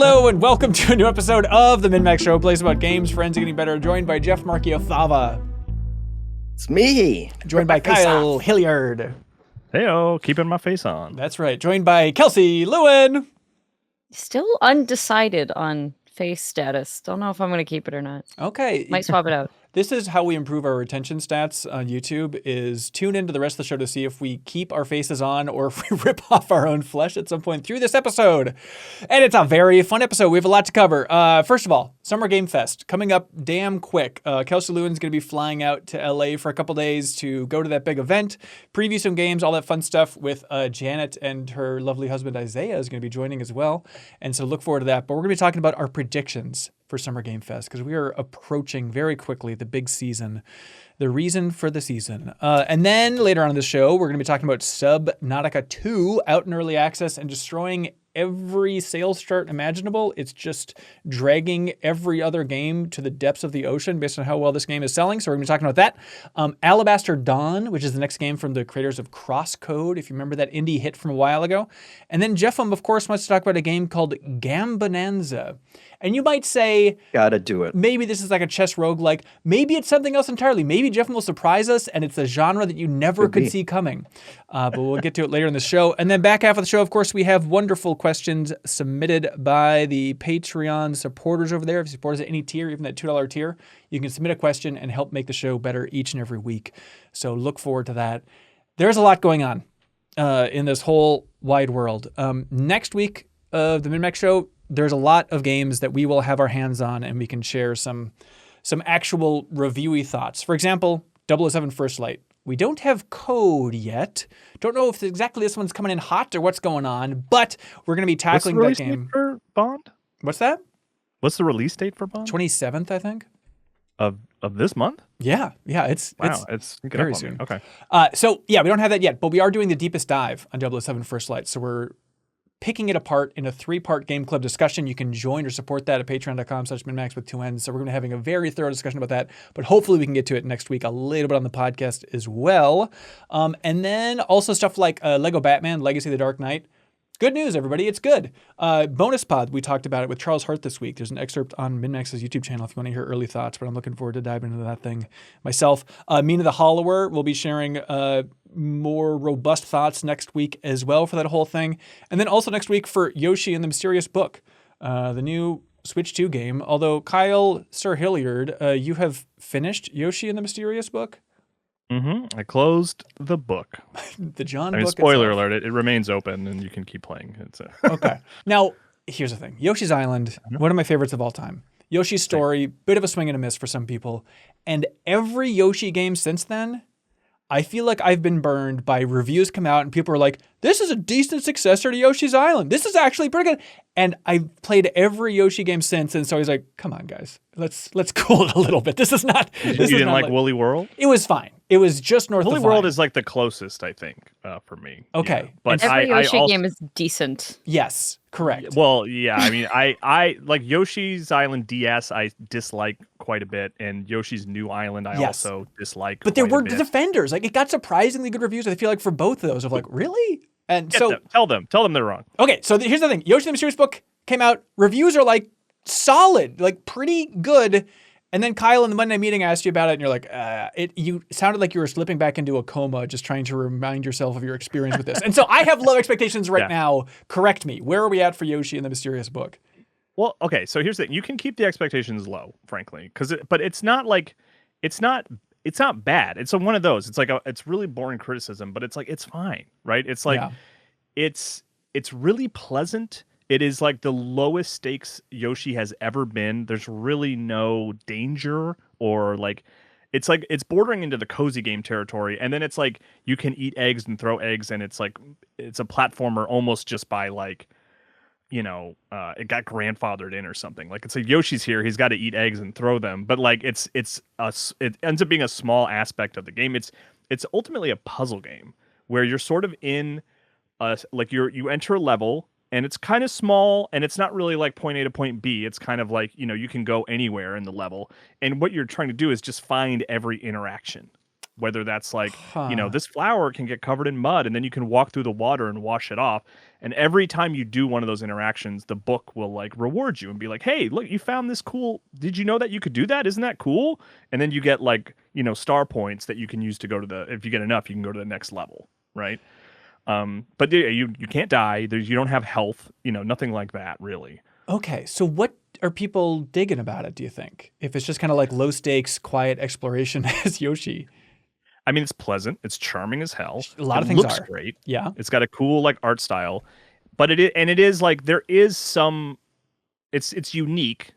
Hello and welcome to a new episode of the MinnMax Show, a place about games, friends, and getting better. Joined by Jeff Marchiafava. It's me. Joined by Kyle Hilliard. Heyo, keeping my face on. That's right. Joined by Kelsey Lewin. Still undecided on face status. Don't know if I'm going to keep it or not. Okay. Might swap it out. This is how we improve our retention stats on YouTube, is tune into the rest of the show to see if we keep our faces on or if we rip off our own flesh at some point through this episode. And it's a very fun episode. We have a lot to cover. First of all, Summer Game Fest coming up damn quick. Kelsey Lewin's going to be flying out to LA for a couple days to go to that big event, preview some games, all that fun stuff with Janet, and her lovely husband Isaiah is going to be joining as well. And so look forward to that. But we're going to be talking about our predictions for Summer Game Fest, because we are approaching very quickly the big season, the reason for the season. And then later on in the show, we're going to be talking about Subnautica 2 out in early access and destroying every sales chart imaginable. It's just dragging every other game to the depths of the ocean based on how well this game is selling. So we're going to be talking about that. Alabaster Dawn, which is the next game from the creators of Crosscode, if you remember that indie hit from a while ago. And then Jeff, of course, wants to talk about a game called Gambonanza. And you might say, gotta do it. Maybe this is like a chess roguelike. Maybe it's something else entirely. Maybe Jeff will surprise us and it's a genre that you never could see coming. But we'll get to it later in the show. And then back half of the show, of course, we have wonderful questions submitted by the Patreon supporters over there. If you support us at any tier, even that $2 tier, you can submit a question and help make the show better each and every week. So look forward to that. There's a lot going on in this whole wide world. Next week of the MinnMax Show, there's a lot of games that we will have our hands on and we can share some actual reviewy thoughts. For example, 007 First Light. We don't have code yet. Don't know if exactly this one's coming in hot or what's going on, but we're going to be tackling that game. What's the release date for Bond? What's that? What's the release date for Bond? 27th, I think. Of this month? Yeah, it's very soon. Okay. So yeah, we don't have that yet, but we are doing the deepest dive on 007 First Light. So we're picking it apart in a 3-part game club discussion. You can join or support that at patreon.com/MinnMax with 2 N's. So we're going to be having a very thorough discussion about that, but hopefully we can get to it next week a little bit on the podcast as well. And then also stuff like Lego Batman, Legacy of the Dark Knight. Good news, everybody. It's good. Bonus pod, we talked about it with Charles Hart this week. There's an excerpt on MinnMax's YouTube channel if you want to hear early thoughts, but I'm looking forward to diving into that thing myself. Mina the Hollower will be sharing more robust thoughts next week as well for that whole thing. And then also next week for Yoshi and the Mysterious Book, the new Switch 2 game. Although, Kyle, Sir Hilliard, you have finished Yoshi and the Mysterious Book? Mm-hmm. I closed the book. The John book. Spoiler alert, it remains open and you can keep playing. Okay. Now, here's the thing. Yoshi's Island, one of my favorites of all time. Yoshi's story, bit of a swing and a miss for some people. And every Yoshi game since then, I feel like I've been burned by reviews come out and people are like, this is a decent successor to Yoshi's Island. This is actually pretty good. And I've played every Yoshi game since, and so he's like, come on, guys. Let's cool it a little bit. This is not... You didn't like Woolly World? It was fine. It was just north of Woolly World is like the closest, I think, for me. Okay. Yeah. But every Yoshi also, game is decent. Yes, correct. Well, yeah, I mean, I like Yoshi's Island DS, I dislike quite a bit, and Yoshi's New Island, I also dislike But there were the defenders. Like, it got surprisingly good reviews, I feel like, for both of those, of like, really? And so... Tell them they're wrong. Okay, so here's the thing. Yoshi the Mysterious Book came out. Reviews are like solid, like pretty good. And then Kyle in the Monday meeting asked you about it, and you're like, you sounded like you were slipping back into a coma, just trying to remind yourself of your experience with this. And so I have low expectations right now. Correct me. Where are we at for Yoshi and the Mysterious Book? Well, okay, so here's the thing. You can keep the expectations low, frankly, but it's not like it's not bad. It's one of those. It's like it's really boring criticism, but it's like it's fine, right? It's like it's really pleasant. It is like the lowest stakes Yoshi has ever been. There's really no danger or like it's bordering into the cozy game territory. And then it's like you can eat eggs and throw eggs, and it's like it's a platformer almost just by like, you know, it got grandfathered in or something. Like it's like Yoshi's here, he's got to eat eggs and throw them. But like it ends up being a small aspect of the game. It's ultimately a puzzle game where you're sort of in like you enter a level. And it's kind of small, and it's not really like point A to point B. It's kind of like, you know, you can go anywhere in the level. And what you're trying to do is just find every interaction. whether that's like, Huh. this flower can get covered in mud and then you can walk through the water and wash it off. And every time you do one of those interactions, the book will like reward you and be like, hey, look, you found this cool. Did you know that you could do that? Isn't that cool? And then you get like, star points that you can use to go to if you get enough, you can go to the next level. Right. But you can't die. You don't have health, nothing like that really. Okay. So what are people digging about it, do you think? If it's just kind of like low stakes, quiet exploration as Yoshi. I mean, it's pleasant. It's charming as hell. A lot of things looks are great. Yeah. It's got a cool like art style, but it is like there is some. It's unique,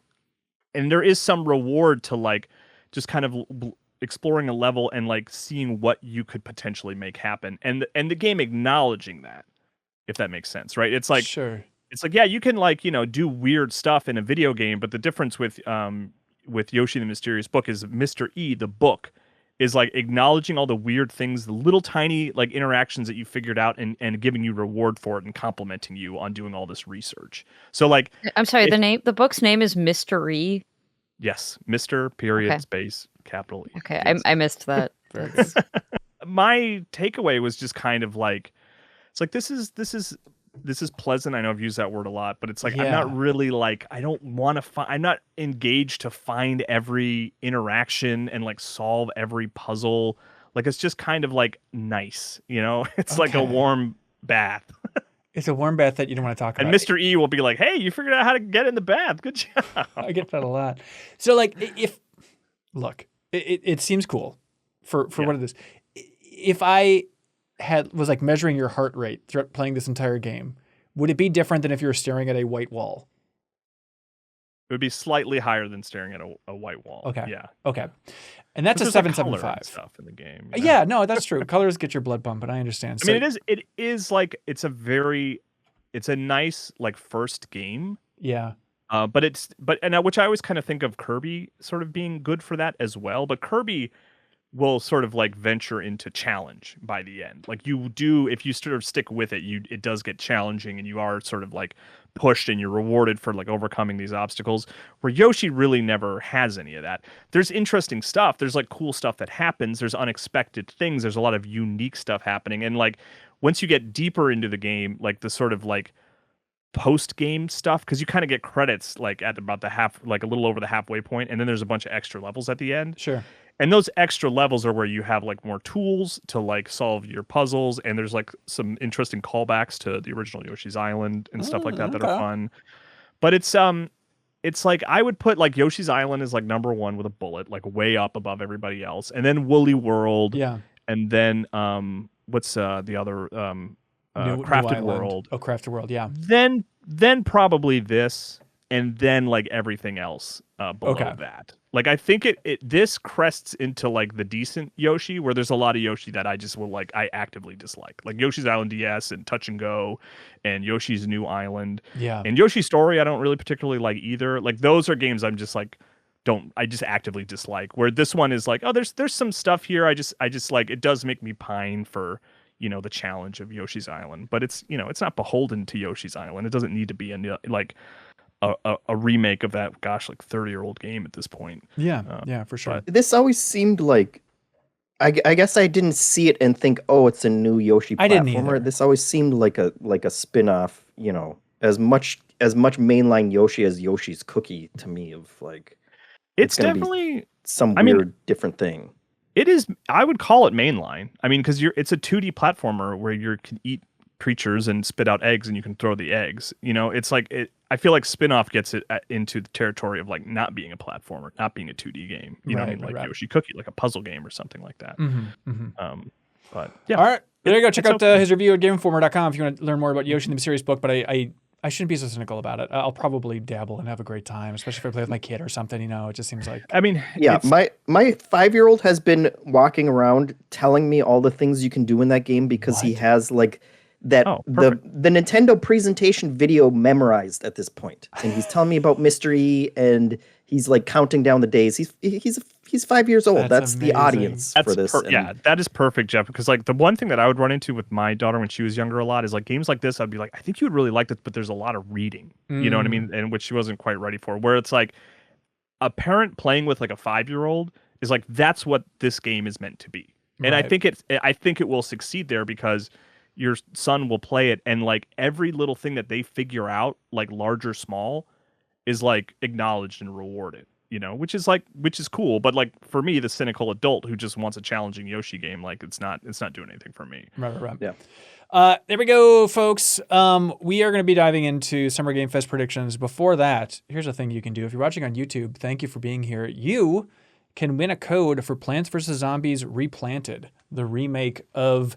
and there is some reward to like just kind of exploring a level and like seeing what you could potentially make happen, and the game acknowledging that, if that makes sense, right? It's like sure. It's like, yeah, you can like do weird stuff in a video game, but the difference with Yoshi and the Mysterious Book is Mr. E, the book, is like acknowledging all the weird things, the little tiny like interactions that you figured out and giving you reward for it and complimenting you on doing all this research. So like I'm sorry, the book's name is Mystery. Yes, Mr. Period Space Capital E. Okay, I missed that. My takeaway was just kind of like, it's like this is pleasant. I know I've used that word a lot, but it's like I'm not really like I'm not engaged to find every interaction and like solve every puzzle. Like it's just kind of like nice, It's like a warm bath. It's a warm bath that you don't want to talk about. And Mr. E will be like, "Hey, you figured out how to get in the bath. Good job." I get that a lot. So like it seems cool for what it is. If I was like measuring your heart rate throughout playing this entire game, would it be different than if you were staring at a white wall? It would be slightly higher than staring at a white wall. Okay. Yeah. Okay. And that's a 775 stuff in the game. Yeah, no, that's true. Colors get your blood pumping. I understand. I mean, it is like it's a nice like first game. Yeah. Which I always kind of think of Kirby sort of being good for that as well. But Kirby will sort of like venture into challenge by the end. Like you do, if you sort of stick with it, it does get challenging and you are sort of like pushed and you're rewarded for like overcoming these obstacles, where Yoshi really never has any of that. There's interesting stuff. There's like cool stuff that happens. There's unexpected things. There's a lot of unique stuff happening. And like, once you get deeper into the game, like the sort of like post-game stuff, because you kind of get credits like at about like a little over the halfway point, and then there's a bunch of extra levels at the end. Sure. And those extra levels are where you have like more tools to like solve your puzzles, and there's like some interesting callbacks to the original Yoshi's Island and stuff like that are fun. But it's like I would put like Yoshi's Island is like number one with a bullet, like way up above everybody else, and then Woolly World, and then what's the other Crafted World? Oh, Crafted World, yeah. Then probably this, and then like everything else below that. Like I think this crests into like the decent Yoshi, where there's a lot of Yoshi that I actively dislike. Like Yoshi's Island DS and Touch and Go and Yoshi's New Island. Yeah. And Yoshi's Story I don't really particularly like either. Like those are games I'm just like I just actively dislike. Where this one is like, oh, there's some stuff here I just like, it does make me pine for the challenge of Yoshi's Island, but it's it's not beholden to Yoshi's Island. It doesn't need to be a remake of that, like 30-year-old game at this point. Yeah, for sure. This always seemed like, I guess I didn't see it and think, oh, it's a new Yoshi platformer. I didn't either. This always seemed like a spin-off, as much mainline Yoshi as Yoshi's Cookie to me, of like it's definitely some weird different thing. It is. I would call it mainline. I mean, because it's a 2D platformer where you can eat creatures and spit out eggs, and you can throw the eggs. It's like I feel like Spin-off gets it into the territory of like not being a platformer, not being a 2D game. Yoshi Cookie, like a puzzle game or something like that. But yeah. All right, there you go. Check out his review at GameInformer.com if you want to learn more about Yoshi and the Mysterious Book. But I shouldn't be so cynical about it. I'll probably dabble and have a great time, especially if I play with my kid or something. It just seems like. I mean, yeah, my 5-year-old has been walking around telling me all the things you can do in that game because he has like that the Nintendo presentation video memorized at this point, and he's telling me about Mystery, and he's like counting down the days. He's 5 years old. That's the audience for this. That is perfect, Jeff. Because like the one thing that I would run into with my daughter when she was younger a lot is like games like this. I'd be like, I think you would really like this, but there's a lot of reading. You know what I mean? And which she wasn't quite ready for. Where it's like a parent playing with like a 5-year-old is like, that's what this game is meant to be. And I think it will succeed there because your son will play it, and like every little thing that they figure out, like large or small, is like acknowledged and rewarded. Which is cool. But like for me, the cynical adult who just wants a challenging Yoshi game, like it's not doing anything for me. Right. Yeah. There we go, folks. We are going to be diving into Summer Game Fest predictions. Before that, here's a thing you can do. If you're watching on YouTube, thank you for being here. You can win a code for Plants vs. Zombies Replanted, the remake of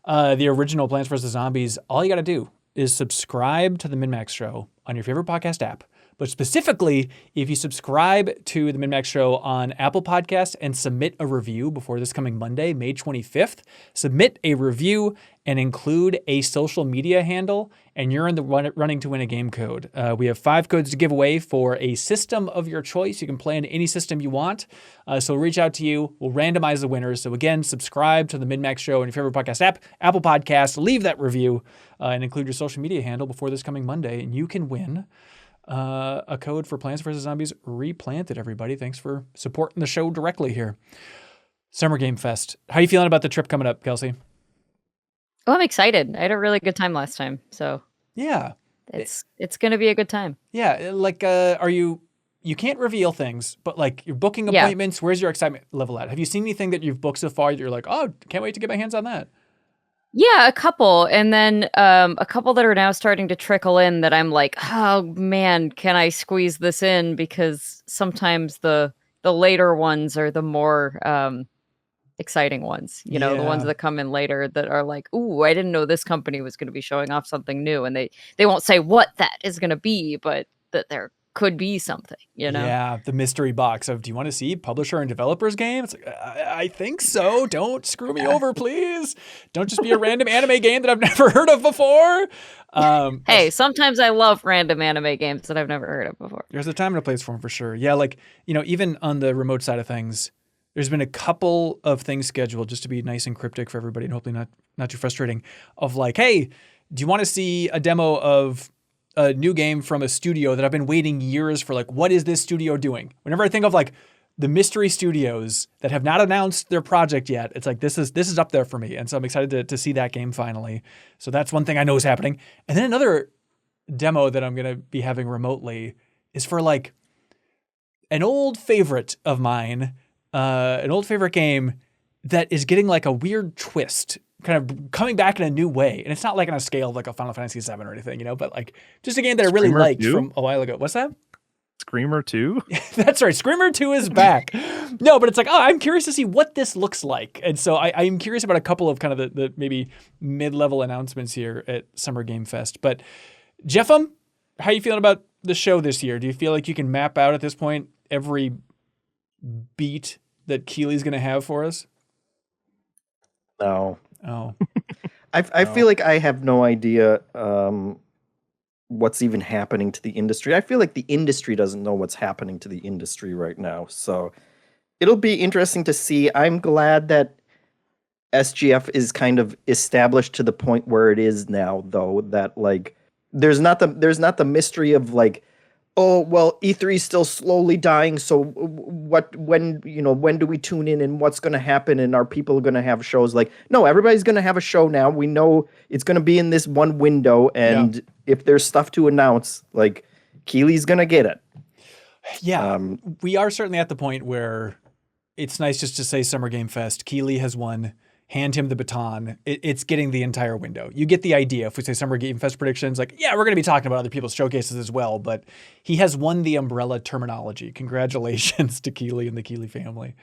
the original Plants vs. Zombies. All you got to do is subscribe to the MinnMax Show on your favorite podcast app. But specifically, if you subscribe to the MinnMax Show on Apple Podcasts and submit a review before this coming Monday, May 25th, submit a review and include a social media handle, and you're in the running to win a game code. We have 5 codes to give away for a system of your choice. You can play in any system you want. So we'll reach out to you. We'll randomize the winners. So again, subscribe to the MinnMax Show on your favorite podcast app, Apple Podcasts. Leave that review and include your social media handle before this coming Monday, and you can win a code for Plants vs. Zombies Replanted, everybody. Thanks for supporting the show directly here. Summer Game Fest. How are you feeling about the trip coming up, Kelsey? Oh, I'm excited. I had a really good time last time, so yeah, it's going to be a good time. Yeah, like you can't reveal things, but like you're booking appointments. Yeah. Where's your excitement level at? Have you seen anything that you've booked so far that you're like, oh, can't wait to get my hands on that? Yeah, a couple. And then a couple that are now starting to trickle in that I'm like, oh man, can I squeeze this in? Because sometimes the later ones are the more exciting ones, the ones that come in later that are like, ooh, I didn't know this company was going to be showing off something new. And they won't say what that is going to be, but that there could be something, Yeah, the mystery box of, do you want to see publisher and developers game? It's like, I think so. Don't screw me over, please. Don't just be a random anime game that I've never heard of before. Hey, sometimes I love random anime games that I've never heard of before. There's a time and a place for them for sure. Yeah, like, even on the remote side of things, there's been a couple of things scheduled just to be nice and cryptic for everybody and hopefully not too frustrating, of like, hey, do you want to see a demo of a new game from a studio that I've been waiting years for? Like, what is this studio doing? Whenever I think of like the mystery studios that have not announced their project yet, it's like, this is up there for me. And so I'm excited to see that game finally. So that's one thing I know is happening. And then another demo that I'm going to be having remotely is for like an old favorite of mine, an old favorite game that is getting like a weird twist, kind of coming back in a new way. And it's not like on a scale of like a Final Fantasy VII or anything, but like just a game that I really liked from a while ago. What's that? Screamer 2? That's right. Screamer 2 is back. No, but it's like, I'm curious to see what this looks like. And so I'm curious about a couple of kind of the maybe mid-level announcements here at Summer Game Fest. But Jeffem, how are you feeling about the show this year? Do you feel like you can map out at this point every beat that Keely's going to have for us? No. Oh. I feel like I have no idea what's even happening to the industry. I feel like the industry doesn't know what's happening to the industry right now. So it'll be interesting to see. I'm glad that SGF is kind of established to the point where it is now, though, that like there's not the mystery of like, oh, well, E3 is still slowly dying, so when do we tune in and what's going to happen, and are people going to have shows? Like, no, everybody's going to have a show now. We know it's going to be in this one window, and if there's stuff to announce, like, Keely's going to get it. Yeah, we are certainly at the point where it's nice just to say Summer Game Fest, Keely has won, hand him the baton. It's getting the entire window. You get the idea. If we say Summer Game Fest predictions, like, yeah, we're going to be talking about other people's showcases as well, but he has won the umbrella terminology. Congratulations to Keely and the Keely family.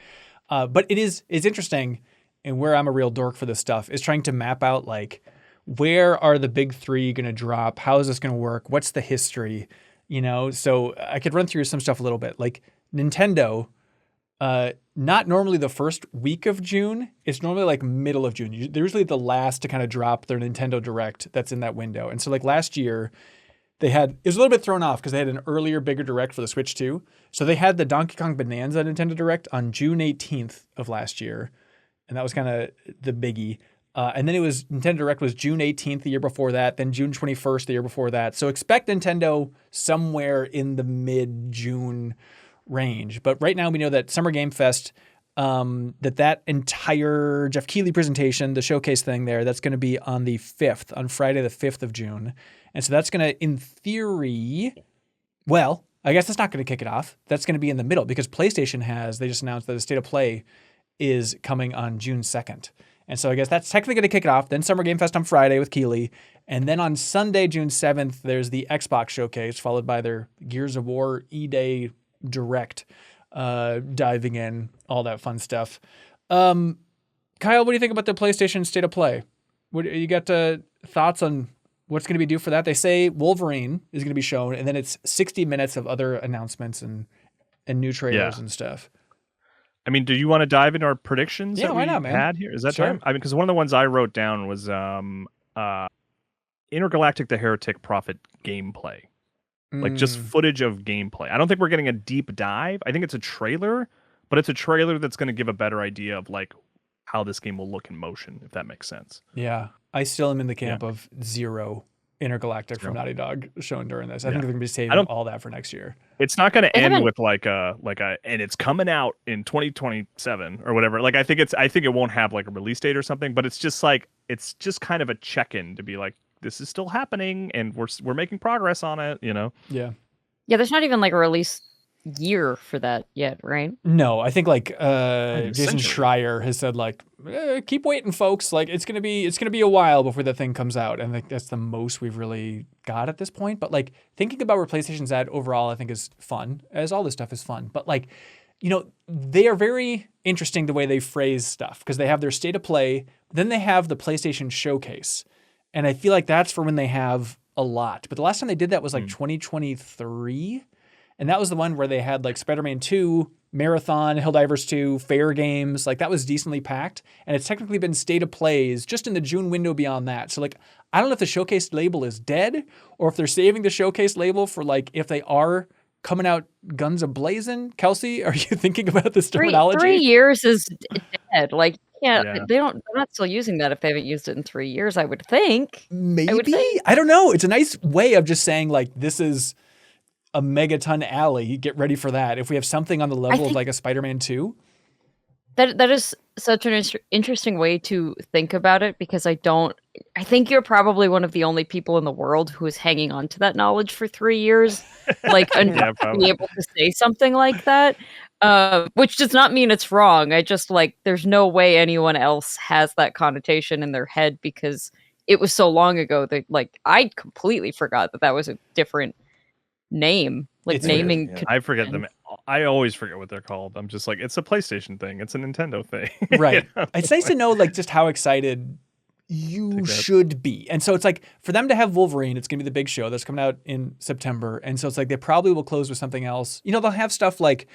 But it's interesting, and where I'm a real dork for this stuff is trying to map out, like, where are the big three going to drop? How is this going to work? What's the history? So I could run through some stuff a little bit. Like Nintendo, not normally the first week of June. It's normally like middle of June. They're usually the last to kind of drop their Nintendo Direct that's in that window. And so like last year, it was a little bit thrown off because they had an earlier, bigger Direct for the Switch 2. So they had the Donkey Kong Bonanza Nintendo Direct on June 18th of last year. And that was kind of the biggie. And then Nintendo Direct was June 18th the year before that, then June 21st the year before that. So expect Nintendo somewhere in the mid-June range. But right now we know that Summer Game Fest, that entire Jeff Keighley presentation, the showcase thing there, that's going to be on the 5th, on Friday the 5th of June. And so that's going to, in theory, well, I guess that's not going to kick it off. That's going to be in the middle because PlayStation they just announced that the State of Play is coming on June 2nd. And so I guess that's technically going to kick it off. Then Summer Game Fest on Friday with Keighley. And then on Sunday, June 7th, there's the Xbox showcase, followed by their Gears of War E-Day Direct, diving in, all that fun stuff. Kyle, what do you think about the PlayStation State of Play? What you got thoughts on what's going to be due for that? They say Wolverine is going to be shown, and then it's 60 minutes of other announcements and new trailers and stuff. I mean, do you want to dive into our predictions that we had here? Is that time? I mean, because one of the ones I wrote down was Intergalactic the Heretic Prophet gameplay. Like just footage of gameplay. I don't think we're getting a deep dive. I think it's a trailer, but it's a trailer that's going to give a better idea of like how this game will look in motion, if that makes sense. Yeah. I still am in the camp of zero Intergalactic from Naughty Dog shown during this. I think they're going to be saving all that for next year. It's not going to end with like a and it's coming out in 2027 or whatever. Like I think it won't have like a release date or something, but it's just kind of a check-in to be like, this is still happening and we're making progress on it, you know? Yeah. Yeah, there's not even like a release year for that yet, right? No, I think like Jason Schreier has said like, keep waiting, folks. Like it's gonna be a while before the thing comes out, and like that's the most we've really got at this point. But like thinking about where PlayStation's at overall, I think is fun, as all this stuff is fun. But like, you know, they are very interesting the way they phrase stuff because they have their State of Play, then they have the PlayStation Showcase, and I feel like that's for when they have a lot. But the last time they did that was like 2023. And that was the one where they had like Spider-Man 2, Marathon, Helldivers 2, Fair Games. Like that was decently packed. And it's technically been State of Plays just in the June window beyond that. So like, I don't know if the showcase label is dead or if they're saving the showcase label for like, if they are coming out guns a-blazing. Kelsey, are you thinking about this terminology? 3 years is dead. Like, they're not still using that if they haven't used it in 3 years, I would think. Maybe? I don't know. It's a nice way of just saying like, this is a megaton alley. Get ready for that. If we have something on the level of like a Spider-Man 2. That is such an interesting way to think about it because I think you're probably one of the only people in the world who is hanging on to that knowledge for 3 years, like and be able to say something like that, which does not mean it's wrong. I just like there's no way anyone else has that connotation in their head because it was so long ago that like I completely forgot that was a different name. Like it's naming. Yeah. I forget them. I always forget what they're called. I'm just like, it's a PlayStation thing. It's a Nintendo thing. Right. You know? It's nice to know like just how excited you should be. And so it's like for them to have Wolverine, it's going to be the big show that's coming out in September. And so it's like they probably will close with something else. You know, they'll have stuff like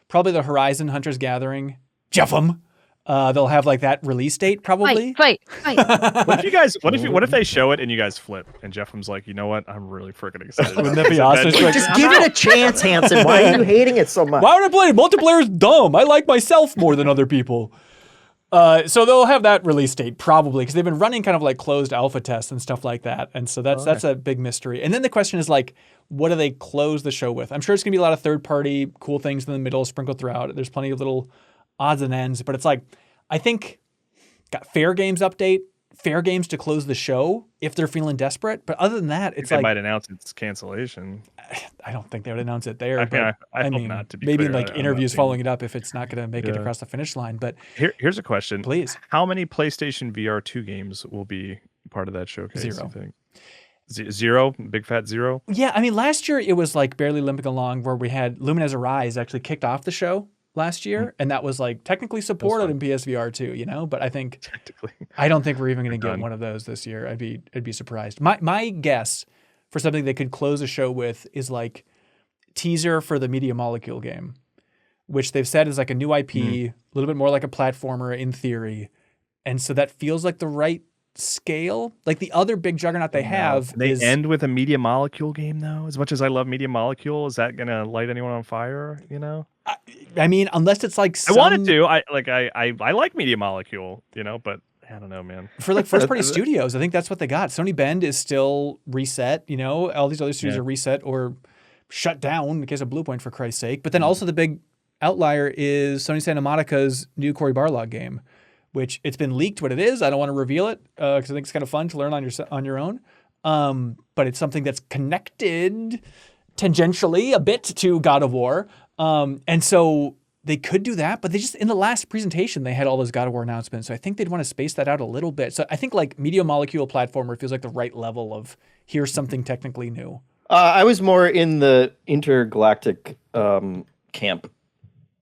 probably the Horizon Hunters Gathering. Jeff'em. They'll have like that release date probably. Fight. What if they show it and you guys flip and Jeffrem's like, you know what? I'm really freaking excited. Wouldn't that be awesome? Just give it a chance, Hanson. Why are you hating it so much? Why would I play it? Multiplayer is dumb. I like myself more than other people. So they'll have that release date probably because they've been running kind of like closed alpha tests and stuff like that. And so that's a big mystery. And then the question is like, what do they close the show with? I'm sure it's gonna be a lot of third party cool things in the middle sprinkled throughout. There's plenty of little odds and ends, but it's like, I think got Fair Games update, Fair Games to close the show if they're feeling desperate. But other than that, it's like... They might announce its cancellation. I don't think they would announce it there. I hope not, to be maybe clear. Like interviews following it up if it's not going to make it across the finish line. But here's a question. Please. How many PlayStation VR 2 games will be part of that showcase? 0. You think? 0? Big fat 0? Yeah, I mean, last year it was like barely limping along where we had Luminous Arise actually kicked off the show last year, and that was like technically supported in PSVR 2, you know, but I don't think we're even going to get one of those this year. I'd be surprised. My guess for something they could close a show with is like teaser for the Media Molecule game, which they've said is like a new IP, a little bit more like a platformer in theory. And so that feels like the right scale. Like the other big juggernaut they have end with a Media Molecule game though. As much as I love Media Molecule, is that gonna light anyone on fire, you know? I mean, unless it's like I wanted to. I like Media Molecule, you know, but I don't know, man. For like first party studios, I think that's what they got. Sony Bend is still reset, you know, all these other studios are reset or shut down in case of Bluepoint, for Christ's sake. But then also the big outlier is Sony Santa Monica's new Cory Barlog game, which it's been leaked what it is. I don't want to reveal it because I think it's kind of fun to learn on your own. But it's something that's connected tangentially a bit to God of War. And so they could do that, but they just, in the last presentation, they had all those God of War announcements. So I think they'd want to space that out a little bit. So I think like Media Molecule platformer feels like the right level of here's something technically new. I was more in the intergalactic camp.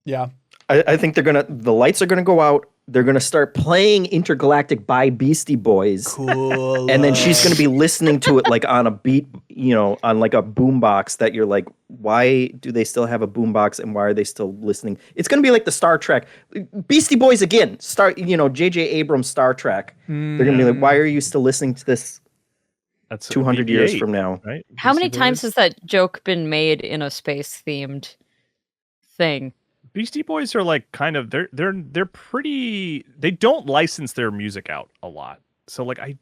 Yeah. I think the lights are gonna go out. They're gonna start playing Intergalactic by Beastie Boys. Cool. And then she's gonna be listening to it like on a beat, on like a boombox that you're like, why do they still have a boombox and why are they still listening? It's gonna be like the Star Trek. Beastie Boys again. J.J. Abrams Star Trek. They're gonna be like, why are you still listening to this? That's 200 years from now. Right? How many times has that joke been made in a space-themed thing? Beastie Boys are like they're pretty. They don't license their music out a lot. So like I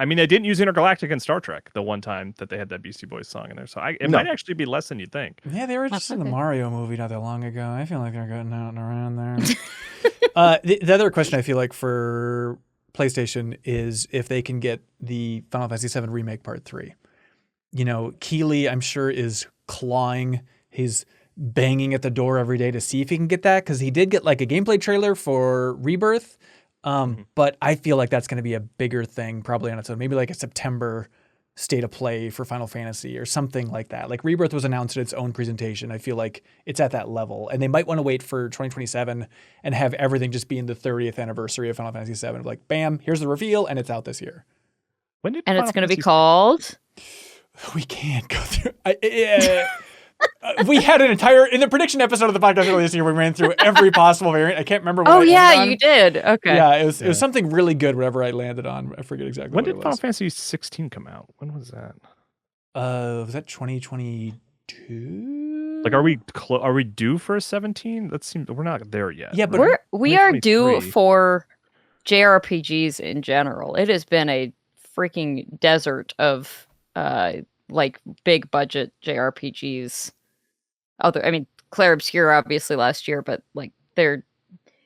mean, they didn't use Intergalactic in Star Trek the one time that they had that Beastie Boys song in there. So it might actually be less than you'd think. Yeah, they were just in the Mario movie not that long ago. I feel like they're getting out and around there. The other question I feel like for PlayStation is if they can get the Final Fantasy VII Remake Part 3. Keeley, I'm sure, is clawing. He's banging at the door every day to see if he can get that, because he did get like a gameplay trailer for Rebirth. But I feel like that's going to be a bigger thing probably on its own. Maybe like a September state of play for Final Fantasy or something like that. Like Rebirth was announced at its own presentation. I feel like it's at that level. And they might want to wait for 2027 and have everything just be in the 30th anniversary of Final Fantasy VII. Like, bam, here's the reveal, and it's out this year. And it's going to be called? We can't go through... we had in the prediction episode of the podcast earlier this year, we ran through every possible variant. I can't remember what you did. Okay. Yeah, it was something really good, whatever I landed on. I forget exactly when what it did was. Final Fantasy 16 come out? When was that? Was that 2022? Like, are we due for a 17? That seems we're not there yet. Yeah, but we are due for JRPGs in general. It has been a freaking desert of like big budget JRPGs. Clair Obscur obviously last year, but like they're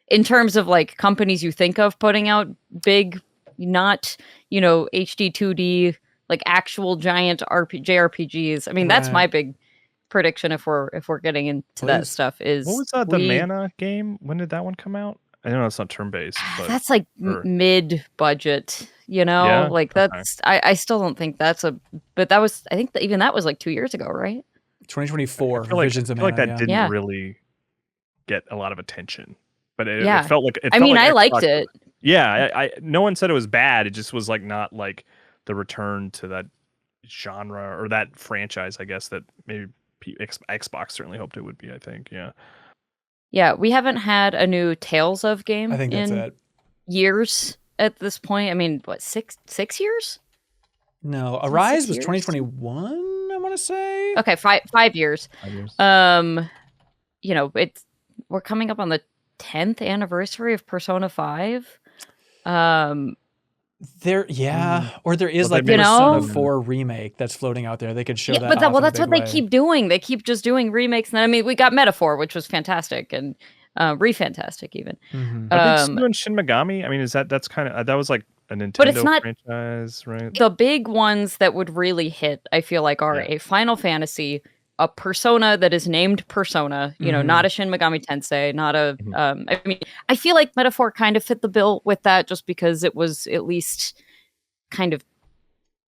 in terms of like companies you think of putting out big, not HD 2D like actual giant JRPGs. I mean, that's my big prediction if we're getting into that stuff. Is what was that? The Mana game? When did that one come out? I know it's not turn based, but that's like mid budget. Like that's I still don't think that's but that was, I think that even that was like 2 years ago, right? 2024 Visions of Mana. I feel like that didn't really get a lot of attention, but it felt like I liked it. Yeah, I no one said it was bad. It just was like not like the return to that genre or that franchise, I guess, that maybe Xbox certainly hoped it would be. I think, yeah. We haven't had a new Tales of game. I think that's it. Years at this point. I mean, what, six years? No, Arise was 2021. I want to say. Okay, 5 years. 5 years. We're coming up on the 10th anniversary of Persona 5. There is like the Persona 4 remake that's floating out there. They could show that. But that's what they keep doing. They keep just doing remakes. And we got Metaphor, which was fantastic, and re-fantastic even. Mm-hmm. Are they doing Shin Megami? I mean, that's kind of that was like a Nintendo franchise, right? The big ones that would really hit, I feel like, are a Final Fantasy, a Persona that is named Persona, not a Shin Megami Tensei, not a, I feel like Metaphor kind of fit the bill with that just because it was at least kind of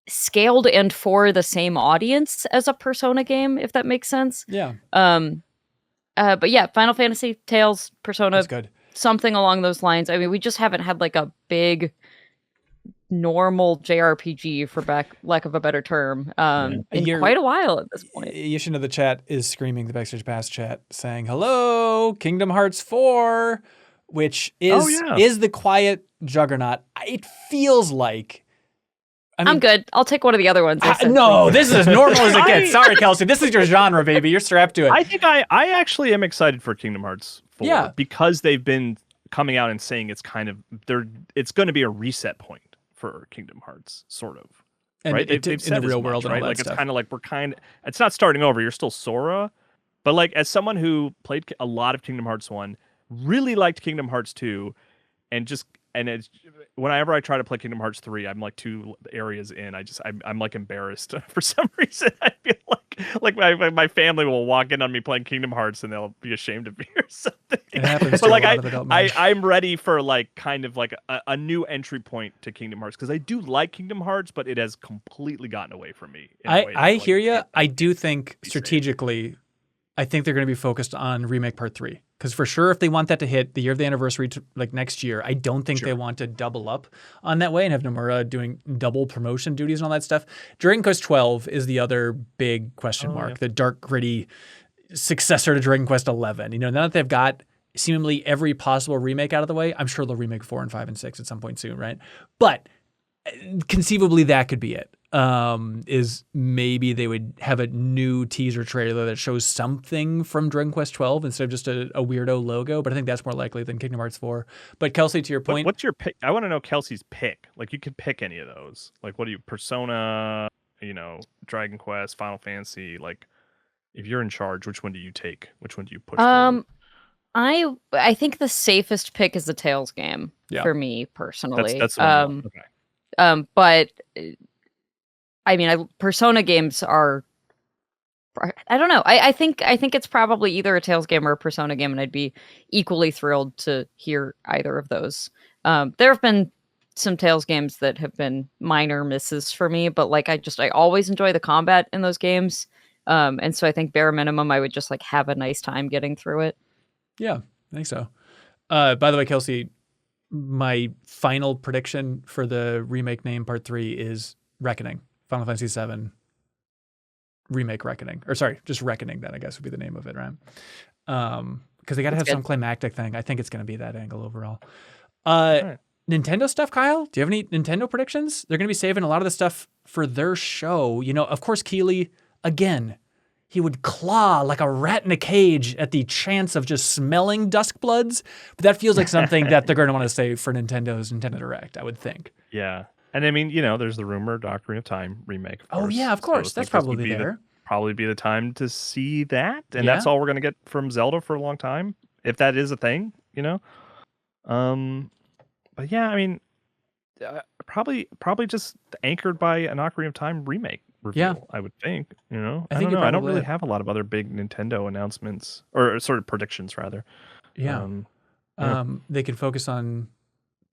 scaled and for the same audience as a Persona game, if that makes sense. Yeah. But yeah, Final Fantasy, Tales, Persona, that's good. Something along those lines. I mean, we just haven't had like a big normal JRPG, for lack of a better term, in quite a while at this point. Yishin of the chat is screaming, the Backstage Pass chat, saying, hello, Kingdom Hearts 4, which is the quiet juggernaut. It feels like... I'm good. I'll take one of the other ones. No, this is as normal as it gets. Sorry, Kelsey. This is your genre, baby. You're strapped to it. I think I actually am excited for Kingdom Hearts 4 because they've been coming out and saying it's kind of... it's going to be a reset point for Kingdom Hearts, sort of, and right? They've in the real world, right? And all like that it's stuff. kind of like it's not starting over. You're still Sora, But like as someone who played a lot of Kingdom Hearts 1, really liked Kingdom Hearts 2, and it's whenever I try to play Kingdom Hearts 3, I'm like 2 areas in. I'm like embarrassed for some reason. I feel like my family will walk in on me playing Kingdom Hearts and they'll be ashamed of me or something. It happens. But like I'm ready for like kind of like a new entry point to Kingdom Hearts because I do like Kingdom Hearts, but it has completely gotten away from me. I hear you. I do think strategically, I think they're going to be focused on Remake Part 3. Because for sure, if they want that to hit the year of the anniversary, like next year, I don't think they want to double up on that way and have Nomura doing double promotion duties and all that stuff. Dragon Quest 12 is the other big question mark, the dark, gritty successor to Dragon Quest 11. You know, now that they've got seemingly every possible remake out of the way, I'm sure they'll remake 4 and 5 and 6 at some point soon, right? But conceivably, that could be it. Is maybe they would have a new teaser trailer that shows something from Dragon Quest 12 instead of just a weirdo logo, but I think that's more likely than Kingdom Hearts 4. But Kelsey, to your point, what's your pick? I want to know Kelsey's pick. Like you could pick any of those. Like what do you Persona, Dragon Quest, Final Fantasy, like if you're in charge, which one do you take? Which one do you push forward? I think the safest pick is the Tales game for me personally. That's okay. But I mean, Persona games are. I don't know. I think it's probably either a Tales game or a Persona game, and I'd be equally thrilled to hear either of those. There have been some Tales games that have been minor misses for me, but like I always enjoy the combat in those games, and so I think bare minimum I would just like have a nice time getting through it. Yeah, I think so. By the way, Kelsey, my final prediction for the remake name Part 3 is Reckoning. Final Fantasy VII Remake Reckoning. Or sorry, just Reckoning then I guess would be the name of it, right? Because they got to have some climactic thing. I think it's going to be that angle overall. Right. Nintendo stuff, Kyle? Do you have any Nintendo predictions? They're going to be saving a lot of the stuff for their show. You know, of course, Keighley, again, he would claw like a rat in a cage at the chance of just smelling Duskbloods. But that feels like something that they're going to want to save for Nintendo's Nintendo Direct, I would think. Yeah. And I mean, there's the rumored Ocarina of Time remake. Of course. Oh, yeah, of course. So that's probably there. Probably be the time to see that. And that's all we're going to get from Zelda for a long time, if that is a thing, But yeah, I mean, probably just anchored by an Ocarina of Time remake reveal, I would think. I don't know. I don't really have a lot of other big Nintendo announcements, or sort of predictions, rather. Yeah. They could focus on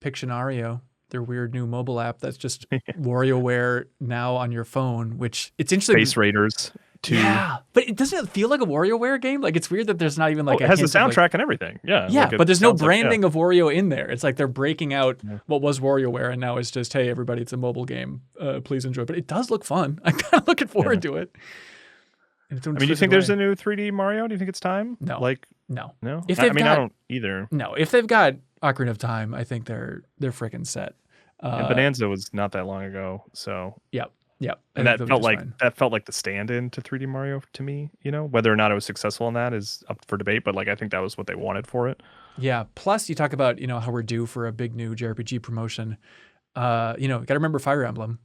Pictionario, their weird new mobile app that's just WarioWare now on your phone, which it's interesting. Space Raiders 2. Yeah, but it doesn't feel like a WarioWare game. Like it's weird that there's not even like it has the soundtrack and everything. Yeah. Yeah, but there's no branding of Wario in there. It's like they're breaking out what was WarioWare and now it's just, hey, everybody, it's a mobile game. Please enjoy. But it does look fun. I'm kind of looking forward to it. Do you think there's a new 3D Mario? Do you think it's time? No. No. If I don't either. No, if they've got Ocarina of Time, I think they're freaking set. And Bonanza was not that long ago, so Yep. And that felt like the stand-in to 3D Mario to me. Whether or not it was successful in that is up for debate, but like I think that was what they wanted for it. Yeah. Plus, you talk about how we're due for a big new JRPG promotion. Got to remember Fire Emblem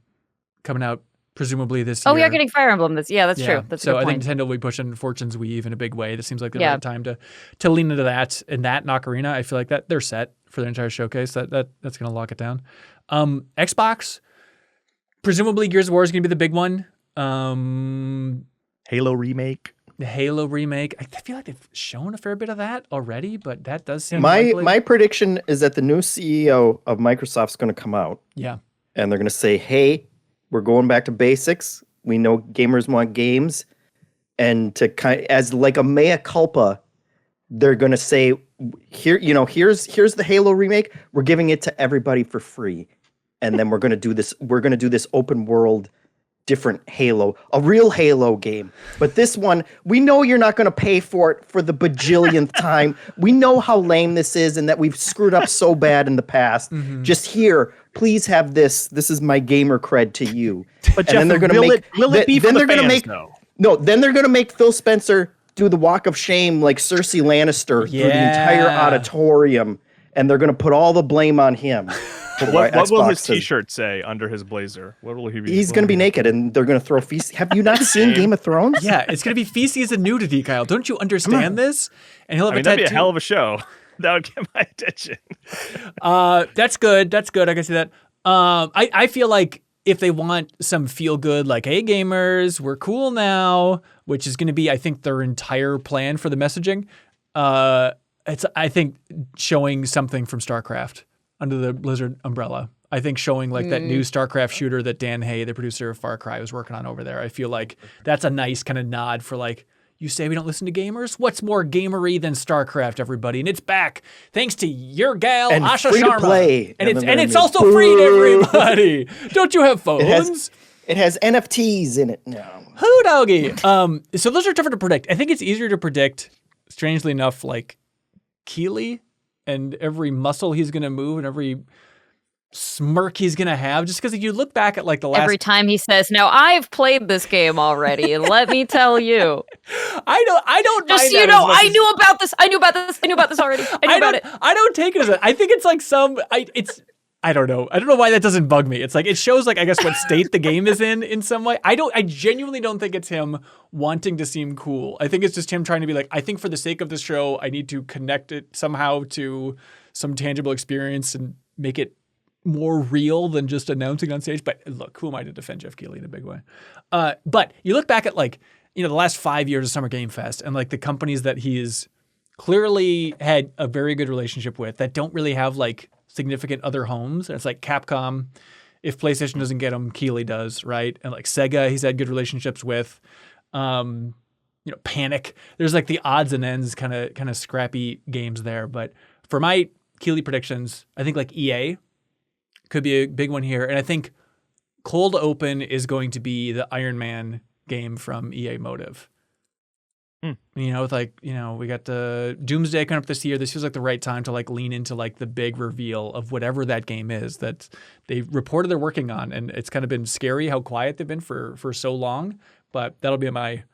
coming out presumably this year. Oh, we are getting Fire Emblem. That's true. That's so a good I point. think Nintendo will be pushing Fortune's Weave in a big way. This seems like the right time to lean into that. And that and Ocarina, I feel like that they're set for the entire showcase. That's going to lock it down. Xbox, presumably Gears of War is going to be the big one. Halo remake. The Halo remake. I feel like they've shown a fair bit of that already, but that does seem my prediction is that the new CEO of Microsoft's going to come out. Yeah. And they're going to say, hey, we're going back to basics. We know gamers want games. And as like a mea culpa, they're going to say, here's the Halo remake. We're giving it to everybody for free. And then we're going to do this. We're going to do this open world, different Halo, a real Halo game. But this one, we know you're not going to pay for it for the bajillionth time. We know how lame this is and that we've screwed up so bad in the past. Mm-hmm. Just here, please have this. This is my gamer cred to you. But Jeff, then they're going to make. Will it be for the fans? No, then they're going to make Phil Spencer do the walk of shame like Cersei Lannister through the entire auditorium, and they're going to put all the blame on him. What will his T-shirt say under his blazer? What will he be? He's going to be naked, and they're going to throw feces. Have you not seen Game of Thrones? Yeah, it's going to be feces and nudity, Kyle. Don't you understand this? And he'll have a tattoo. That'd be a hell of a show. That would get my attention. That's good. I can see that. I feel like if they want some feel good, like, hey, gamers, we're cool now, which is going to be, I think, their entire plan for the messaging. It's, I think, showing something from StarCraft under the Blizzard umbrella. I think showing like that new StarCraft shooter that Dan Hay, the producer of Far Cry, was working on over there. I feel like that's a nice kind of nod for like, you say we don't listen to gamers? What's more gamery than StarCraft, everybody? And it's back thanks to your gal, and Asha free Sharma. To play. And it's also free to everybody. Don't you have phones? It has NFTs in it now. Hoo doggy. So those are tougher to predict. I think it's easier to predict, strangely enough, like Keeley and every muscle he's going to move and every smirk he's gonna have, just because if you look back at like the last every time he says, "Now I've played this game already," and let me tell you, I don't just mind so you know, I as knew about this already. I knew about it. I don't take it as I think it's like I don't know why that doesn't bug me. It's like it shows like I guess what state the game is in some way. I genuinely don't think it's him wanting to seem cool. I think it's just him trying to be like, I think for the sake of the show, I need to connect it somehow to some tangible experience and make it more real than just announcing on stage. But look, who am I to defend Jeff Keighley in a big way? But you look back at like, the last 5 years of Summer Game Fest and like the companies that he's clearly had a very good relationship with that don't really have like significant other homes. And it's like Capcom, if PlayStation doesn't get him, Keighley does, right? And like Sega, he's had good relationships with. Panic. There's like the odds and ends kind of scrappy games there. But for my Keighley predictions, I think like EA could be a big one here. And I think Cold Open is going to be the Iron Man game from EA Motive. With like, we got the Doomsday coming up this year. This feels like the right time to like lean into like the big reveal of whatever that game is that they reported they're working on. And it's kind of been scary how quiet they've been for so long. But that'll be my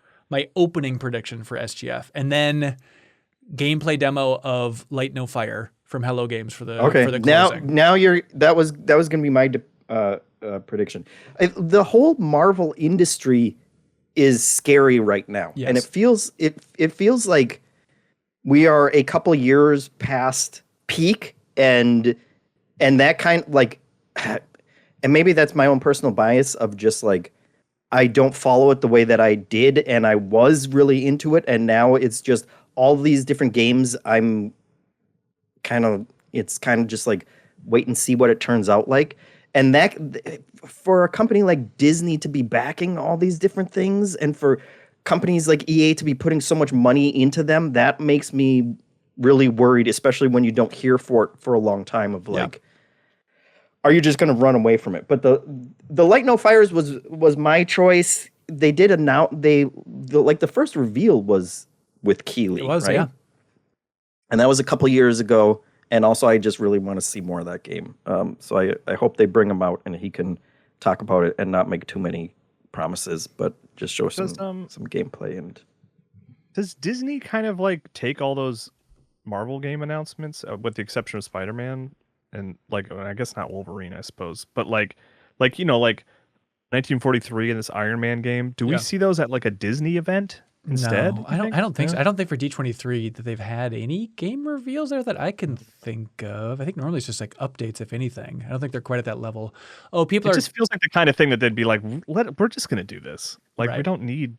opening prediction for SGF. And then gameplay demo of Light No Fire from Hello Games for the closing. Now that was going to be my prediction. The whole Marvel industry is scary right now, yes. And it feels like we are a couple years past peak, and that kind of like, and maybe that's my own personal bias of just like I don't follow it the way that I did, and I was really into it, and now it's just all these different games. It's kind of just like wait and see what it turns out like. And that for a company like Disney to be backing all these different things and for companies like EA to be putting so much money into them, that makes me really worried, especially when you don't hear for it for a long time of like, are you just going to run away from it? But the Light No Fires was my choice. They did announce the first reveal was with Keighley. It was, right? Yeah. And that was a couple years ago. And also, I just really want to see more of that game. So I hope they bring him out and he can talk about it and not make too many promises, but just show some gameplay. And does Disney kind of like take all those Marvel game announcements, with the exception of Spider-Man, and like I guess not Wolverine, I suppose, but like 1943 and this Iron Man game? Do we see those at like a Disney event? Instead, no, I don't think so. I don't think for D23 that they've had any game reveals there that I can think of. I think normally it's just like updates, if anything. I don't think they're quite at that level. Oh, it just feels like the kind of thing that they'd be like, we're just going to do this. Like, we don't need,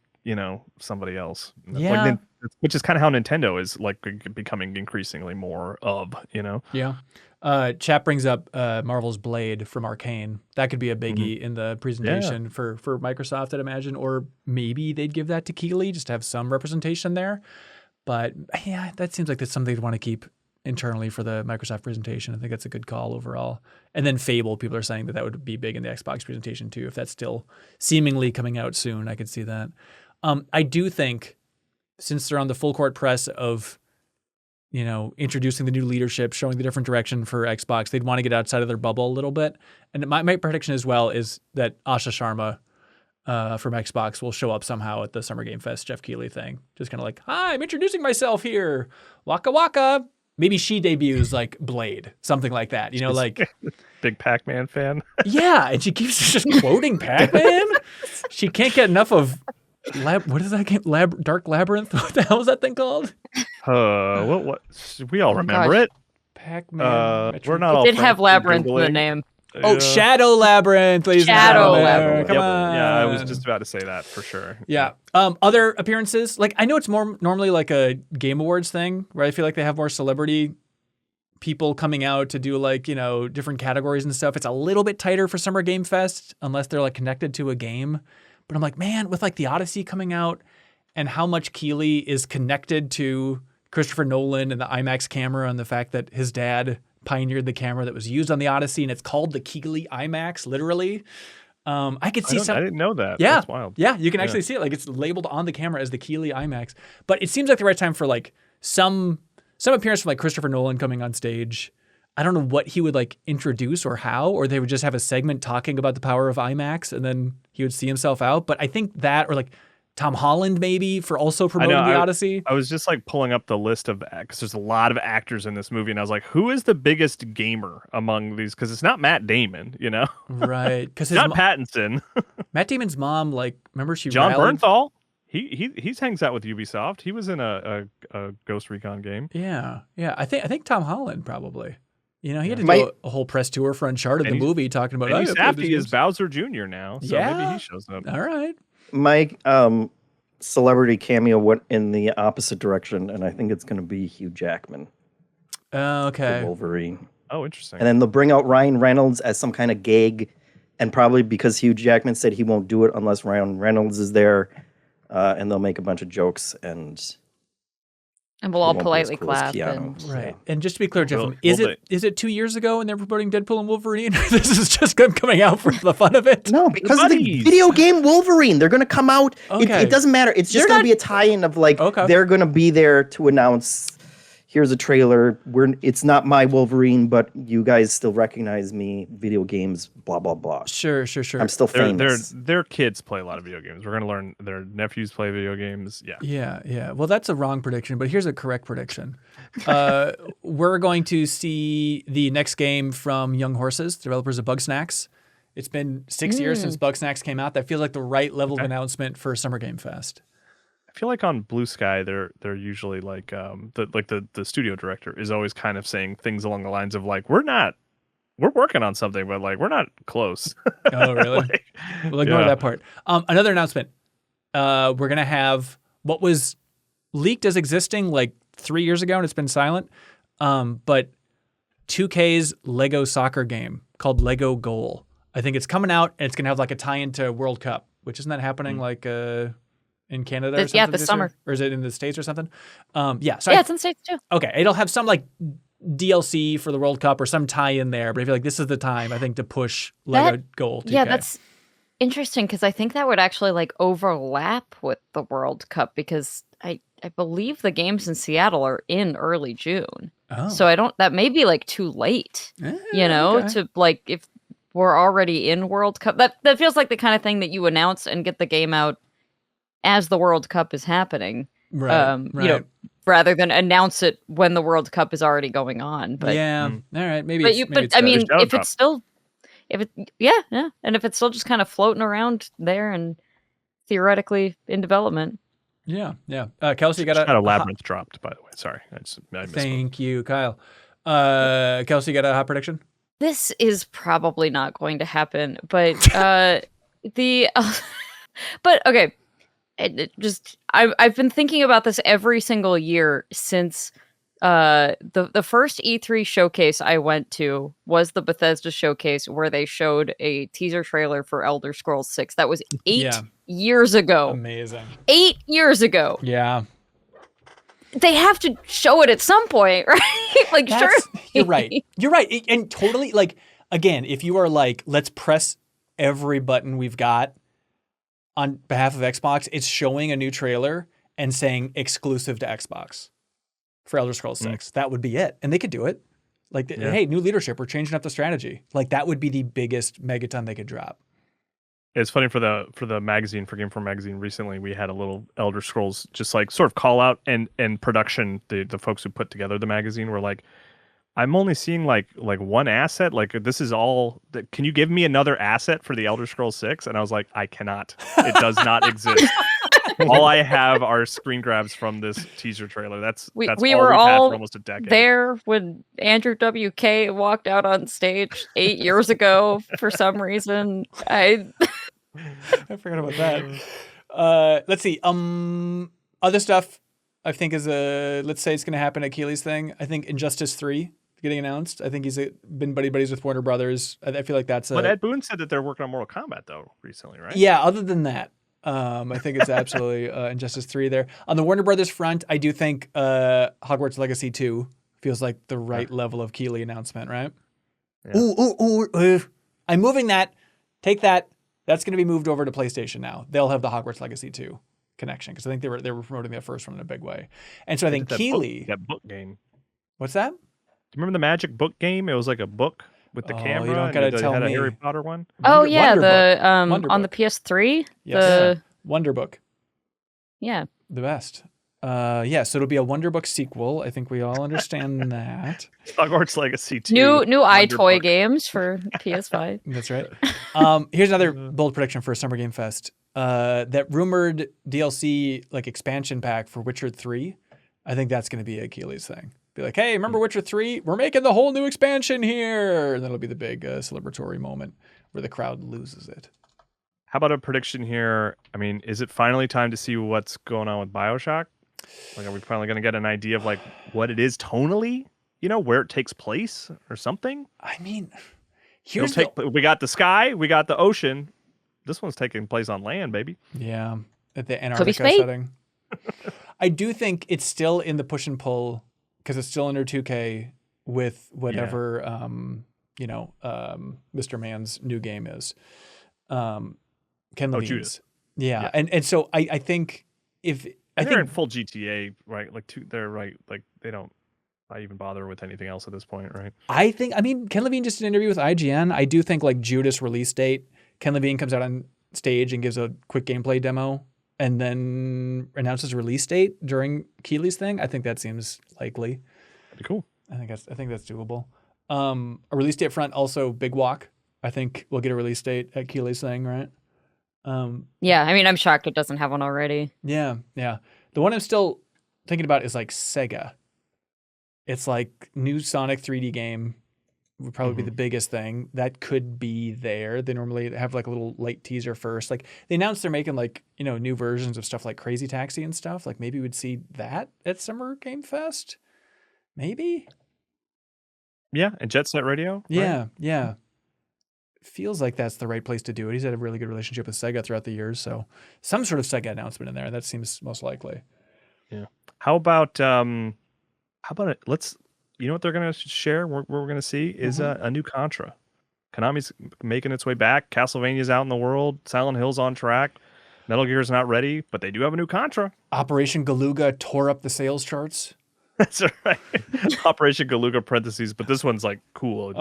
somebody else. Yeah. Like, which is kind of how Nintendo is like becoming increasingly more of, Yeah. Chap brings up Marvel's Blade from Arcane. That could be a biggie in the presentation for Microsoft, I'd imagine. Or maybe they'd give that to Keighley just to have some representation there. But yeah, that seems like that's something they'd want to keep internally for the Microsoft presentation. I think that's a good call overall. And then Fable, people are saying that would be big in the Xbox presentation too. If that's still seemingly coming out soon, I could see that. I do think, since they're on the full court press of introducing the new leadership, showing the different direction for Xbox, they'd want to get outside of their bubble a little bit. And my prediction as well is that Asha Sharma from Xbox will show up somehow at the Summer Game Fest Jeff Keighley thing. Just kind of like, hi, I'm introducing myself here. Waka waka. maybe she debuts like Blade, something like that. You know, like big Pac-Man fan. Yeah, and she keeps just quoting Pac-Man. She can't get enough of what is that game? Dark Labyrinth? What the hell is that thing called? What? We all remember it. Pac-Man. We're not all. It did have Labyrinth in the name. Oh, Shadow Labyrinth, ladies and gentlemen. Labyrinth. Come on. Yeah, I was just about to say that for sure. Yeah. Other appearances, like I know it's more normally like a Game Awards thing, where I feel like they have more celebrity people coming out to do like, you know, different categories and stuff. It's a little bit tighter for Summer Game Fest unless they're like connected to a game. But I'm like, man, with like the Odyssey coming out and how much Keighley is connected to Christopher Nolan and the IMAX camera and the fact that his dad pioneered the camera that was used on the Odyssey, and it's called the Keighley IMAX, literally. I could see I didn't know that. Yeah, that's wild. Yeah, you can actually see it. Like it's labeled on the camera as the Keighley IMAX. But it seems like the right time for like some appearance from like Christopher Nolan coming on stage. I don't know what he would like introduce or how, or they would just have a segment talking about the power of IMAX, and then he would see himself out. But I think that, or like Tom Holland maybe for also promoting the Odyssey. I was just like pulling up the list of, because there's a lot of actors in this movie, and I was like, who is the biggest gamer among these? Because it's not Matt Damon, you know? Right. Because not Pattinson. Matt Damon's mom, like, remember she John rallied? Bernthal. He hangs out with Ubisoft. He was in a Ghost Recon game. Yeah. I think Tom Holland probably. You know, he had to do a whole press tour for Uncharted, the movie, talking about. And he's happy as Bowser Jr. now, so maybe he shows up. All right. My celebrity cameo went in the opposite direction, and I think it's going to be Hugh Jackman. Okay. Wolverine. Oh, interesting. And then they'll bring out Ryan Reynolds as some kind of gag, and probably because Hugh Jackman said he won't do it unless Ryan Reynolds is there, and they'll make a bunch of jokes and we'll all politely clap. Right. And just to be clear, Jeff, is it 2 years ago and they're promoting Deadpool and Wolverine? This is just them coming out for the fun of it? No, because of the video game Wolverine. They're going to come out. Okay. It doesn't matter. It's just going to be a tie-in of like, they're going to be there to announce, here's a trailer. It's not my Wolverine, but you guys still recognize me. Video games, blah, blah, blah. Sure. I'm still famous. Their kids play a lot of video games. We're going to learn their nephews play video games. Yeah. Well, that's a wrong prediction, but here's a correct prediction. We're going to see the next game from Young Horses, developers of Bugsnax. It's been 6 years since Bugsnax came out. That feels like the right level of announcement for Summer Game Fest. I feel like on Blue Sky, they're usually like the studio director is always kind of saying things along the lines of like, we're working on something, but like we're not close. Oh, really? We'll ignore that part. Another announcement. We're gonna have what was leaked as existing like 3 years ago, and it's been silent. But 2K's Lego soccer game called Lego Goal. I think it's coming out, and it's gonna have like a tie-in to World Cup, which isn't that happening like in Canada or something? Yeah, this summer. Or is it in the States or something? So it's in the States too. Okay, it'll have some like DLC for the World Cup or some tie-in there, but I feel like this is the time, I think, to push Lego Goal 2K. Yeah, that's interesting because I think that would actually like overlap with the World Cup because I believe the games in Seattle are in early June. Oh. So that may be like too late, to like if we're already in World Cup. That feels like the kind of thing that you announce and get the game out as the World Cup is happening, right. You know, rather than announce it when the World Cup is already going on. But all right, maybe. I mean, if it's still, and if it's still just kind of floating around there and theoretically in development. Yeah. Kelsey, got a Labyrinth dropped, by the way. Sorry, I thank you, Kyle. Kelsey, got a hot prediction? This is probably not going to happen, but but okay. I've been thinking about this every single year since the first E3 showcase I went to was the Bethesda showcase where they showed a teaser trailer for Elder Scrolls 6. That was 8 years ago. Amazing. 8 years ago. Yeah. They have to show it at some point, right? Like, sure. You're right. And totally, like, again, if you are like, let's press every button we've got on behalf of Xbox, it's showing a new trailer and saying exclusive to Xbox for Elder Scrolls 6. That would be it. And they could do it. Like, hey, new leadership, we're changing up the strategy. Like, that would be the biggest megaton they could drop. It's funny for the magazine, for Game Informer magazine. Recently, we had a little Elder Scrolls just like sort of call out, and production. The folks who put together the magazine were like, I'm only seeing like one asset. Like this is all. Can you give me another asset for the Elder Scrolls 6? And I was like, I cannot. It does not exist. All I have are screen grabs from this teaser trailer. That's we all were we've had all for almost a decade. there when Andrew WK walked out on stage 8 years ago for some reason. I forgot about that. Let's see. Other stuff I think is let's say it's going to happen at Keeley's thing. I think Injustice 3 getting announced. I think he's been buddies with Warner Brothers. I feel like that's. But Ed Boon said that they're working on Mortal Kombat though recently, right? Yeah. Other than that. I think it's absolutely Injustice 3 there. On the Warner Brothers front, I do think Hogwarts Legacy 2 feels like the right level of Keeley announcement, right? Yeah. Ooh. I'm moving that. Take that. That's going to be moved over to PlayStation now. They'll have the Hogwarts Legacy 2 connection because I think they were promoting that first one in a big way. And so I think Keeley... That book game. What's that? Do you remember the Magic book game? It was like a book with the camera. You don't gotta tell had me. A Harry Potter one. Oh yeah, Wonderbook. on the PS3. Yes. Wonderbook. Yeah. The best. So it'll be a Wonderbook sequel. I think we all understand that. Hogwarts Legacy 2. New iToy games for PS5. That's right. Here's another bold prediction for Summer Game Fest. That rumored DLC like expansion pack for Witcher 3. I think that's going to be a Keeley's thing. Be like, hey, remember Witcher 3? We're making the whole new expansion here. And that'll be the big celebratory moment where the crowd loses it. How about a prediction here? I mean, is it finally time to see what's going on with BioShock? Like, are we finally going to get an idea of like what it is tonally? You know, where it takes place or something? I mean, we got the sky, we got the ocean. This one's taking place on land, baby. Yeah, at the Antarctica setting. I do think it's still in the push and pull because it's still under 2K with whatever Mr. Man's new game is. Ken Levine's. Yeah. And so I think they're in full GTA, right? Like they're right, like they don't even bother with anything else at this point, right? Ken Levine just did an interview with IGN. I do think like Judas release date, Ken Levine comes out on stage and gives a quick gameplay demo and then announces a release date during Keeley's thing. I think that seems likely. That'd be cool. I think that's doable. A release date front also Big Walk. I think we'll get a release date at Keeley's thing, right? Yeah, I mean, I'm shocked it doesn't have one already. Yeah. The one I'm still thinking about is like Sega. It's like new Sonic 3D game would probably be the biggest thing. That could be there. They normally have like a little late teaser first. Like they announced they're making like, new versions of stuff like Crazy Taxi and stuff. Like maybe we'd see that at Summer Game Fest. Maybe. Yeah, and Jet Set Radio. Yeah, right? yeah. Feels like that's the right place to do it. He's had a really good relationship with Sega throughout the years, so some sort of Sega announcement in there. That seems most likely. Yeah. How about it? Let's. You know what they're going to share? What we're going to see is a new Contra. Konami's making its way back. Castlevania's out in the world. Silent Hill's on track. Metal Gear's not ready, but they do have a new Contra. Operation Galuga tore up the sales charts. That's right. Operation Galuga parentheses, but this one's like cool.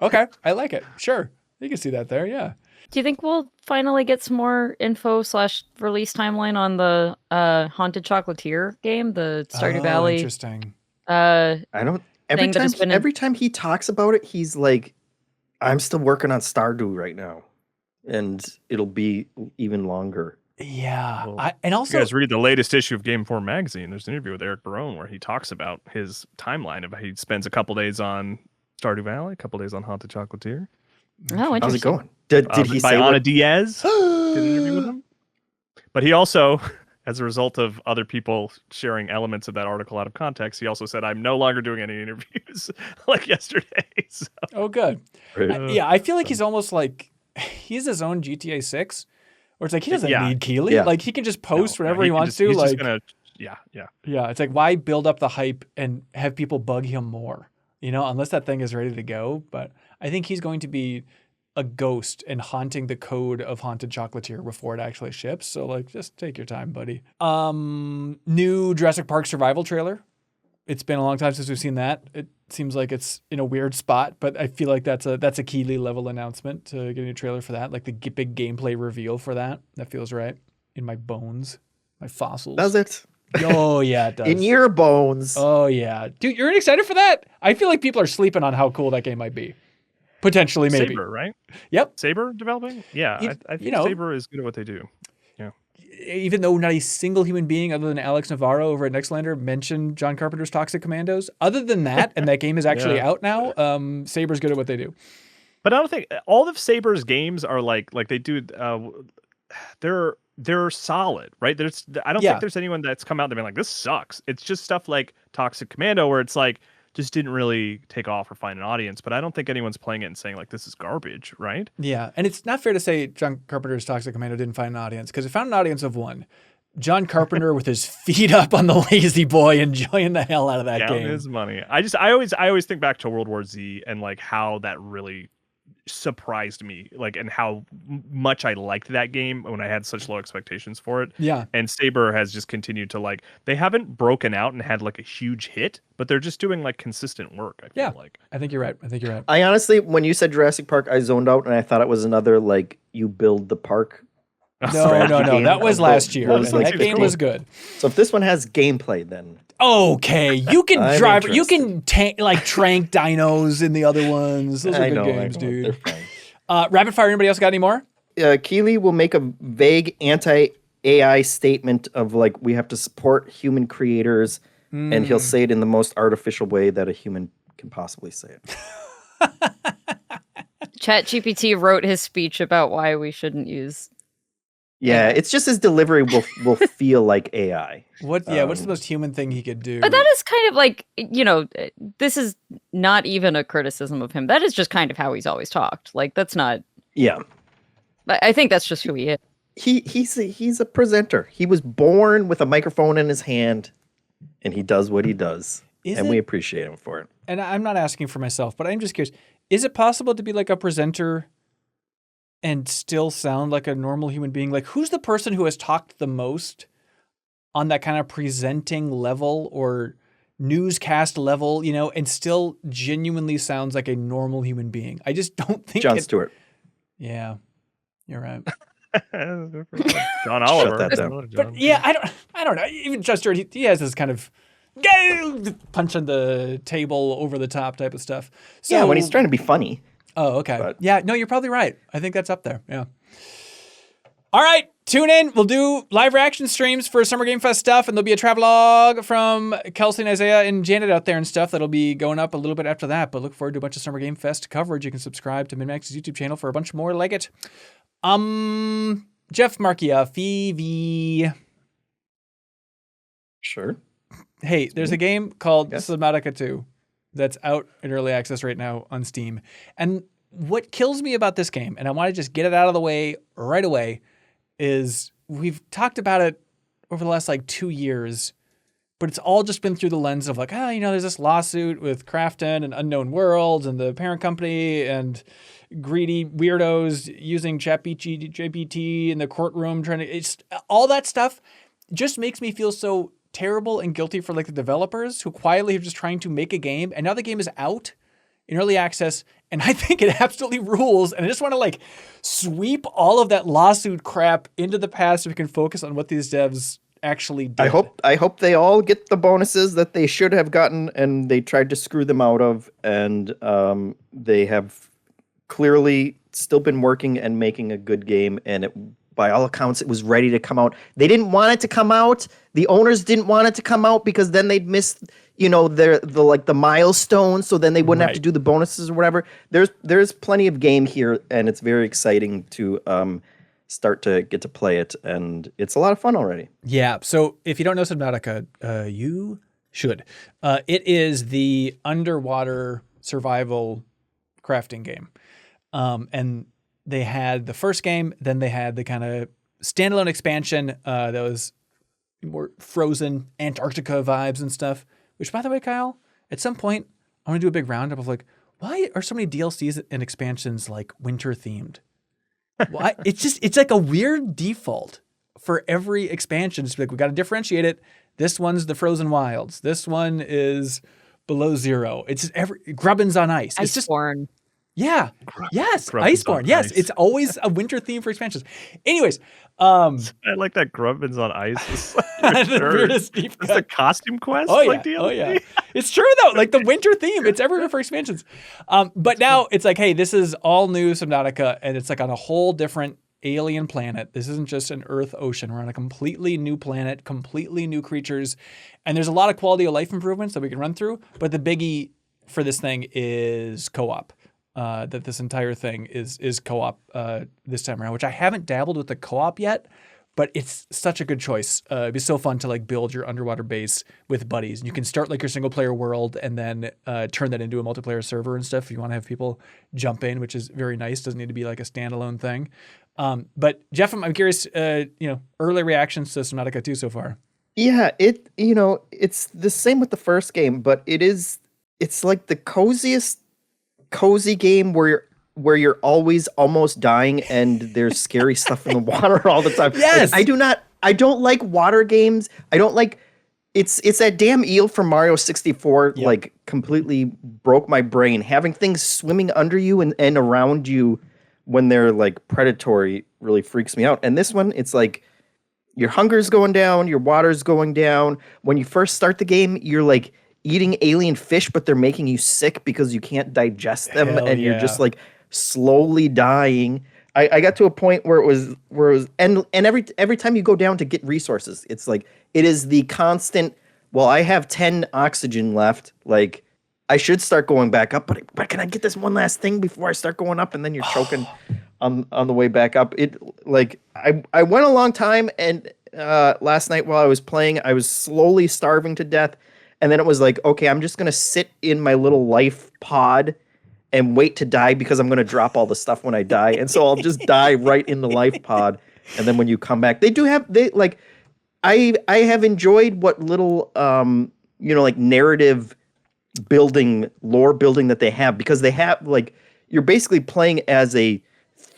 Okay, I like it. Sure, you can see that there. Yeah. Do you think we'll finally get some more info / release timeline on the Haunted Chocolatier game, the Stardew Valley? Interesting. I don't. Every time he talks about it, he's like, "I'm still working on Stardew right now, and it'll be even longer." Yeah, well, and also, you guys read the latest issue of Game Informer magazine. There's an interview with Eric Barone where he talks about his timeline of he spends a couple days on Stardew Valley, a couple days on Haunted Chocolatier. Oh, interesting. How's it going? Did he by say Ana Diaz? Did an interview with him. But he also, as a result of other people sharing elements of that article out of context, he also said, "I'm no longer doing any interviews," like yesterday. So. Oh, good. Right. I feel like he's almost like he's his own GTA 6. Or it's like he doesn't need Keeley. Yeah. Like he can just post whenever he wants to. He's like, just gonna, yeah. It's like why build up the hype and have people bug him more? Unless that thing is ready to go. But I think he's going to be a ghost and haunting the code of Haunted Chocolatier before it actually ships. So like, just take your time, buddy. New Jurassic Park survival trailer It's been a long time since we've seen that. It seems like it's in a weird spot, but I feel like that's a Keeley level announcement to get a new trailer for that, like the big gameplay reveal for that. That feels right in my bones, my fossils. Does it? Oh yeah, it does. In your bones. Oh yeah, dude, you're excited for that? I feel like people are sleeping on how cool that game might be. Potentially, maybe. Saber, right? Yep. Saber developing? Yeah, I think Saber is good at what they do. Yeah. Even though not a single human being other than Alex Navarro over at Nextlander mentioned John Carpenter's Toxic Commandos. Other than that, and that game is actually out now, Saber's good at what they do. But I don't think all of Saber's games are like they do. They're solid, right? I don't think there's anyone that's come out and been like, this sucks. It's just stuff like Toxic Commando where it's like, just didn't really take off or find an audience, but I don't think anyone's playing it and saying like this is garbage, right? Yeah, and it's not fair to say John Carpenter's Toxic Commando didn't find an audience, because it found an audience of one. John Carpenter with his feet up on the lazy boy, enjoying the hell out of that game. His money. I always think back to World War Z and like how that really surprised me, like, and how much I liked that game when I had such low expectations for it. Yeah. And Saber has just continued to, like, they haven't broken out and had like a huge hit, but they're just doing like consistent work. I feel like. I think you're right. I honestly, when you said Jurassic Park, I zoned out and I thought it was another like you build the park. No. That was last year. That game was good. So if this one has gameplay, then okay, you can drive. You can trank dinos in the other ones. Those are good games, dude. They're fine. Rapid fire. Anybody else got any more? Keeley will make a vague anti-AI statement of like we have to support human creators, and he'll say it in the most artificial way that a human can possibly say it. ChatGPT wrote his speech about why we shouldn't use. Yeah, it's just his delivery will feel like AI. What's the most human thing he could do? But that is kind of like, this is not even a criticism of him. That is just kind of how he's always talked. Like, that's not. Yeah. I think that's just who he is. He's a presenter. He was born with a microphone in his hand, and he does what he does. We appreciate him for it. And I'm not asking for myself, but I'm just curious. Is it possible to be like a presenter and still sound like a normal human being? Like, who's the person who has talked the most on that kind of presenting level or newscast level, and still genuinely sounds like a normal human being? I just don't think Jon Stewart. Yeah, you're right. John Oliver. Shut that down. But yeah, I don't know. Even Jon Stewart, he has this kind of punching the table over the top type of stuff. So, yeah, when he's trying to be funny. Oh, okay. Yeah, no, you're probably right. I think that's up there. Yeah. All right, tune in. We'll do live reaction streams for Summer Game Fest stuff, and there'll be a travelogue from Kelsey and Isaiah and Janet out there and stuff that'll be going up a little bit after that. But look forward to a bunch of Summer Game Fest coverage. You can subscribe to MinnMax's YouTube channel for a bunch more like it. Jeff Markia, Phoebe. Sure. Hey, there's a game called Subnautica 2 that's out in early access right now on Steam. And what kills me about this game, and I want to just get it out of the way right away, is we've talked about it over the last 2 years, but it's all just been through the lens of there's this lawsuit with Krafton and Unknown Worlds and the parent company and greedy weirdos using ChatGPT in the courtroom it's all that stuff just makes me feel so terrible and guilty for the developers who quietly are just trying to make a game, and now the game is out in early access, and I think it absolutely rules, and I just want to sweep all of that lawsuit crap into the past so we can focus on what these devs actually did. I hope they all get the bonuses that they should have gotten and they tried to screw them out of, and they have clearly still been working and making a good game, and by all accounts, it was ready to come out. They didn't want it to come out. The owners didn't want it to come out because then they'd miss, the milestones. So then they wouldn't have to do the bonuses or whatever. There's plenty of game here, and it's very exciting to start to get to play it, and it's a lot of fun already. Yeah. So if you don't know Subnautica, you should. It is the underwater survival crafting game, and they had the first game, then they had the kind of standalone expansion that was more frozen Antarctica vibes and stuff, which, by the way, Kyle, at some point, I want to do a big roundup of why are so many DLCs and expansions winter themed? Why? It's like a weird default for every expansion. Just we got to differentiate it. This one's the frozen wilds. This one is below zero. It's just Grubbin's on ice. It's just Iceborne. yeah. Yes. Grubbin's Iceborne. on Yes. ice. It's always a winter theme for expansions. Anyways, I like that Grubbin's on ice. the weirdest deep It's a cut. costume quest. Oh yeah. Like DLC? Oh yeah. It's true though. Like the winter theme, it's everywhere for expansions. But now it's like, hey, this is all new Subnautica, and it's like on a whole different alien planet. This isn't just an Earth ocean. We're on a completely new planet, completely new creatures, and there's a lot of quality of life improvements that we can run through. But the biggie for this thing is co-op. That this entire thing is co-op this time around, which I haven't dabbled with the co-op yet, but it's such a good choice. It'd be so fun to like build your underwater base with buddies. And you can start like your single player world and then turn that into a multiplayer server and stuff if you want to have people jump in, which is very nice. Doesn't need to be like a standalone thing. But Jeff, I'm curious, early reactions to Subnautica 2 so far. Yeah, it's the same with the first game, but it's like the cozy game where you're always almost dying and there's scary stuff in the water all the time. Yes. Like, I don't like water games. I don't like it's that damn eel from Mario 64 like completely broke my brain. Having things swimming under you and around you when they're like predatory really freaks me out. And this one, it's like your hunger's going down, your water's going down. When you first start the game, you're like eating alien fish, but they're making you sick because you can't digest them. Hell and yeah. you're just like slowly dying. I got to a point where it was and every time you go down to get resources, it's like it is the constant, well, I have 10 oxygen left. Like I should start going back up, but can I get this one last thing before I start going up? And then you're choking on the way back up. It like I went a long time, and last night while I was playing, I was slowly starving to death. And then it was like, okay, I'm just going to sit in my little life pod and wait to die because I'm going to drop all the stuff when I die. And so I'll just die right in the life pod. And then when you come back, I have enjoyed what little, like narrative building, lore building that they have, because they have like, you're basically playing as a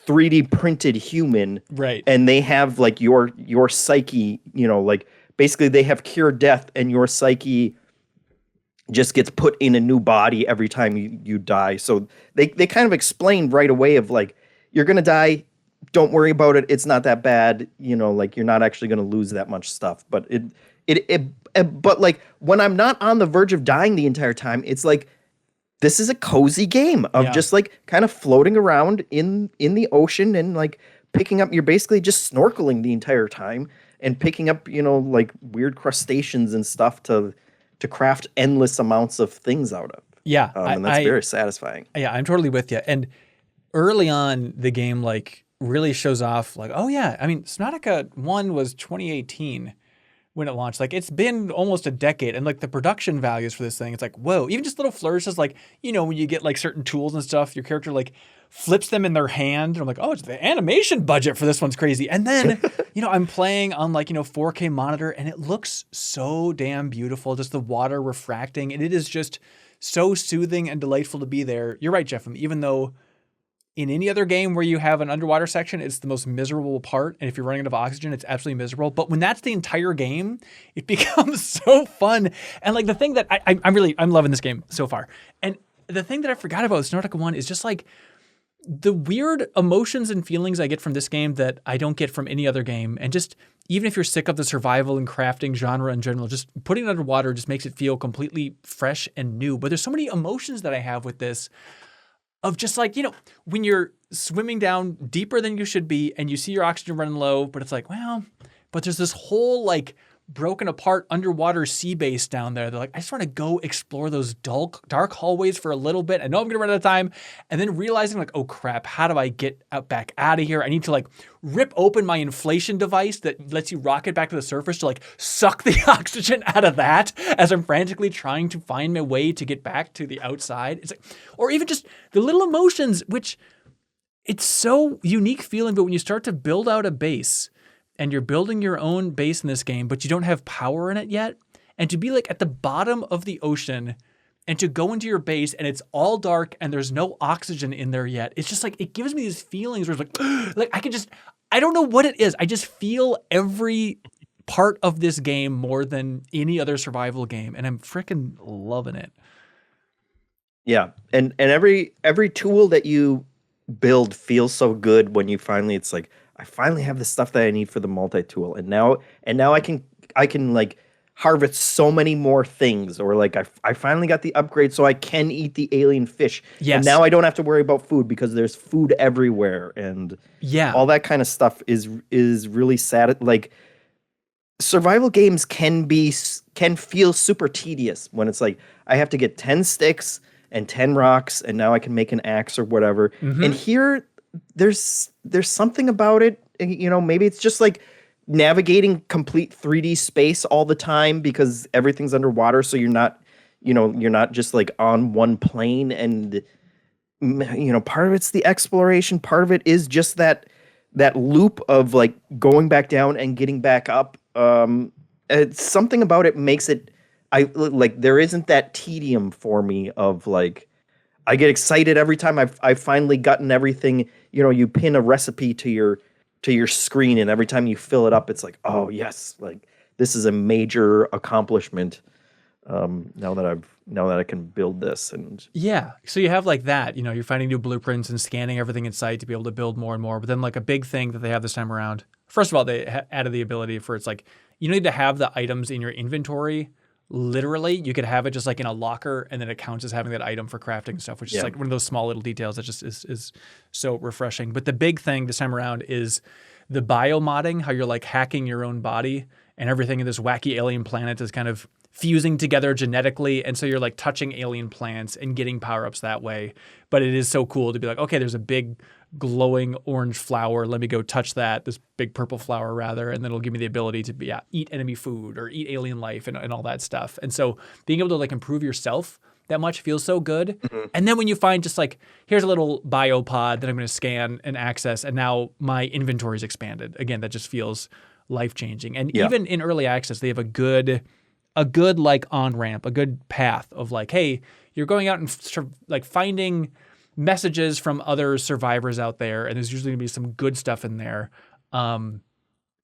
3D printed human. Right. And they have like your psyche, like basically they have cured death, and your psyche just gets put in a new body every time you die. So they kind of explain right away of like, you're going to die. Don't worry about it. It's not that bad. Like you're not actually going to lose that much stuff, but but like when I'm not on the verge of dying the entire time, it's like, this is a cozy game of just like kind of floating around in the ocean and like picking up, you're basically just snorkeling the entire time and picking up, like weird crustaceans and stuff to craft endless amounts of things out of. Yeah. And that's very satisfying. Yeah, I'm totally with you. And early on, the game like really shows off like, oh yeah, I mean, Subnautica 1 was 2018 when it launched. Like it's been almost a decade, and like the production values for this thing, it's like, whoa, even just little flourishes, like, when you get like certain tools and stuff, your character like flips them in their hand. And I'm like, oh, it's the animation budget for this one's crazy. And then, I'm playing on like, 4K monitor, and it looks so damn beautiful. Just the water refracting, and it is just so soothing and delightful to be there. You're right, Jeff. Even though in any other game where you have an underwater section, it's the most miserable part. And if you're running out of oxygen, it's absolutely miserable. But when that's the entire game, it becomes so fun. And like the thing that I'm loving this game so far. And the thing that I forgot about Subnautica 1 is just like the weird emotions and feelings I get from this game that I don't get from any other game. And just even if you're sick of the survival and crafting genre in general, just putting it underwater just makes it feel completely fresh and new. But there's so many emotions that I have with this, of just like, when you're swimming down deeper than you should be and you see your oxygen running low, but it's like, well, but there's this whole like broken apart underwater sea base down there. They're like, I just want to go explore those dark hallways for a little bit. I know I'm going to run out of time. And then realizing like, oh crap, how do I get back out of here? I need to like rip open my inflation device that lets you rocket back to the surface to like suck the oxygen out of that as I'm frantically trying to find my way to get back to the outside. It's like, or even just the little emotions, which it's so unique feeling. But when you start to build out a base, and you're building your own base in this game, but you don't have power in it yet, and to be like at the bottom of the ocean and to go into your base and it's all dark and there's no oxygen in there yet, it's just like, it gives me these feelings where it's like I don't know what it is. I just feel every part of this game more than any other survival game, and I'm freaking loving it. Yeah, and every tool that you build feels so good when you finally, it's like, I finally have the stuff that I need for the multi-tool, and now I can like harvest so many more things, or like I finally got the upgrade so I can eat the alien fish. Yes. And now I don't have to worry about food because there's food everywhere, and all that kind of stuff is really sad. Like, survival games can feel super tedious when it's like, I have to get 10 sticks and 10 rocks, and now I can make an axe or whatever. Mm-hmm. And here, there's something about it. You know, maybe it's just like navigating complete 3D space all the time because everything's underwater, so you're not just like on one plane. And part of it's the exploration, part of it is just that loop of like going back down and getting back up. It's something about it makes it, there isn't that tedium for me of like, I get excited every time I've finally gotten everything. You pin a recipe to your screen, and every time you fill it up, it's like, oh yes, like this is a major accomplishment. Now that I can build this. And yeah, so you have like that, you're finding new blueprints and scanning everything in sight to be able to build more and more. But then like a big thing that they have this time around, first of all, they added the ability for, it's like, you need to have the items in your inventory. Literally, you could have it just like in a locker, and then it counts as having that item for crafting stuff, which is like one of those small little details that just is so refreshing. But the big thing this time around is the biomodding, how you're like hacking your own body, and everything in this wacky alien planet is kind of fusing together genetically. And so you're like touching alien plants and getting power-ups that way. But it is so cool to be like, okay, there's a big glowing orange flower. Let me go touch that, this big purple flower rather. And then it'll give me the ability to eat enemy food or eat alien life and all that stuff. And so being able to like improve yourself that much feels so good. Mm-hmm. And then when you find just like, here's a little biopod that I'm going to scan and access, and now my inventory is expanded. Again, that just feels life-changing. And even in early access, they have a good like on-ramp, a good path of like, hey, you're going out and like finding messages from other survivors out there, and there's usually gonna be some good stuff in there.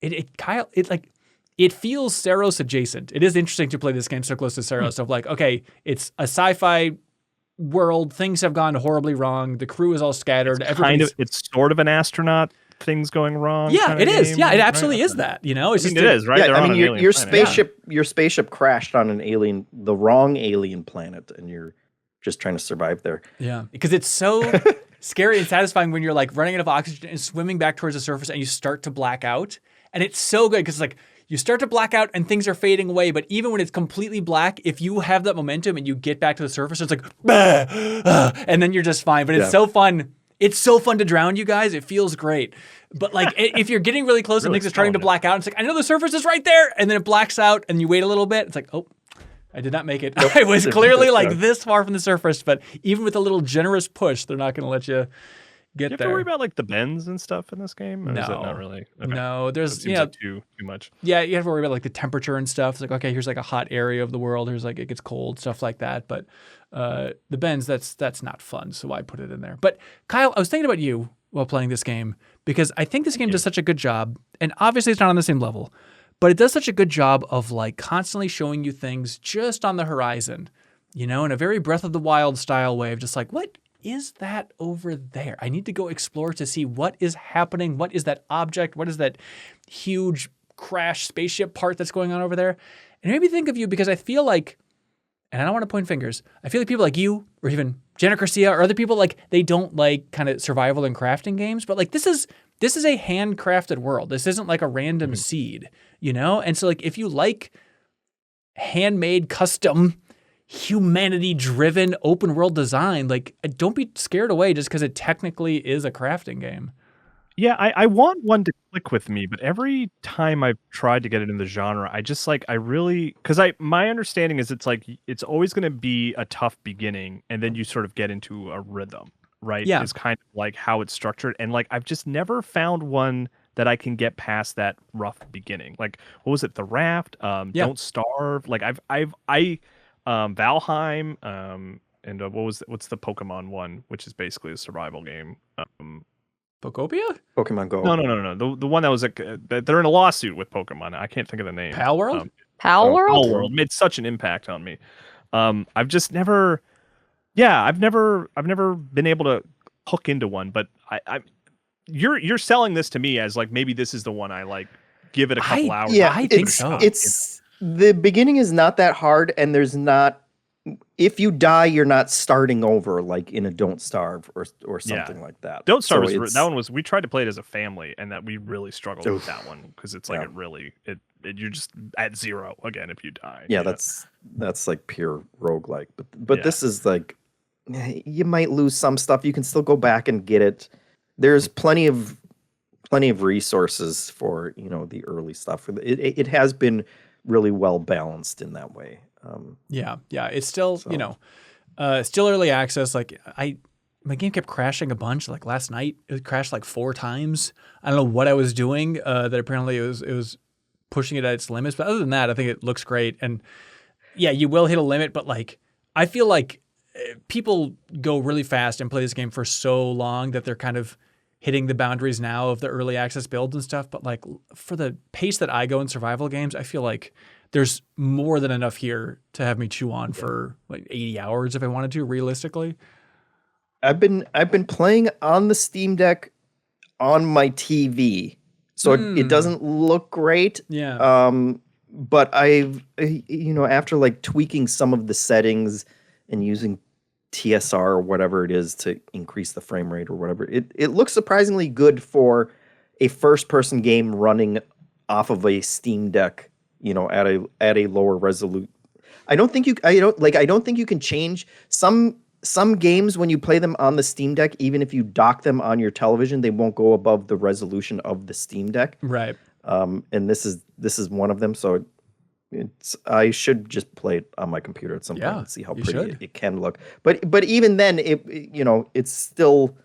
It feels Saros adjacent. It is interesting to play this game so close to Saros of like, okay, it's a sci-fi world, things have gone horribly wrong, the crew is all scattered. It's sort of an astronaut, things going wrong. Yeah, it is. Yeah, it absolutely is that. It's it is, right? Yeah, I mean, your spaceship crashed on the wrong alien planet, and you're just trying to survive there. Yeah, because it's so scary and satisfying when you're like running out of oxygen and swimming back towards the surface, and you start to black out. And it's so good because like you start to black out and things are fading away. But even when it's completely black, if you have that momentum and you get back to the surface, it's like, and then you're just fine. But it's so fun. It's so fun to drown, you guys. It feels great. But like if you're getting really close and things are starting to black out, it's like, I know the surface is right there. And then it blacks out and you wait a little bit. It's like, oh, I did not make it. Nope. I was clearly like this far from the surface. But even with a little generous push, they're not going to let you get there. Do you have to worry about like the bends and stuff in this game? Or no. Is that not really? Okay. No, there's like too much. Yeah, you have to worry about like the temperature and stuff. It's like, okay, here's like a hot area of the world. Here's like it gets cold, stuff like that. But the bends, that's not fun. So I put it in there. But Kyle, I was thinking about you while playing this game because I think this game does such a good job. And obviously it's not on the same level, but it does such a good job of like constantly showing you things just on the horizon, in a very Breath of the Wild style way of just like, what is that over there? I need to go explore to see what is happening. What is that object? What is that huge crash spaceship part that's going on over there? And it made me think of you because I feel like, and I don't want to point fingers, I feel like people like you or even Jenna Garcia or other people, like they don't like kind of survival and crafting games, but like this is a handcrafted world. This isn't like a random seed, And so like if you like handmade, custom, humanity-driven open world design, like don't be scared away just because it technically is a crafting game. Yeah, I want one to click with me, but every time I've tried to get it in the genre, I just like because my understanding is it's always going to be a tough beginning, and then you sort of get into a rhythm, right? Yeah, it's kind of like how it's structured, and like I've just never found one that I can get past that rough beginning. Like what was it, The Raft? Don't Starve. Like I Valheim, and what's the Pokemon one, which is basically a survival game. Pokopia? Pokemon Go. No. The one that was they're in a lawsuit with Pokemon. I can't think of the name. Pal World? Pal World? Pal World made such an impact on me. I've just never, I've never been able to hook into one. But you're selling this to me as like maybe this is the one I like. Give it a couple hours. Yeah, I think so. It's the beginning is not that hard, and there's not. If you die, you're not starting over like in a Don't Starve or something like that. Don't Starve that one was. We tried to play it as a family, and that we really struggled with that one because it's like you're just at zero again if you die. Yeah, that's like pure roguelike. But this is like you might lose some stuff. You can still go back and get it. There's plenty of resources for the early stuff. It has been really well balanced in that way. It's still still early access. Like my game kept crashing a bunch. Like last night, it crashed like 4 times. I don't know what I was doing. That apparently it was pushing it at its limits. But other than that, I think it looks great. And yeah, you will hit a limit. But like I feel like people go really fast and play this game for so long that they're kind of hitting the boundaries now of the early access builds and stuff. But like for the pace that I go in survival games, I feel like there's more than enough here to have me chew on for like 80 hours if I wanted to, realistically. I've been playing on the Steam Deck on my TV, so it doesn't look great. Yeah. But I've after like tweaking some of the settings and using TSR or whatever it is to increase the frame rate or whatever, it looks surprisingly good for a first-person game running off of a Steam Deck. At a lower resolution. I don't think you can change some games when you play them on the Steam Deck. Even if you dock them on your television, they won't go above the resolution of the Steam Deck. Right. And this is one of them. So I should just play it on my computer at some point and see how pretty it can look. But even then, it still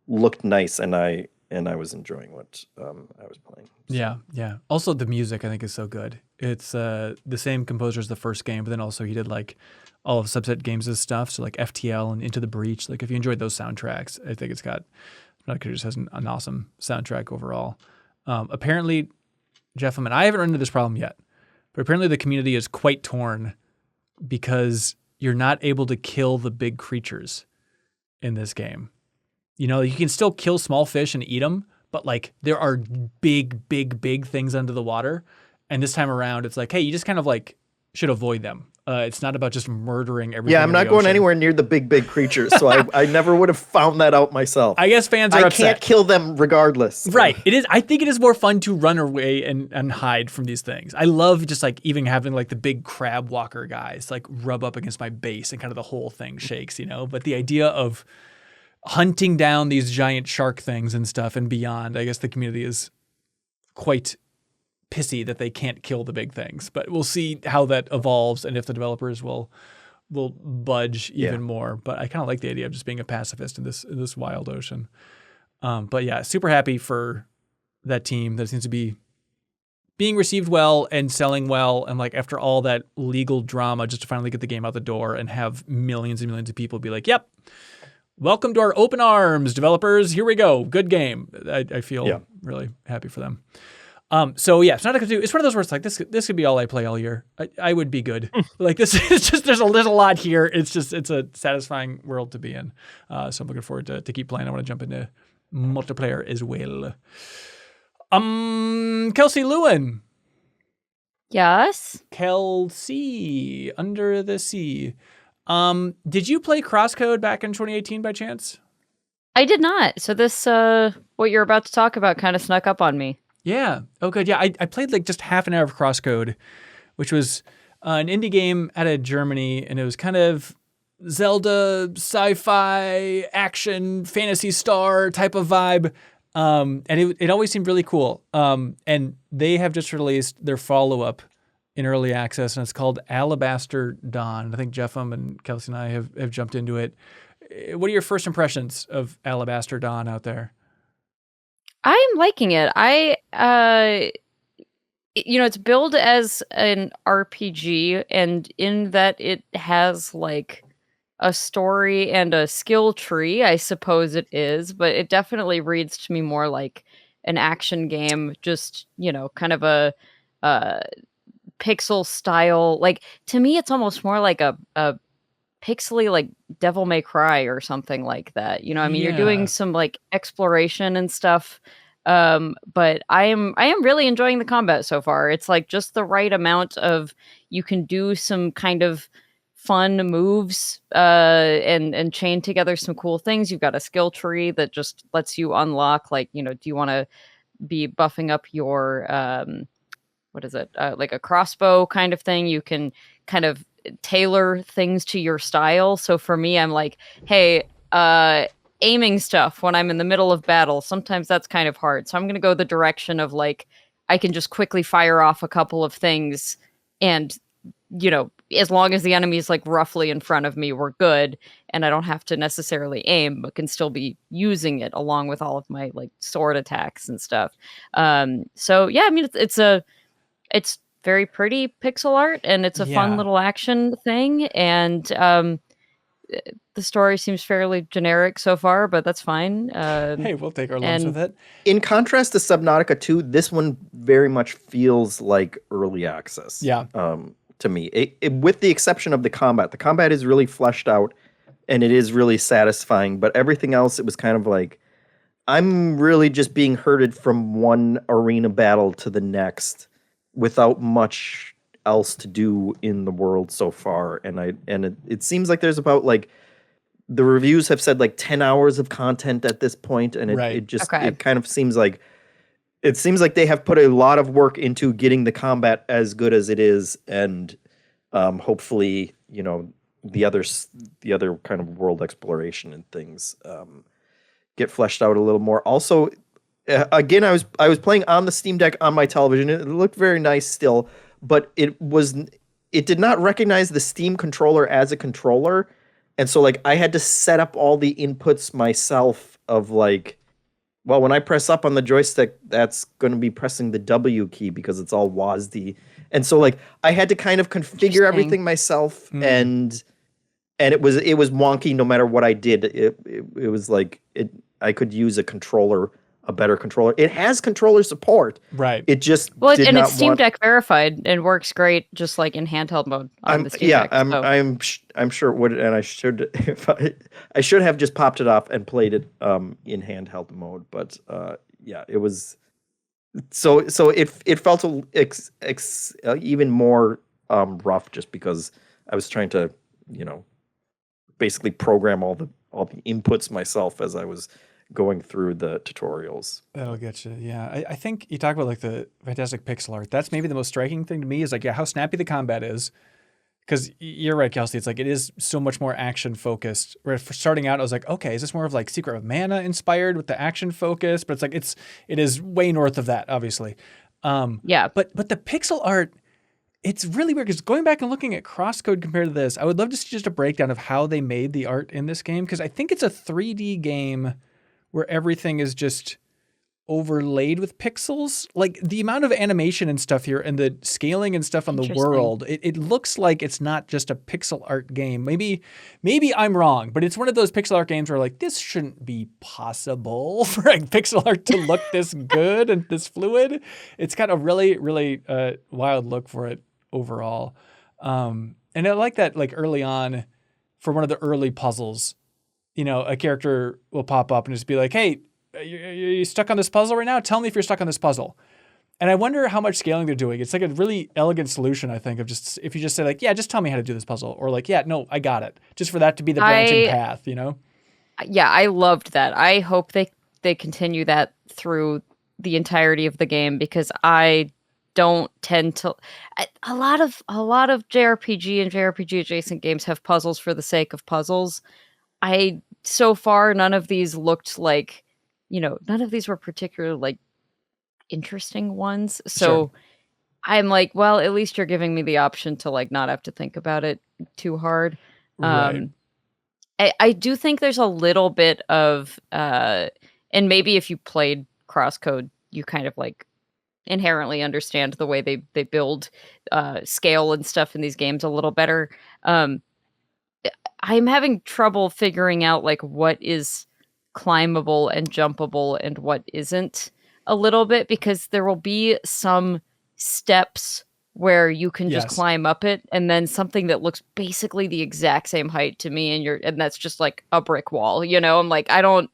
looked nice, and I was enjoying what I was playing. So. Yeah. Also, the music I think is so good. It's the same composer as the first game, but then also he did like all of Subset Games' stuff. So like FTL and Into the Breach. Like if you enjoyed those soundtracks, I think it's got Subnautica just has an awesome soundtrack overall. Apparently, Jeff, I haven't run into this problem yet, but apparently the community is quite torn because you're not able to kill the big creatures in this game. You can still kill small fish and eat them, but like there are big things under the water. And this time around, it's like, hey, you just kind of like should avoid them. It's not about just murdering everything. Yeah, I'm not going anywhere near the big creatures, so I never would have found that out myself. I guess fans are upset. I can't kill them regardless. Right. It is. I think it is more fun to run away and hide from these things. I love just like even having like the big crab walker guys like rub up against my base and kind of the whole thing shakes, But the idea of hunting down these giant shark things and stuff and beyond, I guess the community is quite pissy that they can't kill the big things, but we'll see how that evolves and if the developers will budge even more. But I kind of like the idea of just being a pacifist in this wild ocean. But yeah, super happy for that team that seems to be being received well and selling well. And like after all that legal drama, just to finally get the game out the door and have millions and millions of people be like, yep, welcome to our open arms, developers. Here we go. Good game. I feel really happy for them. So yeah, Subnautica 2. It's one of those where it's like this could be all I play all year. I would be good. Like this is just there's a lot here. It's a satisfying world to be in. So I'm looking forward to keep playing. I want to jump into multiplayer as well. Kelsey Lewin. Yes. Kelsey, Under the Sea. Did you play Crosscode back in 2018 by chance? I did not. So this what you're about to talk about kind of snuck up on me. Yeah. Oh, good. Yeah, I played like just half an hour of Crosscode, which was an indie game out of Germany, and it was kind of Zelda, sci-fi, action, Phantasy Star type of vibe. And it always seemed really cool. And they have just released their follow-up in early access, and it's called Alabaster Dawn. I think Jeffem and Kelsey and I have jumped into it. What are your first impressions of Alabaster Dawn out there? I'm liking it. It's billed as an RPG, and in that it has like a story and a skill tree, I suppose it is, but it definitely reads to me more like an action game, just, kind of a pixel style. Like, to me, it's almost more like a pixely, like Devil May Cry or something like that. I mean, you're doing some like exploration and stuff. But I am really enjoying the combat so far. It's like just the right amount of, you can do some kind of fun moves and chain together some cool things. You've got a skill tree that just lets you unlock, like, do you want to be buffing up your what is it, like a crossbow kind of thing? You can kind of tailor things to your style. So for me, I'm like, hey, aiming stuff when I'm in the middle of battle, sometimes that's kind of hard. So I'm going to go the direction of, like, I can just quickly fire off a couple of things, and, as long as the enemy is like roughly in front of me, we're good. And I don't have to necessarily aim, but can still be using it along with all of my like sword attacks and stuff. So yeah, I mean, it's very pretty pixel art, and it's a fun little action thing. And the story seems fairly generic so far, but that's fine. Hey, we'll take our lumps with it. In contrast to Subnautica 2, this one very much feels like early access. Yeah. To me, with the exception of the combat. The combat is really fleshed out, and it is really satisfying. But everything else, it was kind of like, I'm really just being herded from one arena battle to the next without much else to do in the world so far. And it seems like there's about, like, the reviews have said like 10 hours of content at this point, and it kind of seems like they have put a lot of work into getting the combat as good as it is, and hopefully, the other kind of world exploration and things get fleshed out a little more. Also, again, I was playing on the Steam Deck on my television. It looked very nice still, but it did not recognize the Steam controller as a controller, and so like I had to set up all the inputs myself of like, well, when I press up on the joystick, that's going to be pressing the W key because it's all WASD. And so like I had to kind of configure everything myself, and it was wonky no matter what I did. It was like I could use a better controller. It has controller support. Right. It just it's Steam Deck verified and works great just like in handheld mode on the Steam Deck. I'm sure it would, and I should have just popped it off and played it in handheld mode, but it was so it felt even more rough just because I was trying to, basically program all the inputs myself as I was going through the tutorials. That'll get you. Yeah. I think you talk about like the fantastic pixel art. That's maybe the most striking thing to me is like, how snappy the combat is. Because you're right, Kelsey. It's like it is so much more action focused. Where for starting out, I was like, okay, is this more of like Secret of Mana inspired with the action focus? But it's like it is way north of that, obviously. Yeah. But the pixel art, it's really weird because going back and looking at Crosscode compared to this, I would love to see just a breakdown of how they made the art in this game, because I think it's a 3D game where everything is just overlaid with pixels. Like the amount of animation and stuff here and the scaling and stuff on the world, it looks like it's not just a pixel art game. Maybe I'm wrong, but it's one of those pixel art games where like, this shouldn't be possible for like pixel art to look this good and this fluid. It's got a really, really wild look for it overall. And I like that like early on for one of the early puzzles, a character will pop up and just be like, hey, you stuck on this puzzle right now? Tell me if you're stuck on this puzzle. And I wonder how much scaling they're doing. It's like a really elegant solution, I think, of just if you just say like, yeah, just tell me how to do this puzzle. Or like, yeah, no, I got it. Just for that to be the branching path, Yeah, I loved that. I hope they continue that through the entirety of the game, because I don't tend to. A lot of JRPG and JRPG adjacent games have puzzles for the sake of puzzles. So far, none of these looked like, none of these were particularly like interesting ones. So Sure. I'm like, well, at least you're giving me the option to like not have to think about it too hard. Right. I do think there's a little bit of, and maybe if you played Crosscode, you kind of like inherently understand the way they build scale and stuff in these games a little better. I'm having trouble figuring out like what is climbable and jumpable and what isn't a little bit, because there will be some steps where you can just climb up it, and then something that looks basically the exact same height to me, and that's just like a brick wall, you know? I'm like, I don't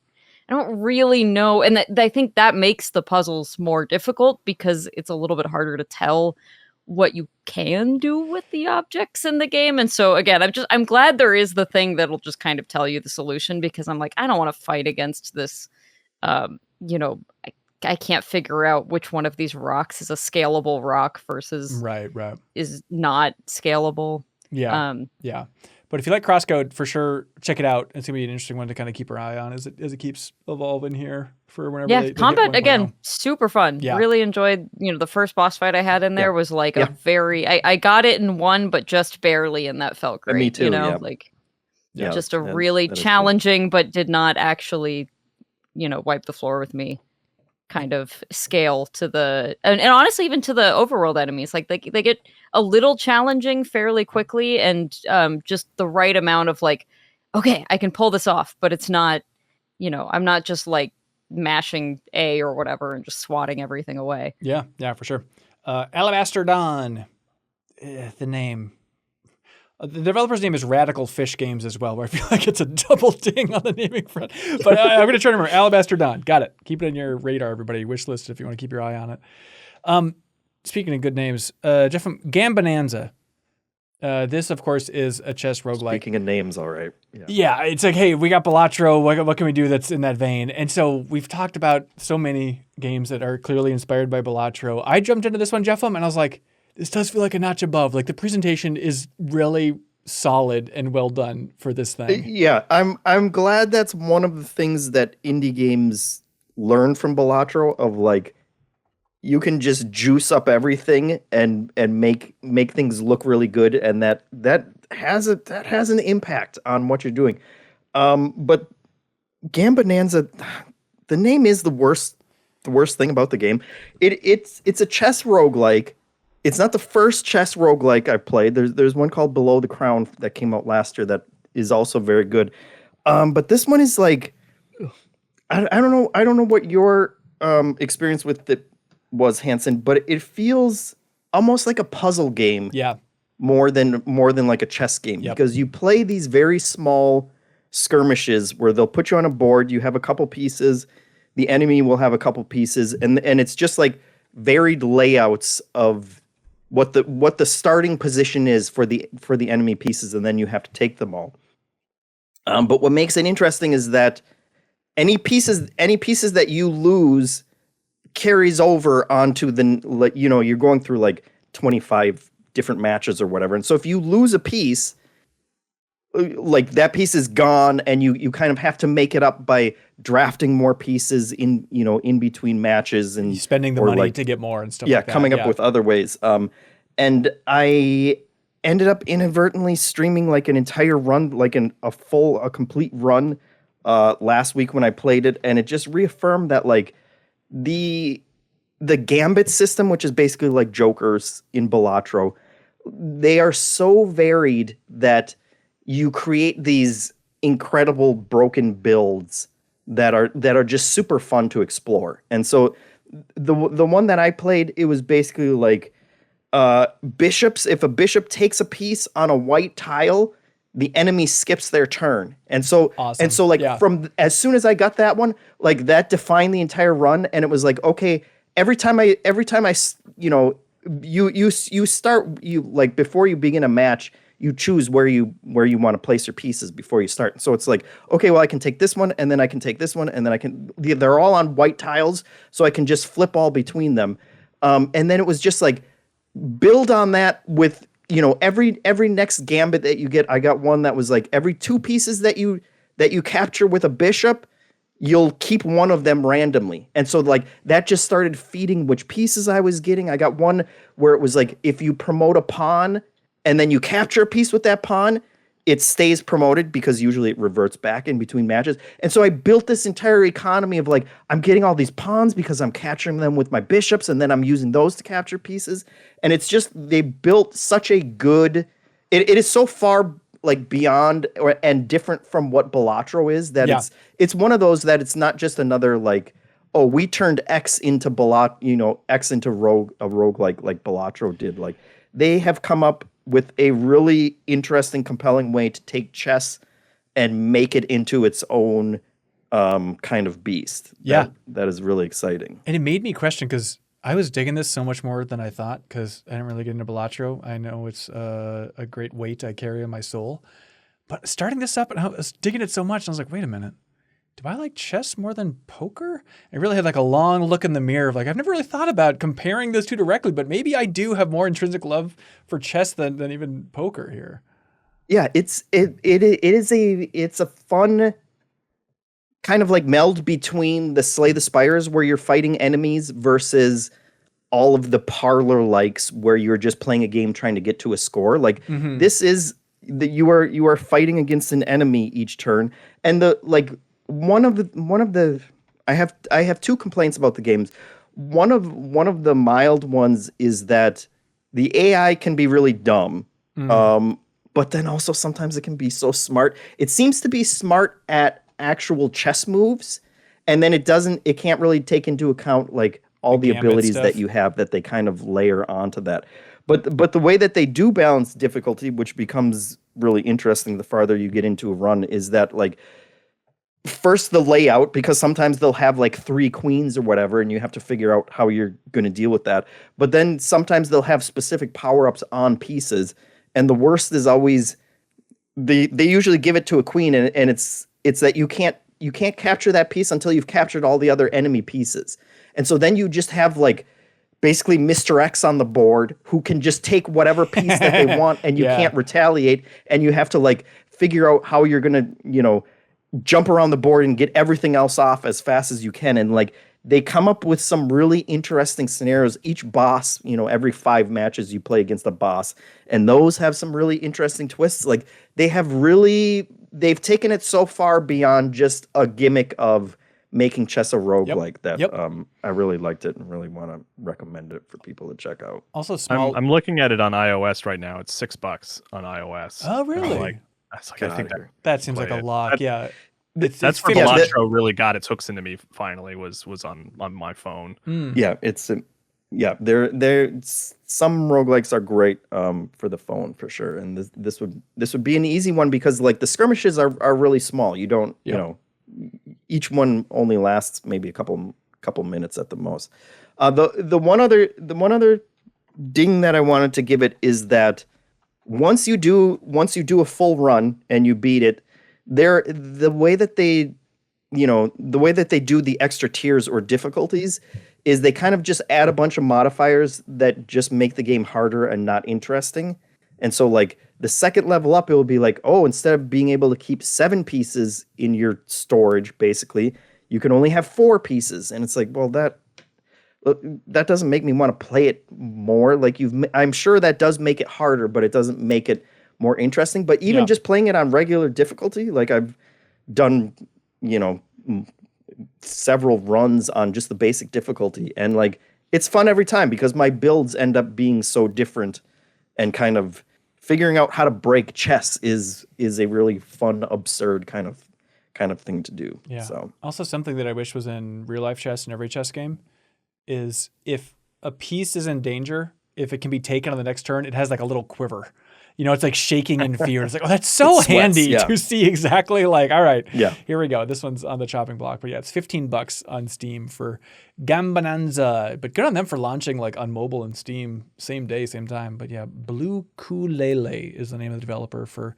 really know, and I think that makes the puzzles more difficult because it's a little bit harder to tell what you can do with the objects in the game. And so again, I'm glad there is the thing that'll just kind of tell you the solution, because I'm like, I don't want to fight against this. You know, I can't figure out which one of these rocks is a scalable rock versus right is not scalable. Yeah. But if you like Crosscode, for sure, check it out. It's gonna be an interesting one to kind of keep our eye on as it keeps evolving here for whenever. Yeah, combat again, super fun. Yeah. Really enjoyed. The first boss fight I had in there was like a very. I got it in one, but just barely, and that felt great. Me too. Just a really challenging, cool, but did not actually, wipe the floor with me kind of scale to the and honestly even to the overworld enemies. Like they get a little challenging fairly quickly, and just the right amount of like, okay, I can pull this off, but it's not, I'm not just like mashing A or whatever and just swatting everything away. Yeah, for sure. Alabaster Dawn, the name. The developer's name is Radical Fish Games as well, where I feel like it's a double ding on the naming front. But I'm going to try to remember. Alabaster Dawn. Got it. Keep it on your radar, everybody. Wish list if you want to keep your eye on it. Speaking of good names, Jeff, Gambonanza. This, of course, is a chess roguelike. Speaking of names, all right. Yeah, it's like, hey, we got Balatro. What can we do that's in that vein? And so we've talked about so many games that are clearly inspired by Balatro. I jumped into this one, Jeff, and I was like, this does feel like a notch above. Like the presentation is really solid and well done for this thing. Yeah, I'm glad that's one of the things that indie games learn from Balatro, of like, you can just juice up everything and make things look really good, and that has an impact on what you're doing. But Gambonanza, the name is the worst thing about the game. It's a chess roguelike. It's not the first chess roguelike I've played. There's one called Below the Crown that came out last year that is also very good. But this one is like, I don't know what your experience with it was, Hanson, but it feels almost like a puzzle game. Yeah. More than like a chess game. Yep. Because you play these very small skirmishes where they'll put you on a board, you have a couple pieces, the enemy will have a couple pieces, and it's just like varied layouts of what the starting position is for the enemy pieces, and then you have to take them all. But what makes it interesting is that any pieces that you lose carries over onto the, you're going through like 25 different matches or whatever. And so if you lose a piece, like that piece is gone, and you kind of have to make it up by drafting more pieces in between matches and spending the money to get more and stuff like that. Coming up with other ways. And I ended up inadvertently streaming like an entire run, like a complete run last week when I played it, and it just reaffirmed that like the gambit system, which is basically like jokers in Balatro, they are so varied that you create these incredible broken builds that are just super fun to explore. And so the one that I played, it was basically like bishops. If a bishop takes a piece on a white tile, the enemy skips their turn. And so awesome. And so like from as soon as I got that one, like that defined the entire run. And it was like, okay, every time I you start, like before you begin a match, you choose where you want to place your pieces before you start. So it's like, okay, well, I can take this one, and then I can take this one, and then they're all on white tiles, so I can just flip all between them. And then it was just like, build on that with, every next gambit that you get. I got one that was like every two pieces that you capture with a bishop, you'll keep one of them randomly. And so like that just started feeding which pieces I was getting. I got one where it was like, if you promote a pawn and then you capture a piece with that pawn, it stays promoted because usually it reverts back in between matches. And so I built this entire economy of like, I'm getting all these pawns because I'm capturing them with my bishops, and then I'm using those to capture pieces. And it's just, they built such a good, it is so far like beyond and different from what Balatro is. That it's one of those that it's not just another like, oh, we turned X into X into a roguelike like Balatro did. Like they have come up with a really interesting, compelling way to take chess and make it into its own kind of beast. That is really exciting. And it made me question, because I was digging this so much more than I thought, because I didn't really get into Balatro. I know it's a great weight I carry on my soul. But starting this up, and I was digging it so much, and I was like, wait a minute. Do I like chess more than poker? I really had like a long look in the mirror of like, I've never really thought about comparing those two directly, but maybe I do have more intrinsic love for chess than even poker here. Yeah, it's a fun kind of like meld between the Slay the Spires where you're fighting enemies versus all of the parlor likes where you're just playing a game trying to get to a score. Like this is you are fighting against an enemy each turn, and one of the I have two complaints about the games. One of the mild ones is that the AI can be really dumb. But then also sometimes it can be so smart. It seems to be smart at actual chess moves, and then it can't really take into account like all the abilities stuff that you have that they kind of layer onto that. But the way that they do balance difficulty, which becomes really interesting the farther you get into a run, is that like first the layout, because sometimes they'll have like 3 queens or whatever, and you have to figure out how you're going to deal with that. But then sometimes they'll have specific power-ups on pieces, and the worst is always they usually give it to a queen, and it's that you can't capture that piece until you've captured all the other enemy pieces. And so then you just have like basically Mr. X on the board who can just take whatever piece that they want, and you can't retaliate, and you have to like figure out how you're going to, jump around the board and get everything else off as fast as you can. And like they come up with some really interesting scenarios. Each boss, every 5 matches you play against a boss, and those have some really interesting twists. Like they've taken it so far beyond just a gimmick of making chess a roguelike that I really liked it and really want to recommend it for people to check out. Also, I'm looking at it on iOS right now. It's $6 on iOS. Oh, really? I think that seems like a lot. That's where Balatro really got its hooks into me. Finally, was on my phone. Yeah, there. Some roguelikes are great for the phone for sure, and this would be an easy one because like the skirmishes are really small. You don't each one only lasts maybe a couple minutes at the most. The one other ding that I wanted to give it is that once you do a full run and you beat it, the way that they do the extra tiers or difficulties is they kind of just add a bunch of modifiers that just make the game harder and not interesting. And so like the second level up, it will be like, oh, instead of being able to keep 7 pieces in your storage, basically, you can only have 4 pieces. And it's like, well, that doesn't make me want to play it more. Like I'm sure that does make it harder, but it doesn't make it more interesting. But even just playing it on regular difficulty, like I've done, several runs on just the basic difficulty, and like it's fun every time because my builds end up being so different, and kind of figuring out how to break chess is a really fun, absurd kind of thing to do. Yeah. So also something that I wish was in real life chess in every chess game is if a piece is in danger, if it can be taken on the next turn, it has like a little quiver. It's like shaking in fear. It's like, oh, that's so handy to see exactly like, all right, here we go. This one's on the chopping block. But yeah, it's $15 on Steam for Gambonanza. But good on them for launching like on mobile and Steam same day, same time. But yeah, Blue Kulele is the name of the developer for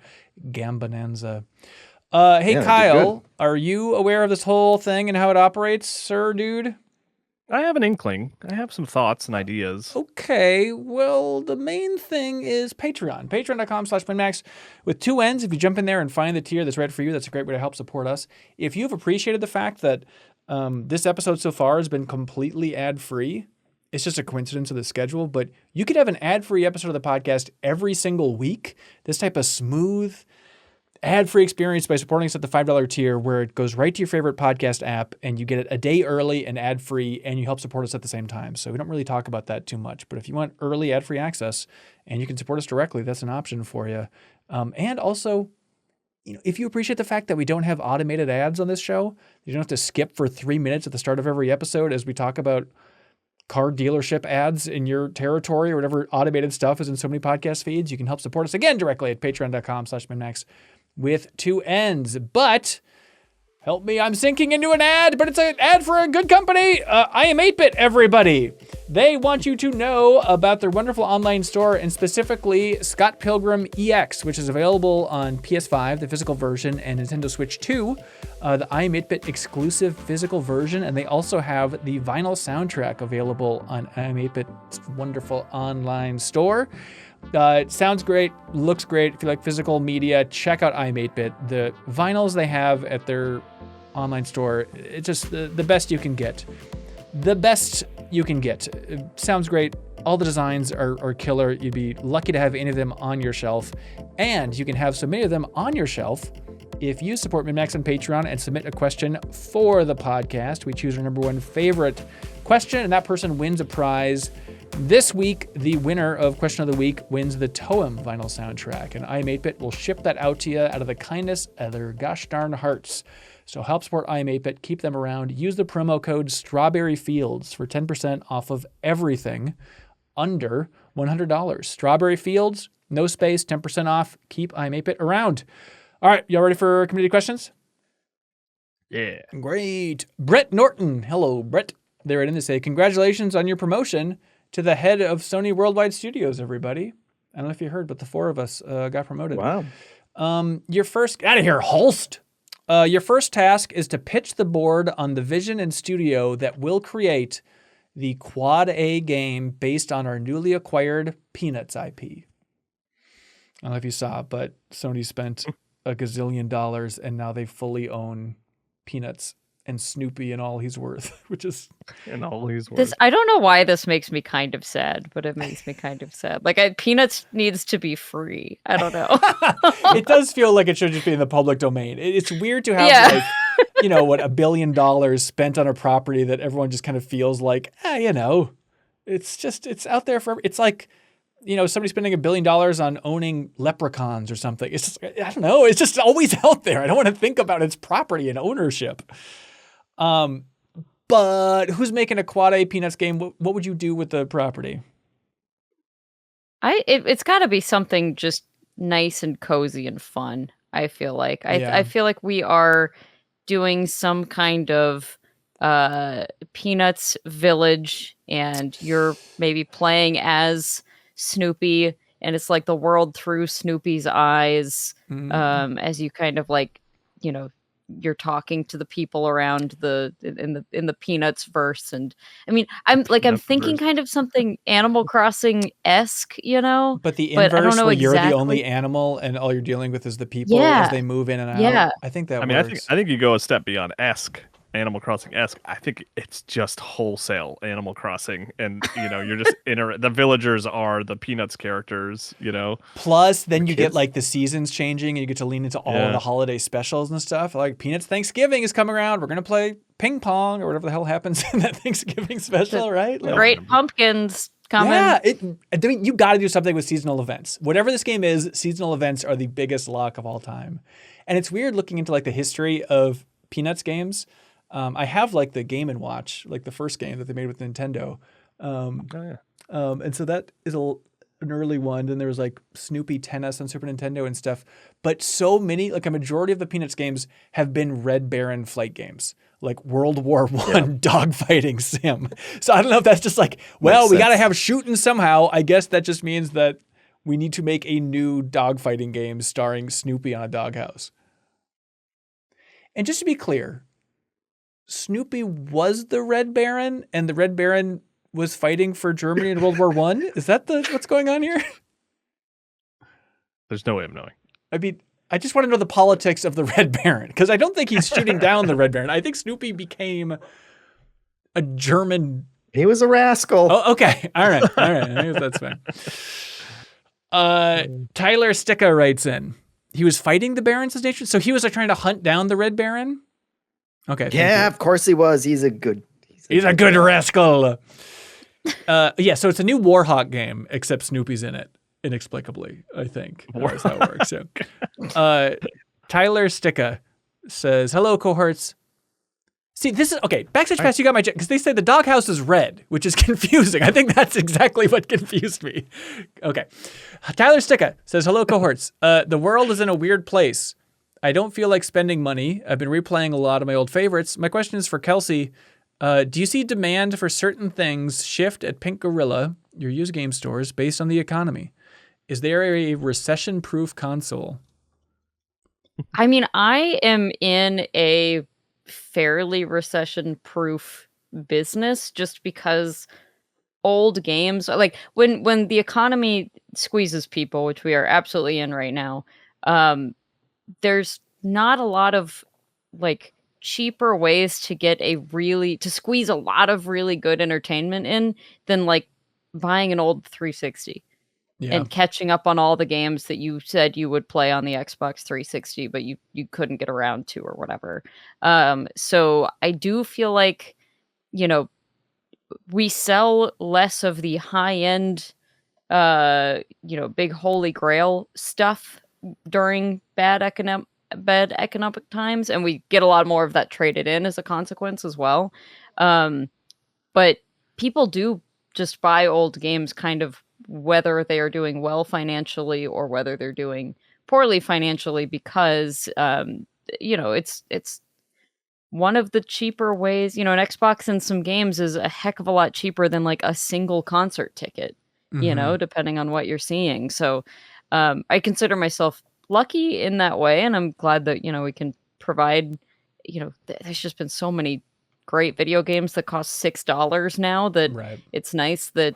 Gambonanza. Hey, Kyle, are you aware of this whole thing and how it operates, sir, dude? I have an inkling. I have some thoughts and ideas. Okay, well, the main thing is Patreon. Patreon.com/MinnMax with 2 N's. If you jump in there and find the tier that's right for you, that's a great way to help support us. If you've appreciated the fact that this episode so far has been completely ad-free, it's just a coincidence of the schedule, but you could have an ad-free episode of the podcast every single week. This type of smooth, ad-free experience by supporting us at the $5 tier, where it goes right to your favorite podcast app and you get it a day early and ad-free, and you help support us at the same time. So we don't really talk about that too much, but if you want early ad-free access and you can support us directly, that's an option for you. And also, if you appreciate the fact that we don't have automated ads on this show, you don't have to skip for 3 minutes at the start of every episode as we talk about car dealership ads in your territory or whatever automated stuff is in so many podcast feeds. You can help support us again directly at patreon.com/MinnMax with 2 N's. But help me, I'm sinking into an ad, but it's an ad for a good company. I am 8-Bit, everybody. They want you to know about their wonderful online store, and specifically Scott Pilgrim EX, which is available on PS5, the physical version, and Nintendo Switch 2, the I am 8-Bit exclusive physical version. And they also have the vinyl soundtrack available on I am 8-Bit's wonderful online store. It sounds great, looks great. If you like physical media, check out I am 8-Bit. The vinyls they have at their online store, it's just the best you can get. The best you can get. It sounds great. All the designs are killer. You'd be lucky to have any of them on your shelf. And you can have so many of them on your shelf if you support MinnMax on Patreon and submit a question for the podcast. We choose our number one favorite question, and that person wins a prize. This week, the winner of Question of the Week wins the Toem vinyl soundtrack, and I am 8-Bit will ship that out to you out of the kindness of their gosh darn hearts. So help support I am 8-Bit, keep them around. Use the promo code Strawberry Fields for 10% off of everything under $100. Strawberry Fields, no space, 10% off. Keep I am 8-Bit around. All right, y'all ready for community questions? Yeah. Great. Brett Norton. Hello, Brett. They're in to say, congratulations on your promotion to the head of Sony Worldwide Studios, everybody. I don't know if you heard, but the 4 of us got promoted. Wow. Your first... Out of here, Holst! Your first task is to pitch the board on the vision and studio that will create the Quad A game based on our newly acquired Peanuts IP. I don't know if you saw, but Sony spent $1 gazillion and now they fully own Peanuts and Snoopy and all he's worth, which is... And all he's worth. I don't know why this makes me kind of sad, but it makes me kind of sad. Like, Peanuts needs to be free. I don't know. It does feel like it should just be in the public domain. It's weird to have, like, $1 billion spent on a property that everyone just kind of feels like, it's out there for... It's like, somebody spending $1 billion on owning leprechauns or something. It's just, I don't know. It's just always out there. I don't want to think about its property and ownership. But who's making a Quad A Peanuts game? What would you do with the property? It's got to be something just nice and cozy and fun. I feel like I feel like we are doing some kind of Peanuts village, and you're maybe playing as Snoopy, and it's like the world through Snoopy's eyes, as you kind of like, you're talking to the people around in the Peanuts verse. And I mean, I'm thinking kind of something Animal Crossing-esque, But the inverse, where you're the only animal and all you're dealing with is the people as they move in and out. Yeah. I think that works. I think you go a step beyond esque. Animal Crossing-esque. I think it's just wholesale Animal Crossing, and you're just the villagers are the Peanuts characters, Plus, then you get like the seasons changing, and you get to lean into all of the holiday specials and stuff. Like Peanuts Thanksgiving is coming around. We're gonna play ping pong or whatever the hell happens in that Thanksgiving special, right? Like, Great Pumpkins coming. Yeah, you got to do something with seasonal events. Whatever this game is, seasonal events are the biggest lock of all time, and it's weird looking into like the history of Peanuts games. I have like the Game & Watch, like the first game that they made with Nintendo. And so that is an early one. Then there was like Snoopy Tennis on Super Nintendo and stuff. But so many, like a majority of the Peanuts games have been Red Baron flight games, like World War I dogfighting sim. So I don't know if that's just like, well, we got to have shooting somehow. I guess that just means that we need to make a new dogfighting game starring Snoopy on a doghouse. And just to be clear, Snoopy was the Red Baron, and the Red Baron was fighting for Germany in World War I? Is that what's going on here? There's no way of knowing. I mean, I just want to know the politics of the Red Baron, because I don't think he's shooting down the Red Baron. I think Snoopy became a German... He was a rascal. Oh, okay. All right. I guess that's fine. Tyler Sticka writes in, he was fighting the Barons as nature, so he was like trying to hunt down the Red Baron? Okay. Yeah, of course he was. He's a good rascal. So it's a new Warhawk game, except Snoopy's in it. inexplicably, I think. That's how it works. Yeah. Tyler Sticka says, hello, cohorts. See, this is okay. Backstage Pass, you got my because they say the doghouse is red, which is confusing. I think that's exactly what confused me. Okay. Tyler Sticka says, hello, cohorts. The world is in a weird place. I don't feel like spending money. I've been replaying a lot of my old favorites. My question is for Kelsey. Do you see demand for certain things shift at Pink Gorilla, your used game stores, based on the economy? Is there a recession-proof console? I mean, I am in a fairly recession-proof business just because old games, like when the economy squeezes people, which we are absolutely in right now, there's not a lot of like cheaper ways to get to squeeze a lot of really good entertainment in than like buying an old 360. Yeah. And catching up on all the games that you said you would play on the Xbox 360, but you couldn't get around to or whatever. So I do feel like, we sell less of the high-end, big holy grail stuff during bad economic times, and we get a lot more of that traded in as a consequence as well. But people do just buy old games kind of whether they are doing well financially or whether they're doing poorly financially because, it's one of the cheaper ways, an Xbox in some games is a heck of a lot cheaper than like a single concert ticket, depending on what you're seeing. So I consider myself lucky in that way. And I'm glad that, we can provide, there's just been so many great video games that cost $6 now that it's nice that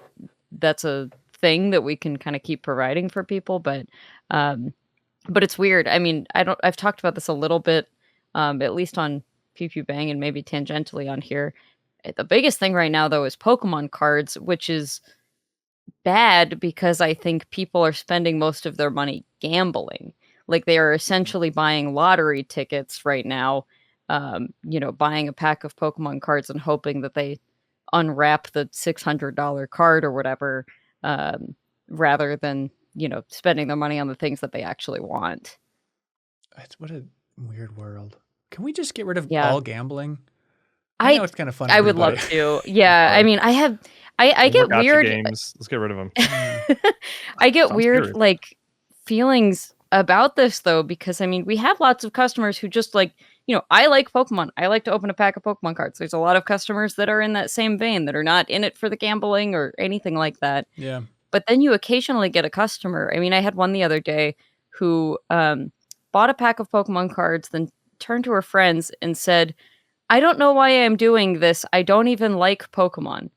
that's a thing that we can kind of keep providing for people, but it's weird. I mean, I've talked about this a little bit, at least on Pew Pew Bang and maybe tangentially on here. The biggest thing right now, though, is Pokemon cards, which is bad because I think people are spending most of their money gambling. Like they are essentially buying lottery tickets right now, buying a pack of Pokemon cards and hoping that they unwrap the $600 card or whatever, rather than, spending their money on the things that they actually want. What a weird world. Can we just get rid of all gambling? I know it's kind of fun. I would love to. Yeah. I mean, I get weird games. Let's get rid of them. I get weird like feelings about this though, because I mean, we have lots of customers who just like, I like Pokemon. I like to open a pack of Pokemon cards. There's a lot of customers that are in that same vein that are not in it for the gambling or anything like that. Yeah. But then you occasionally get a customer. I mean, I had one the other day who bought a pack of Pokemon cards, then turned to her friends and said, I don't know why I'm doing this. I don't even like Pokemon.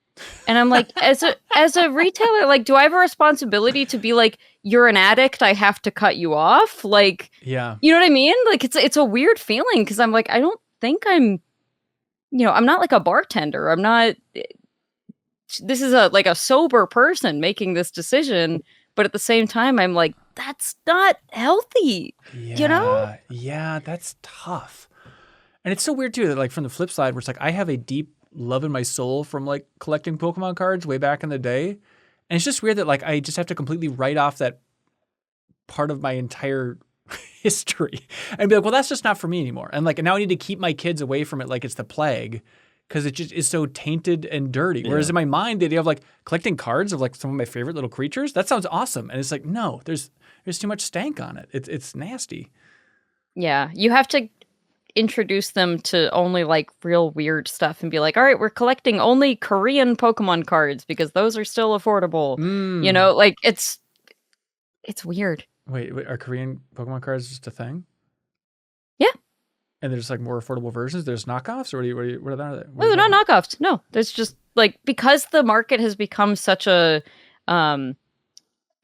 And I'm like, as a retailer, like, do I have a responsibility to be like, you're an addict, I have to cut you off? Like, yeah, you know what I mean? Like, it's a weird feeling because I'm like, I don't think I'm not like a bartender. I'm not. This is a sober person making this decision, but at the same time, I'm like, that's not healthy. Yeah, yeah, that's tough. And it's so weird too that like from the flip side, where it's like I have a deep love in my soul from like collecting Pokemon cards way back in the day. And it's just weird that like I just have to completely write off that part of my entire history and be like, well, that's just not for me anymore. And like now I need to keep my kids away from it like it's the plague because it just is so tainted and dirty. Yeah. Whereas in my mind, the idea of like collecting cards of like some of my favorite little creatures, that sounds awesome. And it's like, no, there's too much stank on it. It's nasty. Yeah, you have to introduce them to only like real weird stuff and be like, all right, we're collecting only Korean Pokemon cards because those are still affordable. Like it's weird. Wait, are Korean Pokemon cards just a thing? Yeah. And there's like more affordable versions. There's knockoffs, or what are they? No, they're not knockoffs. No, there's just like because the market has become such a. I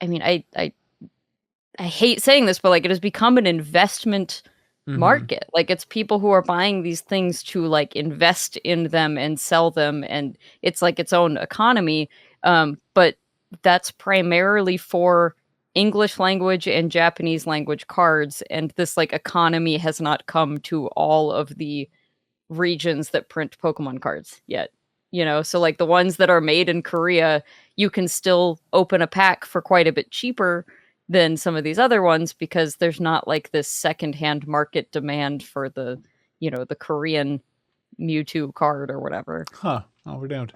mean, I hate saying this, but like it has become an investment market. Like it's people who are buying these things to like invest in them and sell them, and it's like its own economy. But that's primarily for English language and Japanese language cards, and this like economy has not come to all of the regions that print Pokemon cards yet. So like the ones that are made in Korea, you can still open a pack for quite a bit cheaper than some of these other ones because there's not like this secondhand market demand for the, the Korean Mewtwo card or whatever. Huh. Oh, we're down.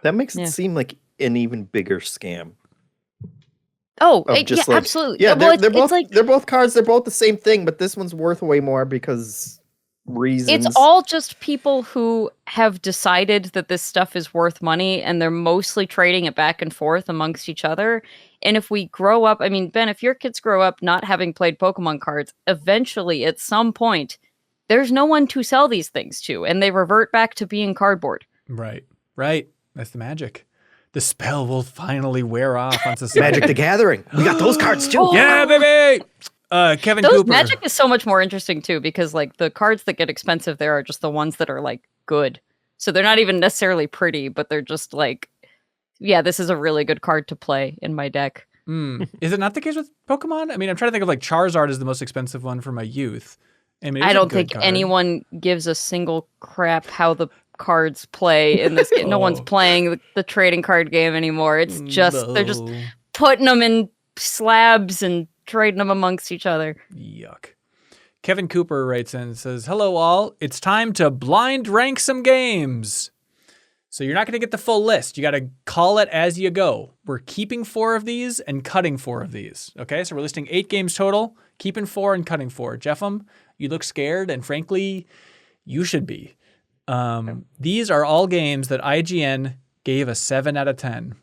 That makes it seem like an even bigger scam. Oh, absolutely. Yeah, well, they're both cards. They're both the same thing, but this one's worth way more because reasons. It's all just people who have decided that this stuff is worth money, and they're mostly trading it back and forth amongst each other. And if we grow up, I mean, Ben, if your kids grow up not having played Pokemon cards, eventually, at some point, there's no one to sell these things to, and they revert back to being cardboard. Right. That's the magic. The spell will finally wear off on society. Magic the Gathering. We got those cards too. Yeah, baby. Kevin Cooper. Magic is so much more interesting too, because like the cards that get expensive there are just the ones that are like good. So they're not even necessarily pretty, but they're just like, yeah, this is a really good card to play in my deck. Is it not the case with Pokemon? I mean, I'm trying to think of like Charizard is the most expensive one for my youth. I mean, I don't think anyone gives a single crap how the cards play in this game. No one's playing the trading card game anymore. It's just they're just putting them in slabs and trading them amongst each other. Yuck. Kevin Cooper writes in and says, "Hello all, it's time to blind rank some games." So you're not going to get the full list. You got to call it as you go. We're keeping 4 of these and cutting 4 of these. Okay, so we're listing 8 games total, keeping 4 and cutting 4. Jeffem, you look scared, and frankly, you should be. These are all games that IGN gave a 7 out of 10.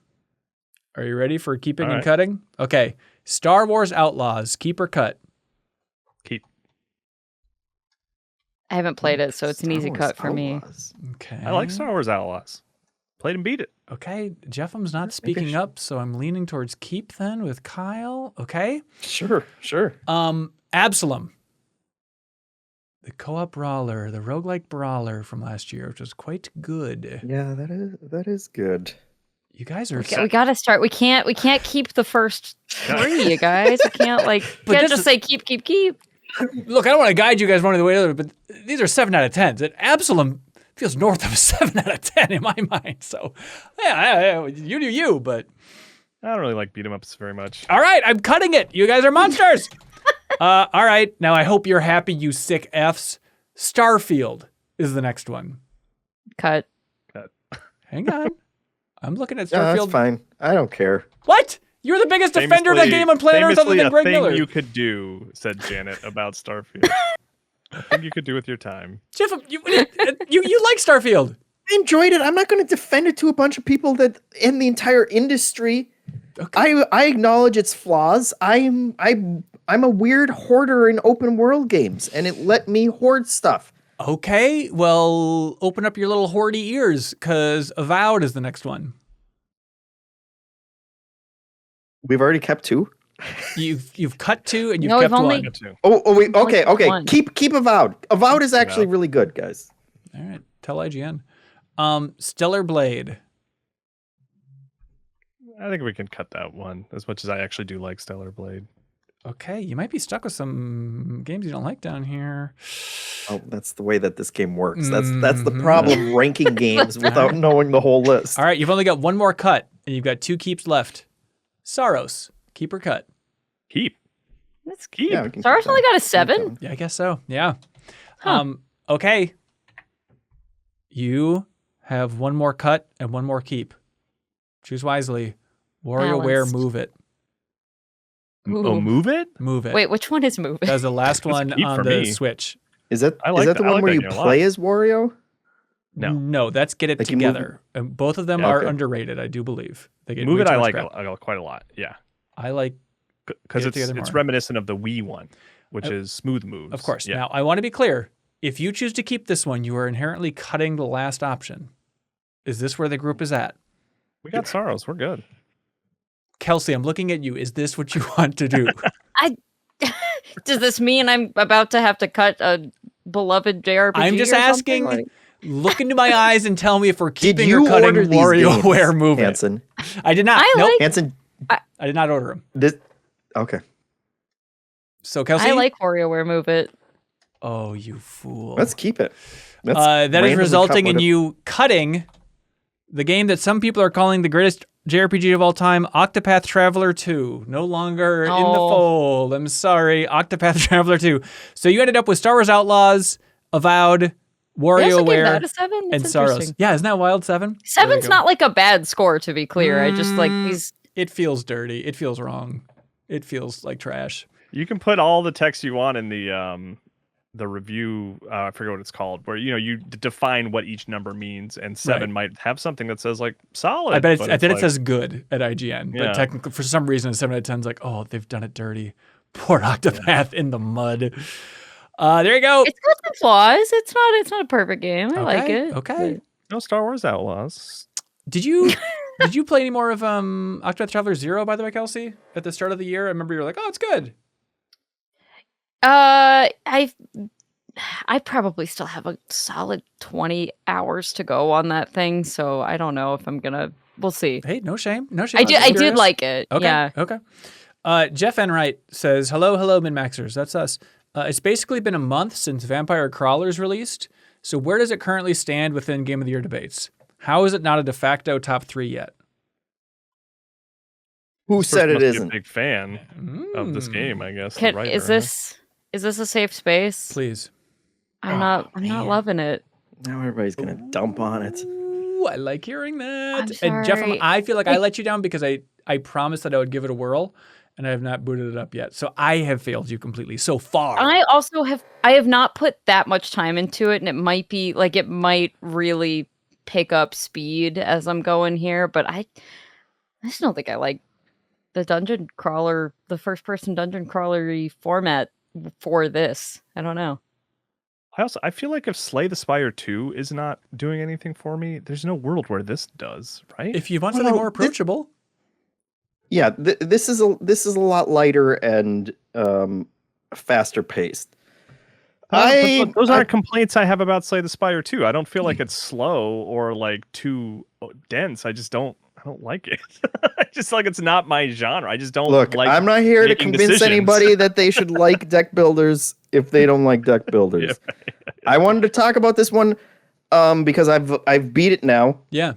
Are you ready for keeping and cutting? Okay. Star Wars Outlaws, keep or cut? Keep. I haven't played it, so it's an easy cut for me. Okay. I like Star Wars Outlaws. Played and beat it. Okay. Jeffem's not speaking up, so I'm leaning towards keep then with Kyle. Okay. Sure. Absalom. The co-op brawler, the roguelike brawler from last year, which was quite good. Yeah, that is good. You guys are we gotta start. We can't keep the first 3, you guys. We can't just say keep. Look, I don't want to guide you guys one way or the other, but these are 7 out of 10s. And Absalom feels north of a 7 out of 10 in my mind. So, yeah, you do you, but I don't really like beat 'em ups very much. All right, I'm cutting it. You guys are monsters. All right, now I hope you're happy, you sick Fs. Starfield is the next one. Cut. Hang on. I'm looking at No, Starfield. that's fine. I don't care. What? You're the biggest defender of that game on planet Earth other than Greg Miller. You could do, said Janet about Starfield. I think you could do with your time. Jeff, you like Starfield. I enjoyed it. I'm not going to defend it to a bunch of people that in the entire industry. Okay. I acknowledge its flaws. I'm a weird hoarder in open world games, and it let me hoard stuff. Okay, well, open up your little hoardy ears, because Avowed is the next one. We've already kept 2. You've cut 2 and you've No, kept we've 1. only- Okay. One. Keep Avowed. Avowed is actually really good, guys. All right, tell IGN. Stellar Blade. I think we can cut that one, as much as I actually do like Stellar Blade. Okay, you might be stuck with some games you don't like down here. Oh, that's the way that this game works. That's the problem ranking games without knowing the whole list. All right, you've only got 1 more cut, and you've got 2 keeps left. Saros, keep or cut? Keep. Let's keep. Yeah, we can Stars keep only that. got a 7? Yeah, I guess so. Yeah. Huh. Okay. You have 1 more cut and 1 more keep. Choose wisely. WarioWare, Balanced. move it. Ooh. Oh, move it? Move it. Wait, which one is move? That was the last That's one keep on for the me. Switch. Is that I like the that- I one like where that you game a lot. play as Wario? No. That's Get It Like you move- Together. And both of them are Okay. underrated, I do believe. They get Move way it too I much like crap. quite a lot. Yeah. I like, Because Get It it's Together more. reminiscent of the Wii one, which is smooth moves. of course. Yeah. Now, I want to be clear. If you choose to keep this one, you are inherently cutting the last option. Is this where the group is at? We got Sorrows. We're good. Kelsey, I'm looking at you. Is this what you want to do? Does this mean I'm about to have to cut a beloved JRPG? I'm just or something? asking. Look into my eyes and tell me if we're Did keeping you or cutting order these WarioWare games, Move It. Hanson? I did not. I Nope. like- Hanson, I did not order them. okay. So, Kelsey? I like WarioWare Move It. Oh, you fool. Let's keep it. That is randomly resulting cut in what it- you cutting the game that some people are calling the greatest JRPG of all time, Octopath Traveler 2. No longer in the fold. I'm sorry, Octopath Traveler 2. So you ended up with Star Wars Outlaws, Avowed, WarioWare, that a 7? and Saros. Yeah, isn't that wild? 7? 7's not like a bad score, to be clear. I just like these. It feels dirty. It feels wrong. It feels like trash. You can put all the text you want in the review. I forget what it's called, where you define what each number means, and 7 might have something that says like solid. I bet it says good at IGN, but technically for some reason 7 out of 10 is like, oh, they've done it dirty. Poor Octopath in the mud. There you go. It's got some flaws. It's not a perfect game. I like it. Okay. No Star Wars Outlaws. Did you play any more of Octopath Traveler 0, by the way, Kelsey? At the start of the year, I remember you were like, "Oh, it's good." I probably still have a solid 20 hours to go on that thing, so I don't know if I'm gonna. We'll see. Hey, no shame. I did like it. Okay. Yeah. Okay. Jeff Enright says, "Hello, MinnMaxers. That's us. It's basically been a month since Vampire Crawlers released. So where does it currently stand within Game of the Year debates? How is it not a de facto top 3 yet?" Who said it isn't? A big fan of this game, I guess. Is this a safe space? Please. I'm not loving it. Now everybody's gonna dump on it. Ooh, I like hearing that. I'm sorry. And Jeff, I feel like I let you down because I promised that I would give it a whirl, and I have not booted it up yet. So I have failed you completely so far. I also have not put that much time into it, and it might really pick up speed as I'm going here, but I just don't think I like the dungeon crawler, the first person dungeon crawler-y format for this. I don't know. I feel like if Slay the Spire 2 is not doing anything for me, there's no world where this does, right? If you want something more approachable. This is a lot lighter and faster paced. Those aren't complaints I have about Slay the Spire 2. I don't feel like it's slow or like too dense. I don't like it. I just like it's not my genre. I just don't like. I'm not here to convince decisions. anybody that they should like deck builders if they don't like deck builders. I wanted to talk about this one because I've beat it now. Yeah.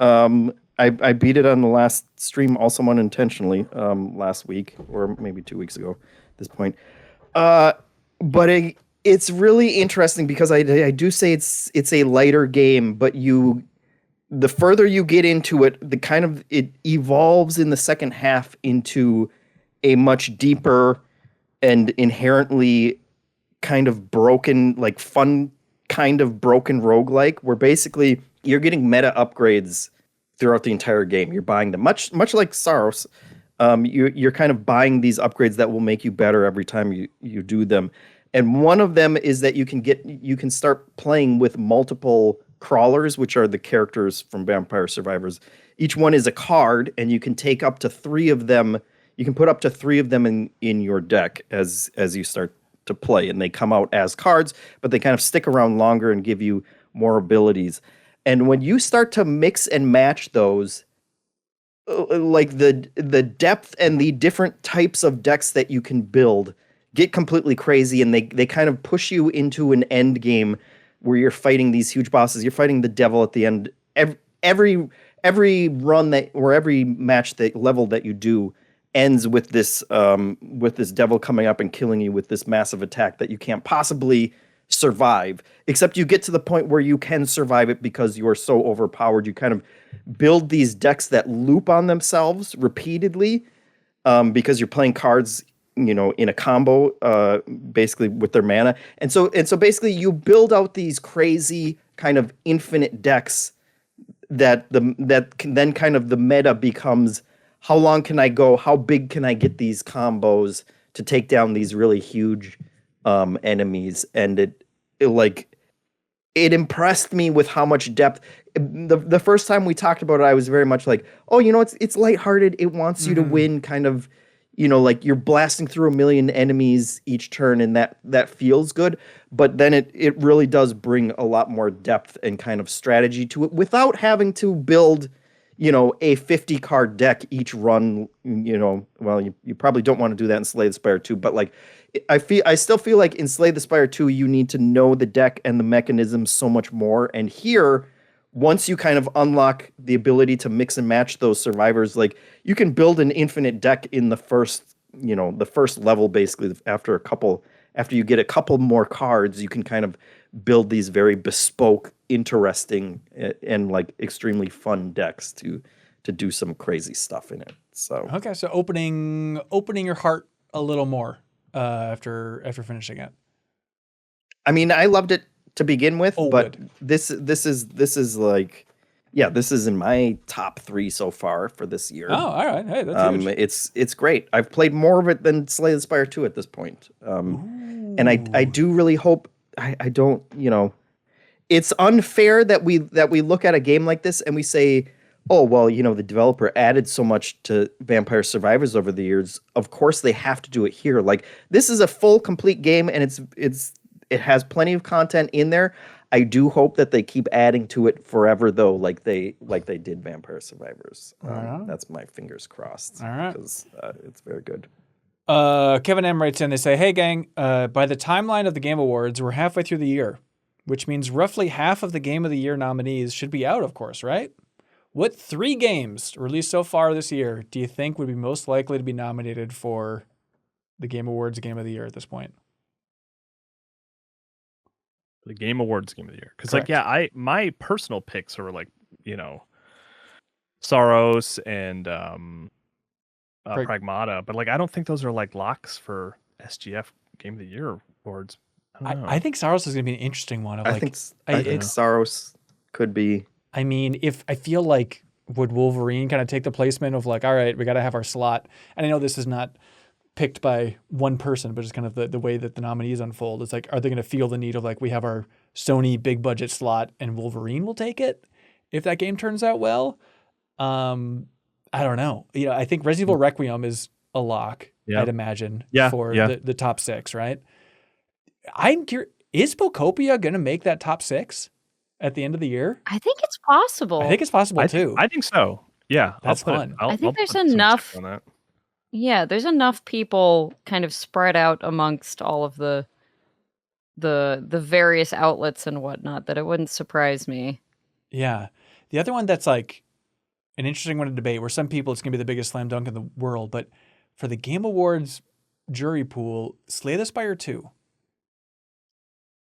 I beat it on the last stream, also unintentionally, last week or maybe 2 weeks ago at this point. But it's really interesting because I do say it's a lighter game, but the further you get into it, it evolves in the second half into a much deeper and inherently kind of broken, like fun kind of broken roguelike, where basically you're getting meta upgrades throughout the entire game. You're buying them much like Saros. You're kind of buying these upgrades that will make you better every time you do them. And one of them is that you can start playing with multiple crawlers, which are the characters from Vampire Survivors. Each one is a card, and you can take up to 3 of them. You can put up to 3 of them in your deck as you start to play, and they come out as cards, but they kind of stick around longer and give you more abilities. And when you start to mix and match those, like the depth and the different types of decks that you can build get completely crazy, and they kind of push you into an end game where you're fighting these huge bosses. You're fighting the devil at the end. Every run or every match level that you do ends with this devil coming up and killing you with this massive attack that you can't possibly survive, except you get to the point where you can survive it because you are so overpowered. You kind of build these decks that loop on themselves repeatedly because you're playing cards, in a combo, basically with their mana. And so basically you build out these crazy kind of infinite decks that then kind of the meta becomes, how long can I go? How big can I get these combos to take down these really huge enemies? And it impressed me with how much depth. The first time we talked about it, I was very much like, oh, it's lighthearted. It wants you to win, kind of, like you're blasting through 1 million enemies each turn, and that feels good. But then it really does bring a lot more depth and kind of strategy to it without having to build, a 50 card deck each run. Well, you probably don't want to do that in Slay the Spire 2, but like I still feel like in Slay the Spire 2 you need to know the deck and the mechanisms so much more. And here, once you kind of unlock the ability to mix and match those survivors, like you can build an infinite deck in the first level, basically. After you get a couple more cards, you can kind of build these very bespoke, interesting, and like extremely fun decks to do some crazy stuff in it. So okay, so opening your heart a little more after finishing it. I mean, I loved it to begin with, but good. this is like, yeah, this is in my top 3 so far for this year. Oh, all right. Hey, that's huge. It's great. I've played more of it than Slay the Spire 2 at this point. And I do really hope I don't, it's unfair that we look at a game like this and we say, oh, well, the developer added so much to Vampire Survivors over the years. Of course they have to do it here. Like, this is a full, complete game, and it has plenty of content in there. I do hope that they keep adding to it forever, though, like they did Vampire Survivors. That's my fingers crossed. All right. Because it's very good. Kevin M writes in, they say, hey, gang, by the timeline of the Game Awards, we're halfway through the year, which means roughly half of the Game of the Year nominees should be out, of course, right? What 3 games released so far this year do you think would be most likely to be nominated for the Game Awards Game of the Year at this point? The Game Awards Game of the Year. Because, like, yeah, my personal picks are like, Saros and Pragmata, but like I don't think those are like locks for SGF Game of the Year awards. I think Saros is going to be an interesting one. I think Saros could be. I mean, if I feel like would Wolverine kind of take the placement of like, all right, we got to have our slot. And I know this is not picked by one person, but it's kind of the way that the nominees unfold. It's like, are they going to feel the need of like, we have our Sony big budget slot and Wolverine will take it if that game turns out well? I don't know. I think Resident Evil Requiem is a lock, I'd imagine, for the top 6, right? I'm curious, is Pocopia going to make that top 6 at the end of the year? I think it's possible. I think it's possible too. I think so. Yeah, that's fun. I think there's enough. Yeah, there's enough people kind of spread out amongst all of the various outlets and whatnot that it wouldn't surprise me. Yeah, the other one that's like an interesting one to debate, where some people it's gonna be the biggest slam dunk in the world, but for the Game Awards jury pool, Slay the Spire 2.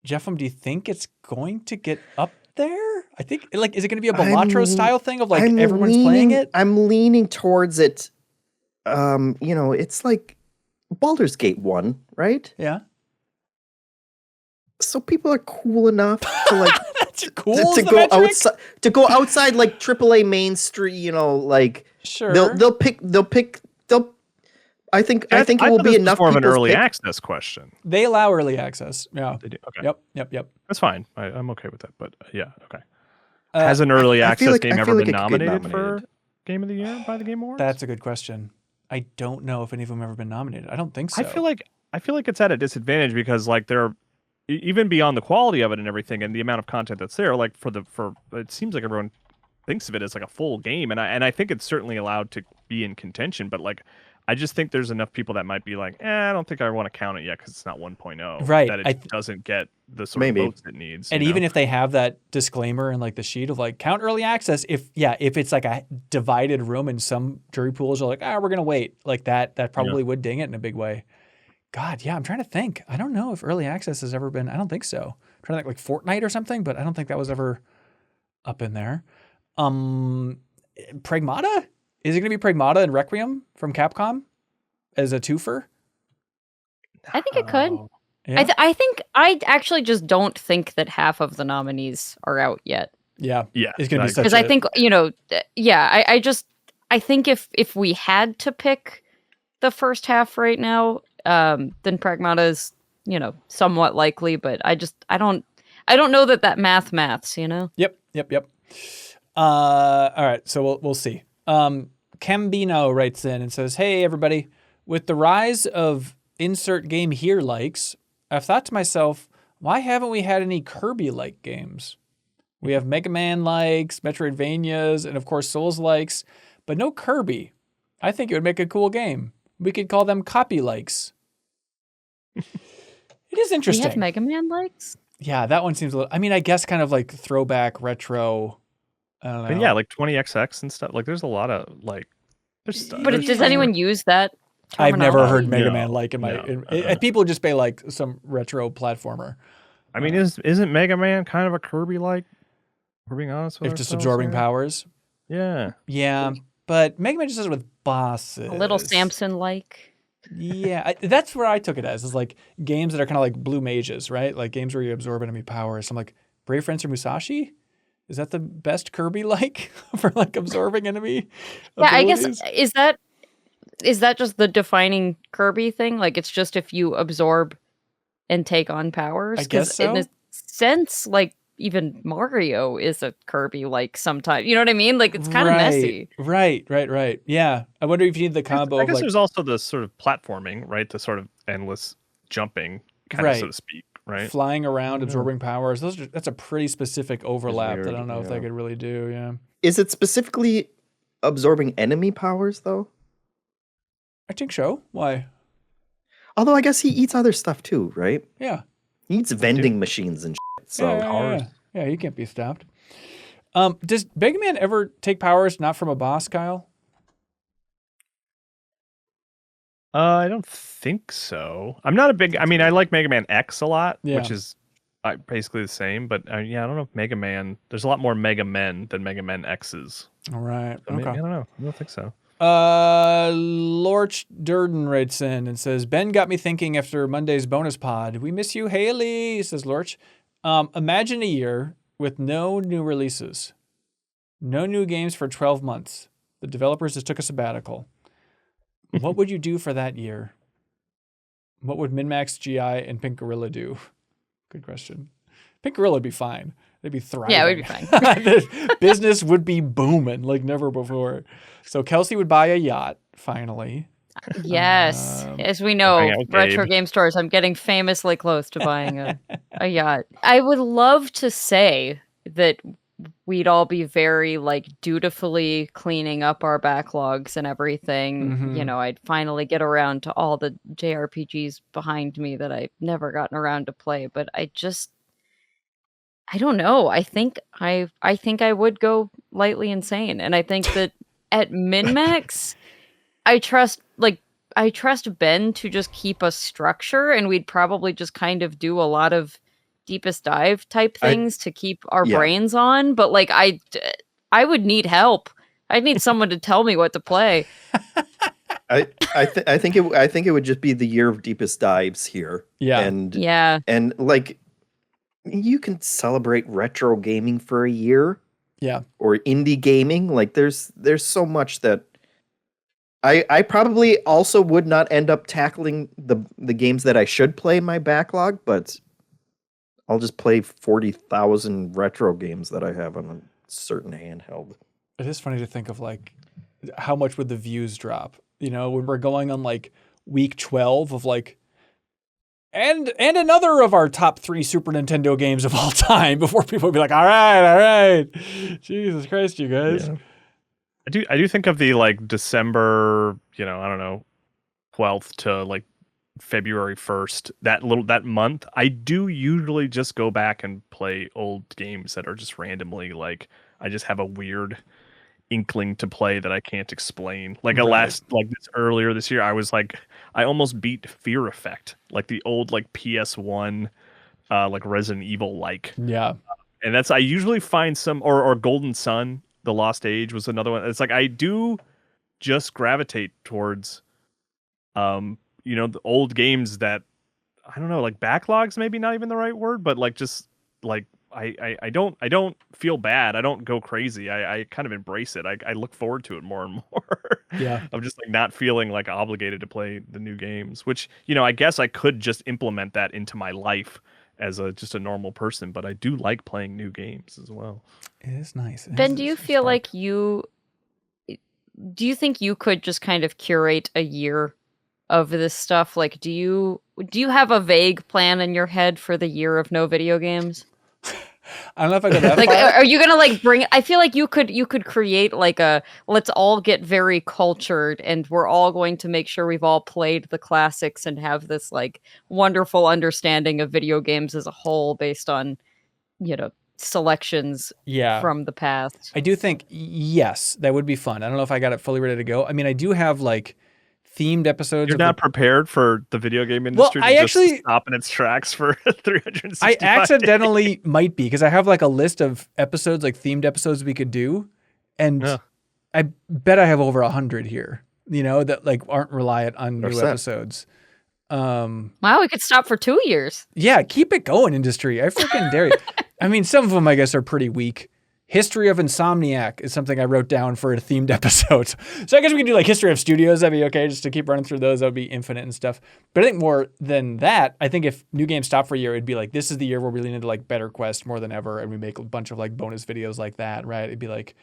Jeff, do you think it's going to get up there? I think, like, is it going to be a Balatro style thing of like everyone's playing it? I'm leaning towards it. It's like Baldur's Gate 1, right? Yeah. So people are cool enough to like cool to go outside like AAA mainstream. Like sure they'll pick. I think it will be enough. More of an early access question. They allow early access. Yeah, they do. Okay. Yep. That's fine. I'm okay with that. But yeah, okay. Has an early access game ever been nominated for Game of the Year by the Game Awards? That's a good question. I don't know if any of them have ever been nominated. I don't think so. I feel like it's at a disadvantage because like they're even beyond the quality of it and everything and the amount of content that's there. Like for it seems like everyone thinks of it as like a full game, and I think it's certainly allowed to be in contention. But like, I just think there's enough people that might be like, I don't think I want to count it yet because it's not 1.0. Right. That it doesn't get the sort of votes it needs. And even if they have that disclaimer in like the sheet of like count early access, if it's like a divided room and some jury pools are like, we're going to wait, like that probably would ding it in a big way. God, yeah, I'm trying to think. I don't know if early access has ever been, I don't think so. I'm trying to think like Fortnite or something, but I don't think that was ever up in there. Pragmata? Is it going to be Pragmata and Requiem from Capcom as a twofer? I think it could. Yeah. I think I actually just don't think that half of the nominees are out yet. Yeah. It's going to be such because I think I think if we had to pick the first half right now, then Pragmata is somewhat likely, but I don't know that maths. Yep. All right, so we'll see. Cambino writes in and says, hey, everybody, with the rise of insert game here likes, I've thought to myself, why haven't we had any Kirby-like games? We have Mega Man likes, Metroidvanias, and of course Souls likes, but no Kirby. I think it would make a cool game. We could call them copy likes. It is interesting. We have Mega Man likes? Yeah, that one seems a little, I mean, I guess kind of like throwback retro I don't know. And yeah, like 20XX and stuff. Like there's a lot of like there's stuff. But does anyone use that I've never heard Mega No, Man like in my people just say like some retro platformer. I mean, isn't Mega Man kind of a Kirby like? We're being honest with if just absorbing powers. Yeah. Yeah, but Mega Man just does it with bosses. A little Samson like. Yeah, that's where I took it as. Is like games that are kind of like blue mages, right? Like games where you absorb enemy powers. So I'm like, Brave Fencer Musashi? Is that the best Kirby like for like absorbing enemy abilities? I guess is that just the defining Kirby thing? Like it's just if you absorb and take on powers? I guess so. In a sense, like even Mario is a Kirby like sometimes. You know what I mean? Like it's kind of messy. Right. Yeah. I wonder if you need the combo I guess of like there's also the sort of platforming, right? The sort of endless jumping kind of so to speak. Right. Flying around, absorbing powers. That's a pretty specific overlap that I don't know if they could really do. Yeah. Is it specifically absorbing enemy powers though? I think so. Why? Although I guess he eats other stuff too, right? Yeah. He eats vending machines and shit. So yeah, you can't be stopped. Does Mega Man ever take powers not from a boss, Kyle? I don't think so. I'm not a big. I mean, I like Mega Man X a lot, which is basically the same. But yeah, I don't know if Mega Man. There's a lot more Mega Men than Mega Man X's. All right. So maybe, I don't know. I don't think so. Lorch Durden writes in and says, Ben got me thinking after Monday's bonus pod. We miss you, Haley, says Lorch. Imagine a year with no new releases, no new games for 12 months. The developers just took a sabbatical. What would you do for that year? What would MinnMax, GI, and Pink Gorilla do? Good question. Pink Gorilla would be fine. They'd be thriving. Yeah, it would be fine. Business would be booming like never before. So Kelsey would buy a yacht, finally. Yes. As we know, retro game stores, I'm getting famously close to buying a yacht. I would love to say that we'd all be very like dutifully cleaning up our backlogs and everything. Mm-hmm. You know, I'd finally get around to all the JRPGs behind me that I've never gotten around to play, but I don't know. I think I would go lightly insane. And I think that at MinnMax, I trust Ben to just keep a structure, and we'd probably just kind of do a lot of deepest dive type things to keep our brains on. But like I would need help. I'd need someone to tell me what to play. I think it would just be the year of deepest dives here. Yeah. And like you can celebrate retro gaming for a year. Yeah. Or indie gaming. Like there's so much that I probably also would not end up tackling the games that I should play in my backlog, but I'll just play 40,000 retro games that I have on a certain handheld. It is funny to think of like how much would the views drop, you know, when we're going on like week 12 of like and another of our top 3 Super Nintendo games of all time before people would be like, all right. Jesus Christ, you guys. Yeah. I do think of the like December, I don't know, 12th to like February 1st, that month. I do usually just go back and play old games that are just randomly like I just have a weird inkling to play that I can't explain. Like earlier this year, I was like, I almost beat Fear Effect, like the old like PS1, like Resident Evil like. Yeah. And I usually find some or Golden Sun, The Lost Age was another one. It's like I do just gravitate towards, the old games that I don't know, like backlogs, maybe not even the right word, but like just like. I don't feel bad. I don't go crazy. I kind of embrace it. I look forward to it more and more. Yeah. I'm just like not feeling like obligated to play the new games, which, I guess I could just implement that into my life as just a normal person, but I do like playing new games as well. It is nice. Ben, do you feel like do you think you could just kind of curate a year of this stuff? Like, do you have a vague plan in your head for the year of no video games? I don't know if I go that like, far. are you gonna like bring? I feel like you could create like a let's all get very cultured, and we're all going to make sure we've all played the classics and have this like wonderful understanding of video games as a whole based on selections from the past. I do think, yes, that would be fun. I don't know if I got it fully ready to go. I mean, I do have like themed episodes. You're not prepared for the video game industry to just stop in its tracks for 365 I accidentally days. might be, because I have like a list of episodes, like themed episodes we could do. And I bet I have over 100 here, that like aren't reliant on new episodes. Wow, we could stop for 2 years. Yeah, keep it going, industry. I freaking dare you. I mean, some of them I guess are pretty weak. History of Insomniac is something I wrote down for a themed episode. So I guess we could do like History of Studios. That'd be okay, just to keep running through those. That would be infinite and stuff. But I think more than that, I think if new games stop for a year, it'd be like, this is the year where we lean into like Better Quest more than ever, and we make a bunch of like bonus videos like that, right? It'd be like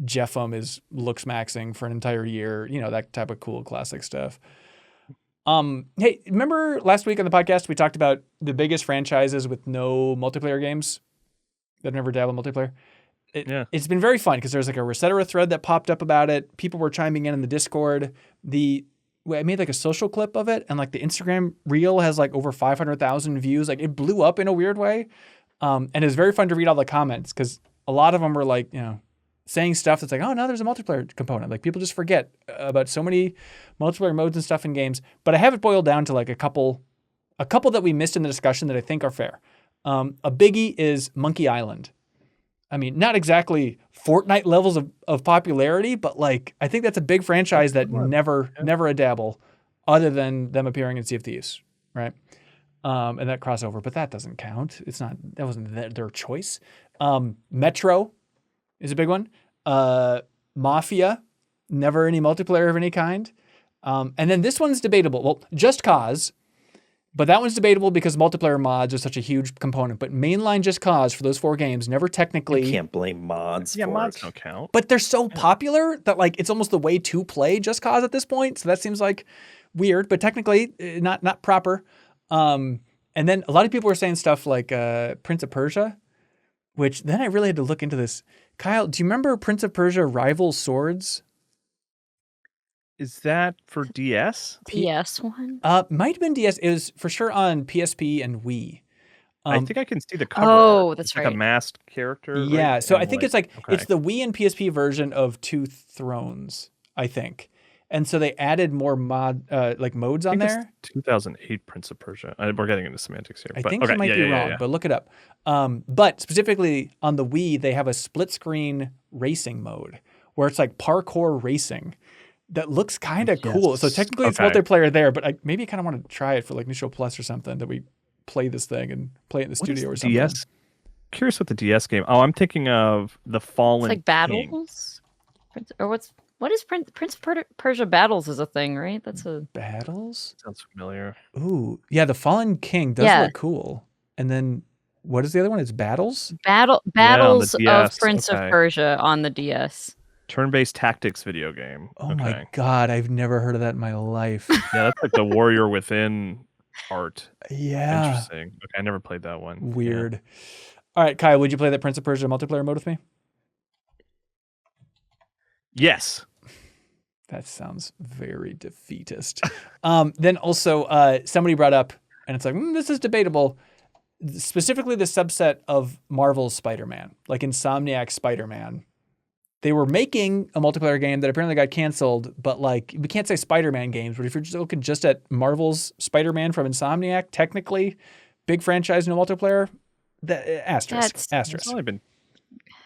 Jeffum is looks maxing for an entire year, that type of cool classic stuff. Hey, remember last week on the podcast we talked about the biggest franchises with no multiplayer games that never dabble in multiplayer? It's been very fun because there's like a Resetera thread that popped up about it. People were chiming in the Discord. I made like a social clip of it, and like the Instagram reel has like over 500,000 views. Like it blew up in a weird way. And it was very fun to read all the comments because a lot of them were like, saying stuff that's like, oh no, there's a multiplayer component. Like people just forget about so many multiplayer modes and stuff in games. But I have it boiled down to like a couple that we missed in the discussion that I think are fair. A biggie is Monkey Island. I mean, not exactly Fortnite levels of popularity, but like I think that's a big franchise that never a dabble, other than them appearing in Sea of Thieves, right? And that crossover, but that doesn't count. That wasn't their choice. Metro is a big one. Mafia, never any multiplayer of any kind. And then this one's debatable. Well, Just Cause, but that one's debatable because multiplayer mods are such a huge component. But mainline Just Cause for those 4 games never technically... You can't blame mods for mods it. Don't count. But they're so popular that like it's almost the way to play Just Cause at this point. So that seems like weird, but technically not proper. And then a lot of people were saying stuff like Prince of Persia, which then I really had to look into this. Kyle, do you remember Prince of Persia Rival Swords? Is that for DS? PS one? Might have been DS. It was for sure on PSP and Wii. I think I can see the cover. Oh, that's like right. a masked character. Yeah, right? so And I think it's like it's the Wii and PSP version of Two Thrones, I think. And so they added more modes on there. 2008 Prince of Persia. We're getting into semantics here. I think you might be wrong, but look it up. But specifically on the Wii, they have a split screen racing mode where it's like parkour racing that looks kind of cool. So technically it's multiplayer there, but maybe I kind of want to try it for like Neutral Plus or something, that we play this thing and play it in the studio or something. DS? Curious what the DS game. Oh, I'm thinking of the Fallen. It's like Battles? Or what is Prince of Persia Battles is a thing, right? That's a... Battles? Sounds familiar. Ooh, yeah, the Fallen King does look cool. And then what is the other one? It's Battles? Battles of Prince of Persia on the DS. Turn-based tactics video game. Oh my God, I've never heard of that in my life. Yeah, that's like the Warrior Within art. Yeah. Interesting. Okay, I never played that one. Weird. Yeah. All right, Kyle, would you play that Prince of Persia multiplayer mode with me? Yes. That sounds very defeatist. Then also somebody brought up, and it's like, this is debatable, specifically the subset of Marvel's Spider-Man, like Insomniac Spider-Man. They were making a multiplayer game that apparently got canceled, but like we can't say Spider-Man games, but if you're just looking just at Marvel's Spider-Man from Insomniac, technically, big franchise, no multiplayer, asterisk. It's only been,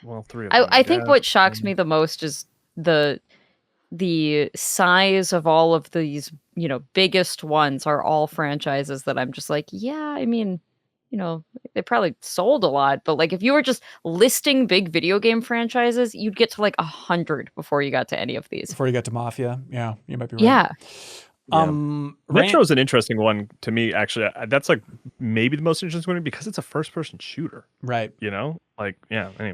3 of them. I think what shocks me the most is the size of all of these, biggest ones are all franchises that I'm just like, yeah, I mean, they probably sold a lot, but like if you were just listing big video game franchises, you'd get to like 100 before you got to any of these. Before you got to Mafia. Yeah, you might be right. Yeah. Metro is an interesting one to me, actually. That's like maybe the most interesting one because it's a first-person shooter. Right. Anyway.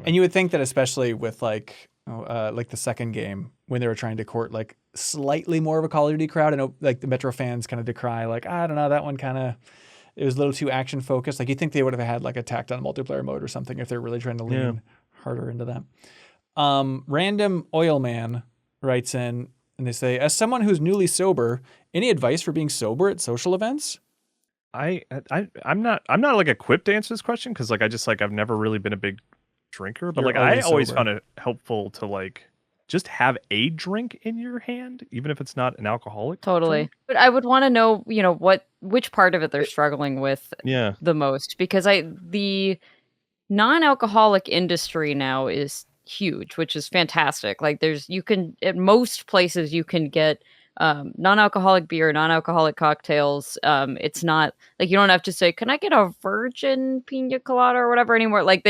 And you would think that especially with like the second game, when they were trying to court like slightly more of a Call of Duty crowd, I know like the Metro fans kind of decry, like, I don't know, that one kind of, it was a little too action focused. Like you'd think they would have had like a tacked on multiplayer mode or something if they're really trying to lean harder into that. Random Oil Man writes in and they say, as someone who's newly sober, any advice for being sober at social events? I'm not like equipped to answer this question because like I just like I've never really been a big drinker, but You're like I always sober. found it helpful to like just have a drink in your hand, even if it's not an alcoholic. Totally. Drink. But I would want to know, which part of it they're struggling with the most, because the non-alcoholic industry now is huge, which is fantastic. Like at most places you can get non-alcoholic beer, non-alcoholic cocktails. It's not like you don't have to say, can I get a virgin pina colada or whatever anymore? Like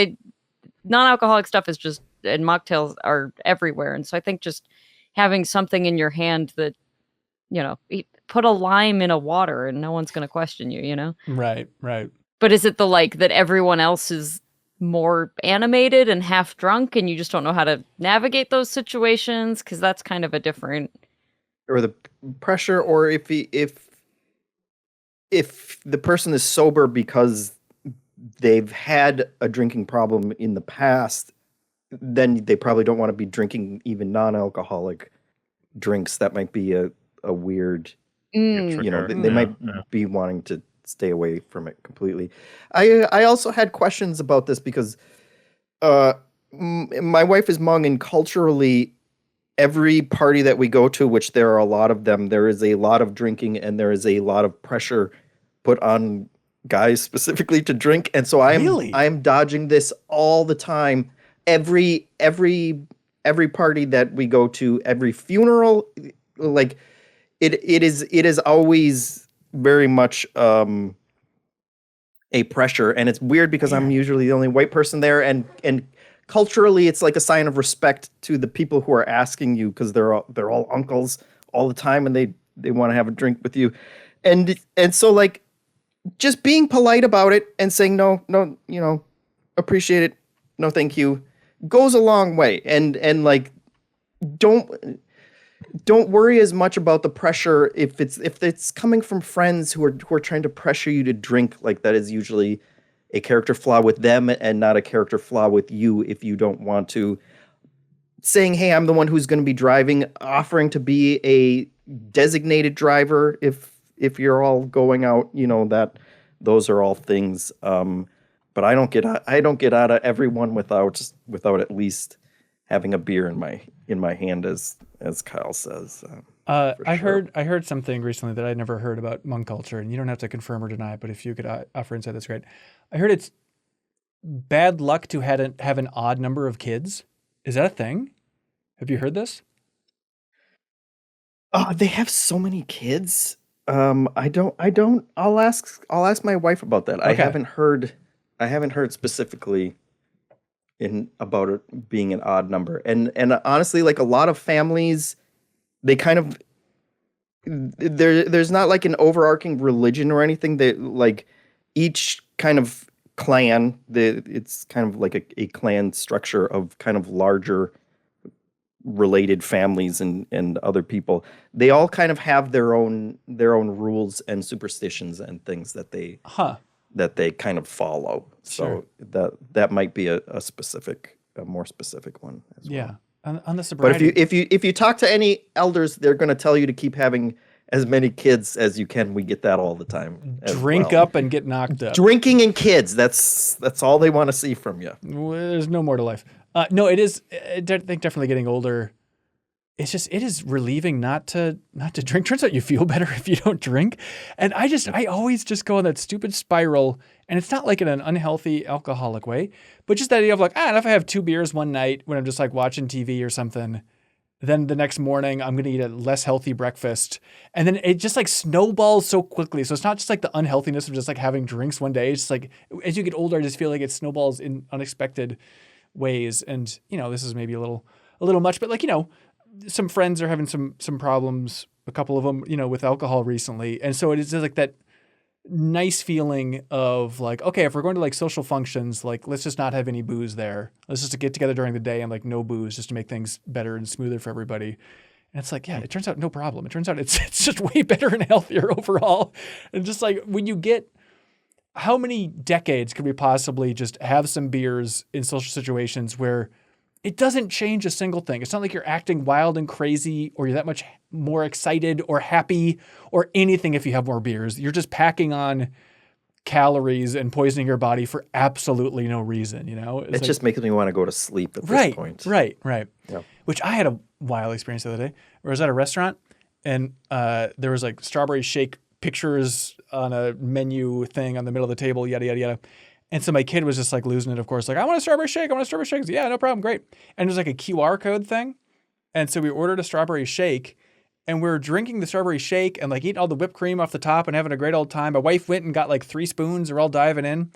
non-alcoholic stuff is just, and mocktails are everywhere. And so I think just having something in your hand that, put a lime in a water and no one's going to question you, Right. But is it the like that everyone else is more animated and half drunk and you just don't know how to navigate those situations? Because that's kind of a different... Or the pressure, or if the person is sober because they've had a drinking problem in the past, then they probably don't want to be drinking even non-alcoholic drinks. That might be a weird, they might be wanting to stay away from it completely. I also had questions about this because my wife is Hmong, and culturally, every party that we go to, which there are a lot of them, there is a lot of drinking and there is a lot of pressure put on guys specifically to drink. And so I'm dodging this all the time. Every party that we go to, every funeral, like it is always very much a pressure. And it's weird because I'm usually the only white person there, and culturally, it's like a sign of respect to the people who are asking you, because they're all uncles all the time, and they want to have a drink with you, and so like just being polite about it and saying no, appreciate it, no thank you, goes a long way, and like don't worry as much about the pressure if it's coming from friends who are trying to pressure you to drink. Like that is usually a character flaw with them and not a character flaw with you if you don't want to. Saying, hey, I'm the one who's going to be driving, offering to be a designated driver if you're all going out, that those are all things. But I don't get out of everyone without at least having a beer in my hand, as Kyle says. I heard something recently that I'd never heard about Hmong culture, and you don't have to confirm or deny it, but if you could offer insight, that's great. I heard it's bad luck to have an odd number of kids. Is that a thing? Have you heard this? They have so many kids. I don't. I'll ask my wife about that. Okay. I haven't heard specifically about it being an odd number. And honestly, like a lot of families, they kind of there's not like an overarching religion or anything. They like each kind of clan, it's kind of like a clan structure of kind of larger related families and other people. They all kind of have their own rules and superstitions and things that they kind of follow. Sure. So that might be a more specific one as well. Yeah. On the sobriety. But if you talk to any elders, they're going to tell you to keep having as many kids as you can. We get that all the time. Drink up and get knocked up. Drinking and kids. That's all they want to see from you. Well, there's no more to life. No, it is. I think definitely getting older. It is relieving not to drink. Turns out you feel better if you don't drink. And I always just go on that stupid spiral. And it's not like in an unhealthy alcoholic way, but just that idea of like, if I have 2 beers one night when I'm just like watching TV or something, then the next morning I'm going to eat a less healthy breakfast. And then it just like snowballs so quickly. So it's not just like the unhealthiness of just like having drinks one day. It's just like, as you get older, I just feel like it snowballs in unexpected ways. And, this is maybe a little much, but like, some friends are having some problems, a couple of them, with alcohol recently. And so it is just like that nice feeling of like, okay, if we're going to like social functions, like let's just not have any booze there. Let's just get together during the day and like no booze, just to make things better and smoother for everybody. And it's like, yeah, it turns out no problem. It turns out it's just way better and healthier overall. And just like when you get, how many decades could we possibly just have some beers in social situations where it doesn't change a single thing? It's not like you're acting wild and crazy or you're that much more excited or happy or anything if you have more beers. You're just packing on calories and poisoning your body for absolutely no reason, you know? It just makes me want to go to sleep at this point. Right. Yeah. Which I had a wild experience the other day where I was at a restaurant and there was like strawberry shake pictures on a menu thing on the middle of the table, yada, yada, yada. And so my kid was just like losing it, of course, like, I want a strawberry shake. I said, yeah, no problem. Great. And it was like a QR code thing. And so we ordered a strawberry shake and we were drinking the strawberry shake and like eating all the whipped cream off the top and having a great old time. My wife went and got like 3 spoons. We're all diving in.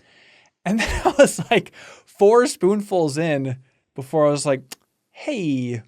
And then I was like 4 spoonfuls in before I was like, hey,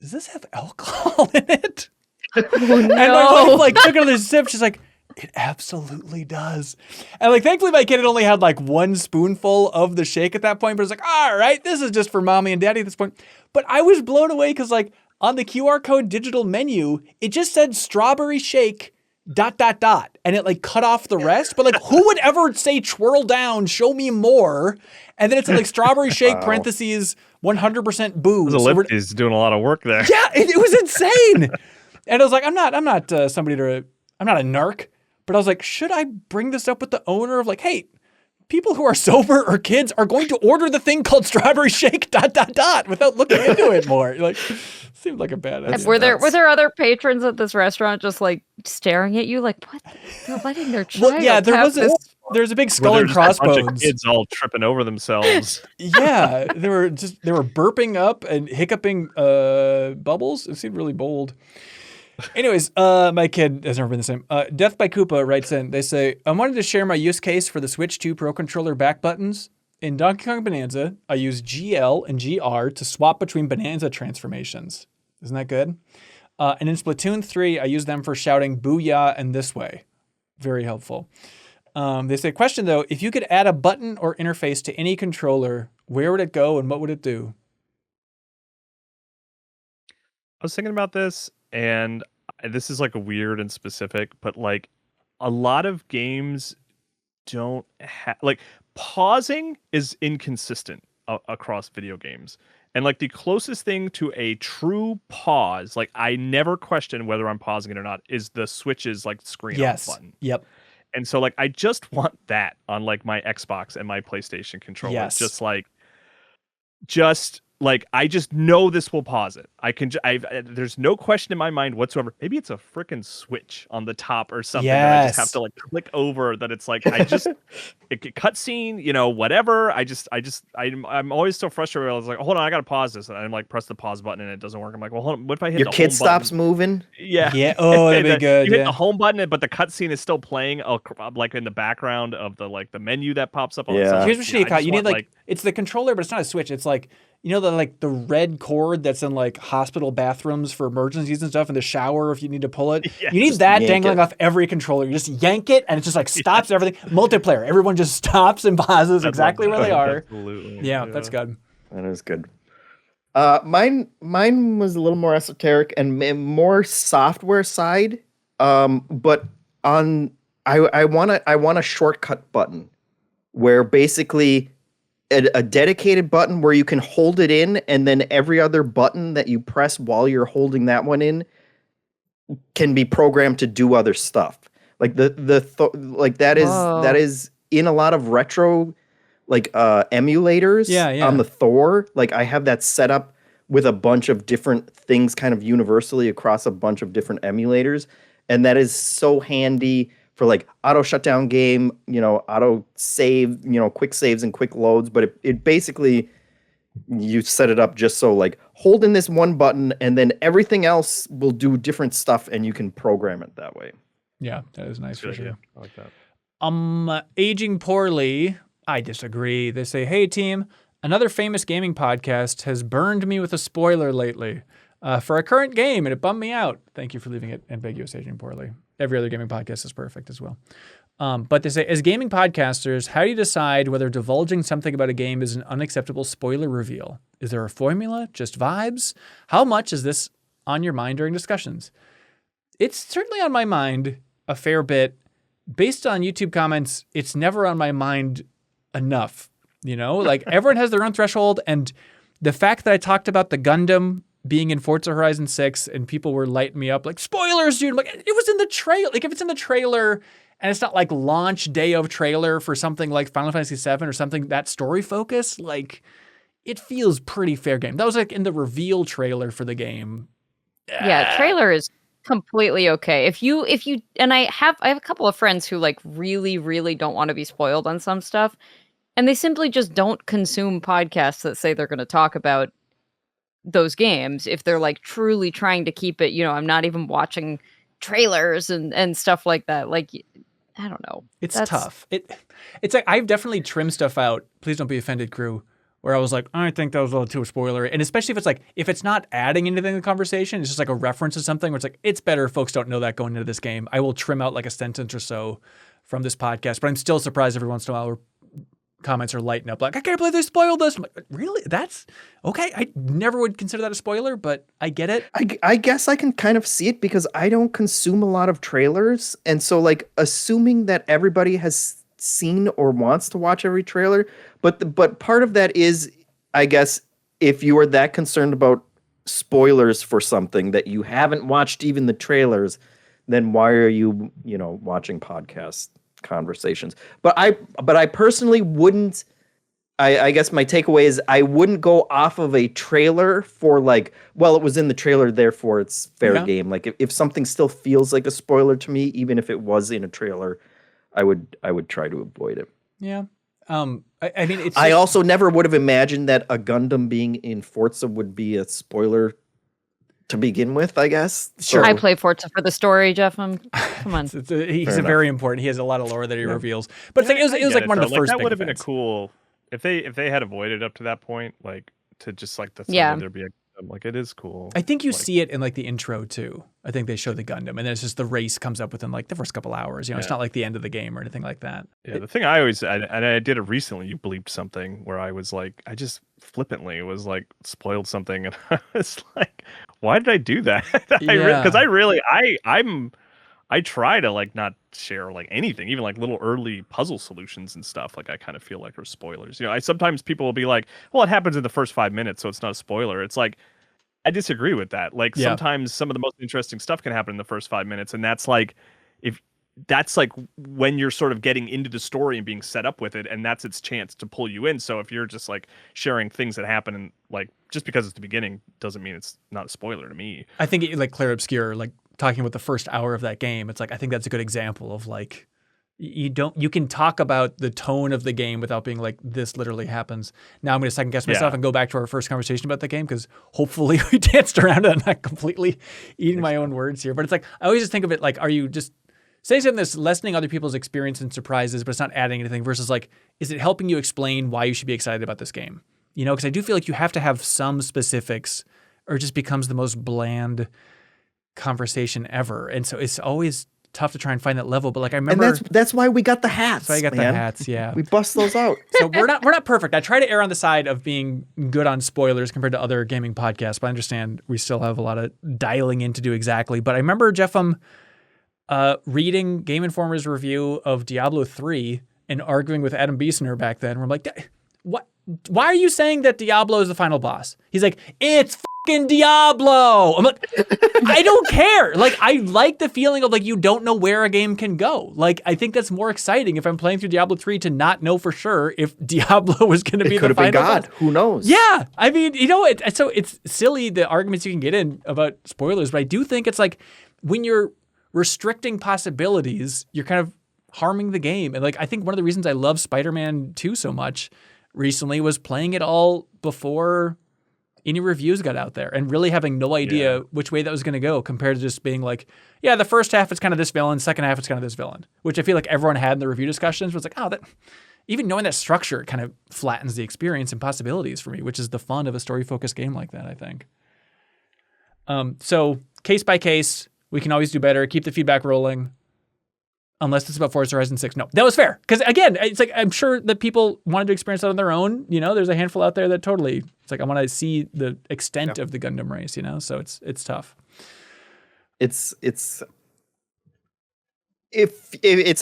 does this have alcohol in it? Oh, no. And my wife like took another sip. She's like, it absolutely does. And like, thankfully my kid had only had like 1 spoonful of the shake at that point, but it's like, all right, this is just for mommy and daddy at this point. But I was blown away because like on the QR code digital menu, it just said strawberry shake ... And it like cut off the rest. But like, who would ever say twirl down, show me more? And then it's like strawberry shake parentheses 100% booze. The lift is doing a lot of work there. Yeah, it was insane. And I was like, I'm not a narc, but I was like, should I bring this up with the owner of like, hey, people who are sober or kids are going to order the thing called strawberry shake ... without looking into it more. Like, seemed like a bad idea. Were there other patrons at this restaurant just like staring at you like, what? They're letting their child there's a big skull and crossbones. A bunch of kids all tripping over themselves. Yeah, they were burping up and hiccuping bubbles. It seemed really bold. Anyways, my kid has never been the same. Death by Koopa writes in, they say, I wanted to share my use case for the Switch 2 Pro Controller back buttons. In Donkey Kong Bonanza, I use GL and GR to swap between Bonanza transformations. Isn't that good? And in Splatoon 3, I use them for shouting Booyah and This Way. Very helpful. They say, question though, if you could add a button or interface to any controller, where would it go and what would it do? I was thinking about this, and this is like a weird and specific, but like a lot of games don't have, like, pausing is inconsistent across video games. And like the closest thing to a true pause, like I never question whether I'm pausing it or not, is the Switch's like screen off button. Yep. And so like I just want that on like my Xbox and my PlayStation controller. Yes. Just like I just know this will pause it. There's no question in my mind whatsoever. Maybe it's a freaking switch on the top or something that I just have to like click over. That it's like cutscene, whatever. I'm always so frustrated. I was like, hold on, I gotta pause this, and I'm like, press the pause button, and it doesn't work. I'm like, well, hold on. What if I hit your kid stops moving? Yeah. Oh, that'd be good. You hit the home button, but the cutscene is still playing, like in the background of the menu that pops up. Here's what you need. You need like it's the controller, but it's not a Switch. It's like, the red cord that's in like hospital bathrooms for emergencies and stuff in the shower if you need to pull it. Yeah, you need that dangling off every controller. You just yank it and it just like stops everything. Multiplayer. Everyone just stops and pauses exactly where they are. Absolutely. Yeah, that's good. That is good. Mine was a little more esoteric and more software side. But I want a shortcut button where basically a dedicated button where you can hold it in, and then every other button that you press while you're holding that one in can be programmed to do other stuff. Like that is in a lot of retro emulators on the Thor. Like I have that set up with a bunch of different things kind of universally across a bunch of different emulators, and that is so handy for like auto shutdown game, auto save, quick saves and quick loads. But it basically, you set it up just so like hold in this one button and then everything else will do different stuff and you can program it that way. Yeah, that is nice for sure. I like that. Aging Poorly, I disagree. They say, hey team, another famous gaming podcast has burned me with a spoiler lately for a current game and it bummed me out. Thank you for leaving it ambiguous, Aging Poorly. Every other gaming podcast is perfect as well. But they say, as gaming podcasters, how do you decide whether divulging something about a game is an unacceptable spoiler reveal? Is there a formula? Just vibes? How much is this on your mind during discussions? It's certainly on my mind a fair bit. Based on YouTube comments, it's never on my mind enough. Like everyone has their own threshold. And the fact that I talked about the Gundam being in Forza Horizon 6 and people were lighting me up like, spoilers, dude. I'm like, it was in the trailer. Like if it's in the trailer and it's not like launch day of trailer for something like Final Fantasy VII or something that story focused, like it feels pretty fair game. That was like in the reveal trailer for the game. Yeah, trailer is completely okay. If you and I have a couple of friends who like really, really don't want to be spoiled on some stuff, and they simply just don't consume podcasts that say they're going to talk about those games if they're like truly trying to keep it, I'm not even watching trailers and stuff like that. Like, I don't know. It's tough. It's like I've definitely trimmed stuff out. Please don't be offended, crew. Where I was like, I think that was a little too spoilery. And especially if it's not adding anything to the conversation, it's just like a reference to something where it's like, it's better if folks don't know that going into this game. I will trim out like a sentence or so from this podcast, but I'm still surprised every once in a while where comments are lighting up like, I can't believe they spoiled this. I'm like, really? That's okay. I never would consider that a spoiler, but I get it. I guess I can kind of see it because I don't consume a lot of trailers. And so like assuming that everybody has seen or wants to watch every trailer, but part of that is, I guess, if you are that concerned about spoilers for something that you haven't watched even the trailers, then why are you watching podcast conversations? But I personally wouldn't. I guess my takeaway is I wouldn't go off of a trailer for like, well, it was in the trailer, therefore it's fair game. Like if something still feels like a spoiler to me, even if it was in a trailer, I would try to avoid it. Yeah. I mean, I also never would have imagined that a Gundam being in Forza would be a spoiler to begin with, I guess. Sure. I play Forza for the story, Jeff. Come on. He's very important. He has a lot of lore that he reveals. But it was like one of the first. That would have been events. a cool if they had avoided up to that point, like to just like the there'd be like it is cool. I think you see it in like the intro too. I think they show the Gundam, and then it's just the race comes up within like the first couple hours. It's not like the end of the game or anything like that. Yeah, the thing I did it recently. You bleeped something where I was like, I just flippantly was like spoiled something, and I was like, why did I do that? Because I try to like not share like anything, even like little early puzzle solutions and stuff. Like I kind of feel like are spoilers. Sometimes people will be like, well, it happens in the first 5 minutes, so it's not a spoiler. It's like, I disagree with that. Like sometimes some of the most interesting stuff can happen in the first 5 minutes. And that's like, when you're sort of getting into the story and being set up with it, and that's its chance to pull you in. So if you're just like sharing things that happen and like, just because it's the beginning doesn't mean it's not a spoiler to me. I think like Claire Obscure, like talking about the first hour of that game, it's like, I think that's a good example of like, you can talk about the tone of the game without being like, this literally happens. Now I'm going to second guess myself and go back to our first conversation about the game, because hopefully we danced around it and not completely eating my own words here. But it's like, I always just think of it like, are you just saying something that's lessening other people's experience and surprises, but it's not adding anything, versus like, is it helping you explain why you should be excited about this game? Because I do feel like you have to have some specifics or it just becomes the most bland conversation ever. And so it's always tough to try and find that level. But like I remember, and that's why we got the hats. That's why I got the hats. Yeah, we bust those out. So we're not perfect. I try to err on the side of being good on spoilers compared to other gaming podcasts, but I understand we still have a lot of dialing in to do exactly. But I remember, Jeff, reading Game Informer's review of Diablo 3 and arguing with Adam Biesner back then. Where I'm like, what? Why are you saying that Diablo is the final boss? He's like, it's fucking Diablo. I'm like, I don't care. Like, I like the feeling of like, you don't know where a game can go. Like, I think that's more exciting if I'm playing through Diablo 3 to not know for sure if Diablo was going to be the final God. boss. Who knows? Yeah. I mean, so it's silly the arguments you can get in about spoilers, but I do think it's like when you're restricting possibilities, you're kind of harming the game. And like, I think one of the reasons I love Spider-Man 2 so much recently was playing it all before any reviews got out there and really having no idea which way that was going to go, compared to just being like, yeah, the first half it's kind of this villain, second half it's kind of this villain, which I feel like everyone had in the review discussions was like, oh, that even knowing that structure kind of flattens the experience and possibilities for me, which is the fun of a story-focused game like that, I think. So case by case, we can always do better. Keep the feedback rolling. Unless it's about Forza Horizon 6. No, that was fair. Because again, it's like, I'm sure that people wanted to experience that on their own. There's a handful out there that totally, it's like, I want to see the extent of the Gundam race, so it's tough. It's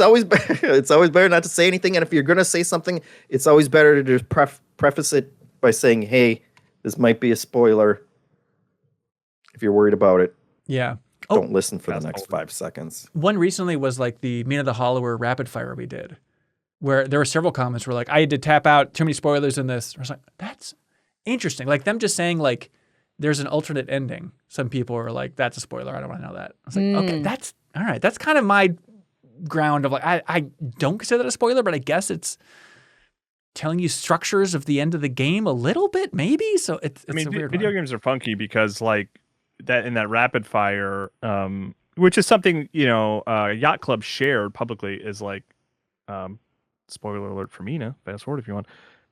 always better not to say anything. And if you're going to say something, it's always better to just preface it by saying, hey, this might be a spoiler if you're worried about it. Yeah. don't listen for the next 5 seconds. One recently was like the Mina the Hollower rapid fire we did, where there were several comments where like, I had to tap out, too many spoilers in this. I was like, that's interesting. Like them just saying like, there's an alternate ending. Some people were like, that's a spoiler. I don't want to know that. I was like, okay, that's all right. That's kind of my ground of like, I don't consider that a spoiler, but I guess it's telling you structures of the end of the game a little bit, maybe. So it's a weird video games are funky because like that in that rapid fire, which is something, Yacht Club shared publicly is like, spoiler alert for Mina, fast forward if you want.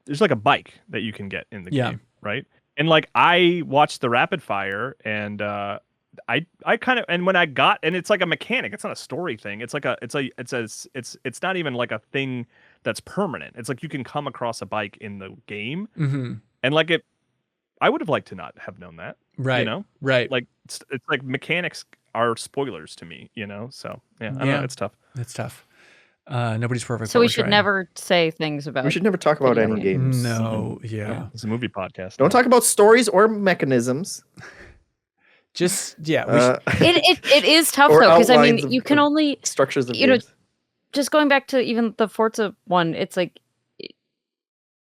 There's like a bike that you can get in the game, right? And like I watched the rapid fire and I kind of, and when I got, and it's like a mechanic, it's not a story thing. It's not even like a thing that's permanent. It's like you can come across a bike in the game, and like I would have liked to not have known that, right? Right. Like it's like mechanics are spoilers to me, So yeah, I don't know, it's tough. It's tough. Nobody's perfect. So we should never say things about. We should never talk about any games. No, yeah. It's a movie podcast. Don't talk about stories or mechanisms. Just it is tough though, because I mean you can only structures of games. Just going back to even the Forza one, it's like,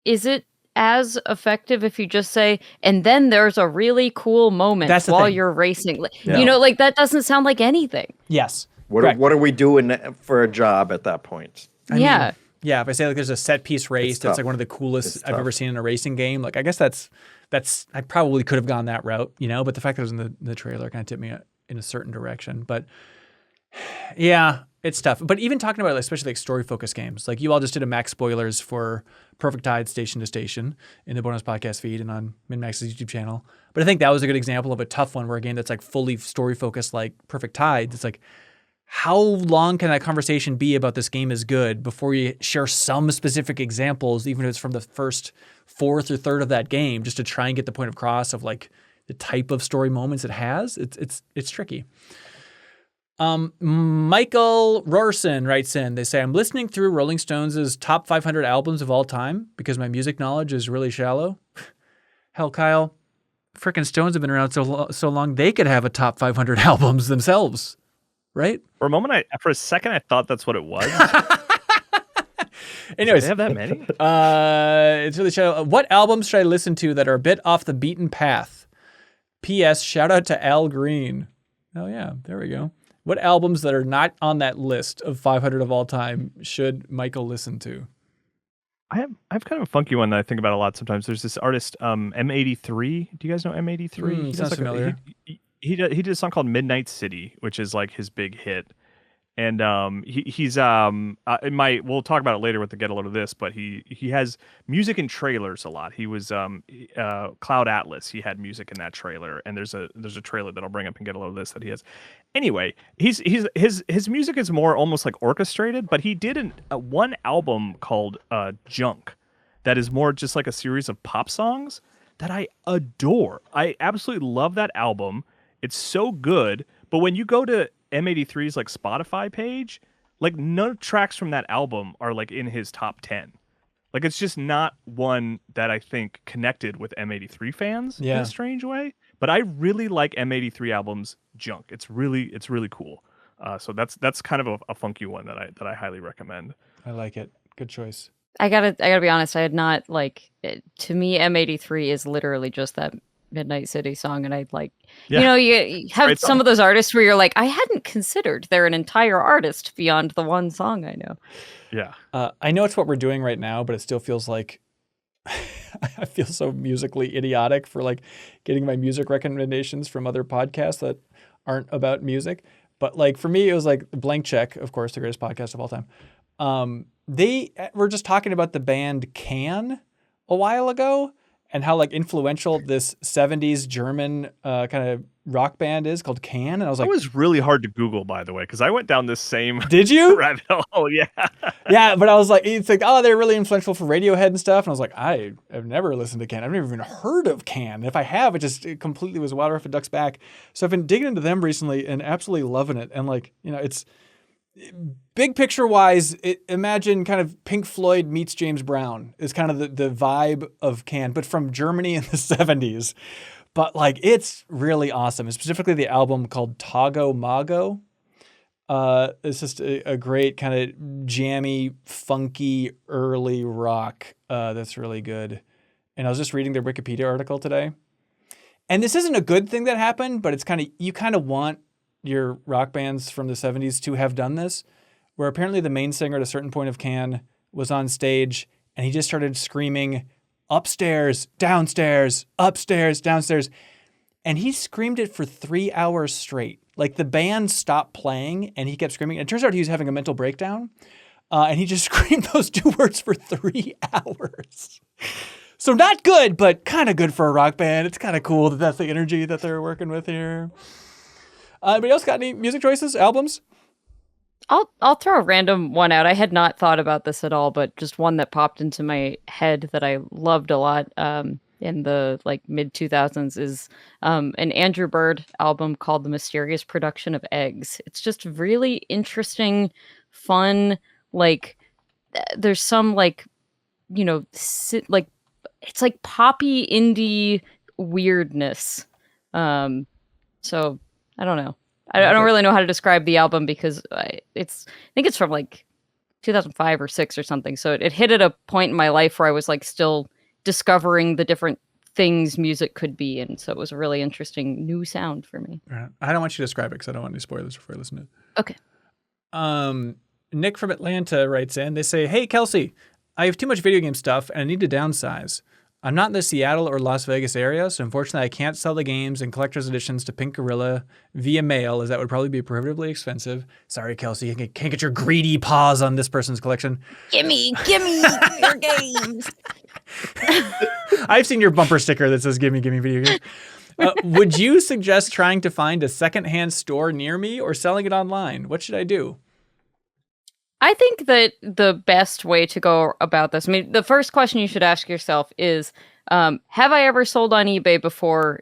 is it as effective if you just say, and then there's a really cool moment while you're racing? Like that doesn't sound like anything. Yes. What are we doing for a job at that point? I mean, if I say like there's a set piece race that's like one of the coolest I've ever seen in a racing game, like I guess that's I probably could have gone that route, but the fact that it was in the trailer kind of tipped me in a certain direction. But yeah, it's tough. But even talking about especially like story focused games, like you all just did a max spoilers for Perfect Tide Station to Station in the bonus podcast feed and on MinnMax's YouTube channel. But I think that was a good example of a tough one where a game that's like fully story focused like Perfect Tide, it's like, how long can that conversation be about this game is good before you share some specific examples, even if it's from the first fourth or third of that game, just to try and get the point across of like the type of story moments it has? It's tricky. Michael Rorson writes in, they say, I'm listening through Rolling Stones' top 500 albums of all time because my music knowledge is really shallow. Hell, Kyle, frickin' Stones have been around so long they could have a top 500 albums themselves. Right? For a second, I thought that's what it was. Anyways, do they have that many? It's really shallow. What albums should I listen to that are a bit off the beaten path? P.S. Shout out to Al Green. Oh yeah, there we go. What albums that are not on that list of 500 of all time should Michael listen to? I have kind of a funky one that I think about a lot sometimes. There's this artist, M83. Do you guys know M83? Sounds familiar. He did a song called Midnight City, which is like his big hit. And he's we'll talk about it later with the get a load of this, but he has music in trailers a lot. He was Cloud Atlas. He had music in that trailer, and there's a trailer that I'll bring up and get a load of this that he has. Anyway, his music is more almost like orchestrated, but he did one album called Junk that is more just like a series of pop songs that I adore. I absolutely love that album. It's so good, but when you go to M83's like Spotify page, like none of tracks from that album are like in his top 10. Like it's just not one that I think connected with M83 fans in a strange way. But I really like M83 albums Junk. It's really cool. So that's kind of a funky one that I highly recommend. I like it. Good choice. I gotta be honest. I had not to me M83 is literally just that Midnight City song, and I'd you have some of those artists where you're like, I hadn't considered they're an entire artist beyond the one song I know. Yeah. I know it's what we're doing right now, but it still feels like I feel so musically idiotic for like getting my music recommendations from other podcasts that aren't about music. But like for me, it was like Blank Check, of course, the greatest podcast of all time. They were just talking about the band Can a while ago, and how like influential this 70s German kind of rock band is called Can. And I was like, it was really hard to Google, by the way, because I went down this same did you? rabbit hole. Yeah. Yeah, but I was like, it's like, oh, they're really influential for Radiohead and stuff. And I was like, I have never listened to Can. I've never even heard of Can. If I have, it completely was water off a duck's back. So I've been digging into them recently and absolutely loving it. And like, it's big picture wise, imagine kind of Pink Floyd meets James Brown is kind of the vibe of Can, but from Germany in the 70s. But like, it's really awesome. And specifically the album called Tago Mago. It's just a great kind of jammy, funky, early rock that's really good. And I was just reading their Wikipedia article today. And this isn't a good thing that happened, but it's you kind of want your rock bands from the 70s to have done this, where apparently the main singer at a certain point of Can was on stage and he just started screaming, upstairs, downstairs, upstairs, downstairs. And he screamed it for 3 hours straight. Like the band stopped playing and he kept screaming. And it turns out he was having a mental breakdown. And he just screamed those 2 words for 3 hours. So not good, but kind of good for a rock band. It's kind of cool that that's the energy that they're working with here. Anybody else got any music choices, albums? I'll throw a random one out. I had not thought about this at all, but just one that popped into my head that I loved a lot in the like mid 2000s is an Andrew Bird album called The Mysterious Production of Eggs. It's just really interesting, fun. Like there's some like, you know, like it's like poppy indie weirdness. So I don't know. I don't really know how to describe the album because I think it's from like 2005 or 6 or something. So it hit at a point in my life where I was like still discovering the different things music could be. And so it was a really interesting new sound for me. Right. I don't want you to describe it because I don't want any spoilers before I listen to it. Okay. Nick from Atlanta writes in. They say, hey, Kelsey, I have too much video game stuff and I need to downsize. I'm not in the Seattle or Las Vegas area, so unfortunately I can't sell the games and collector's editions to Pink Gorilla via mail, as that would probably be prohibitively expensive. Sorry, Kelsey, you can't get your greedy paws on this person's collection. Gimme your games. I've seen your bumper sticker that says, gimme video games. Would you suggest trying to find a secondhand store near me or selling it online? What should I do? I think that the best way to go about this, I mean, the first question you should ask yourself is, have I ever sold on eBay before?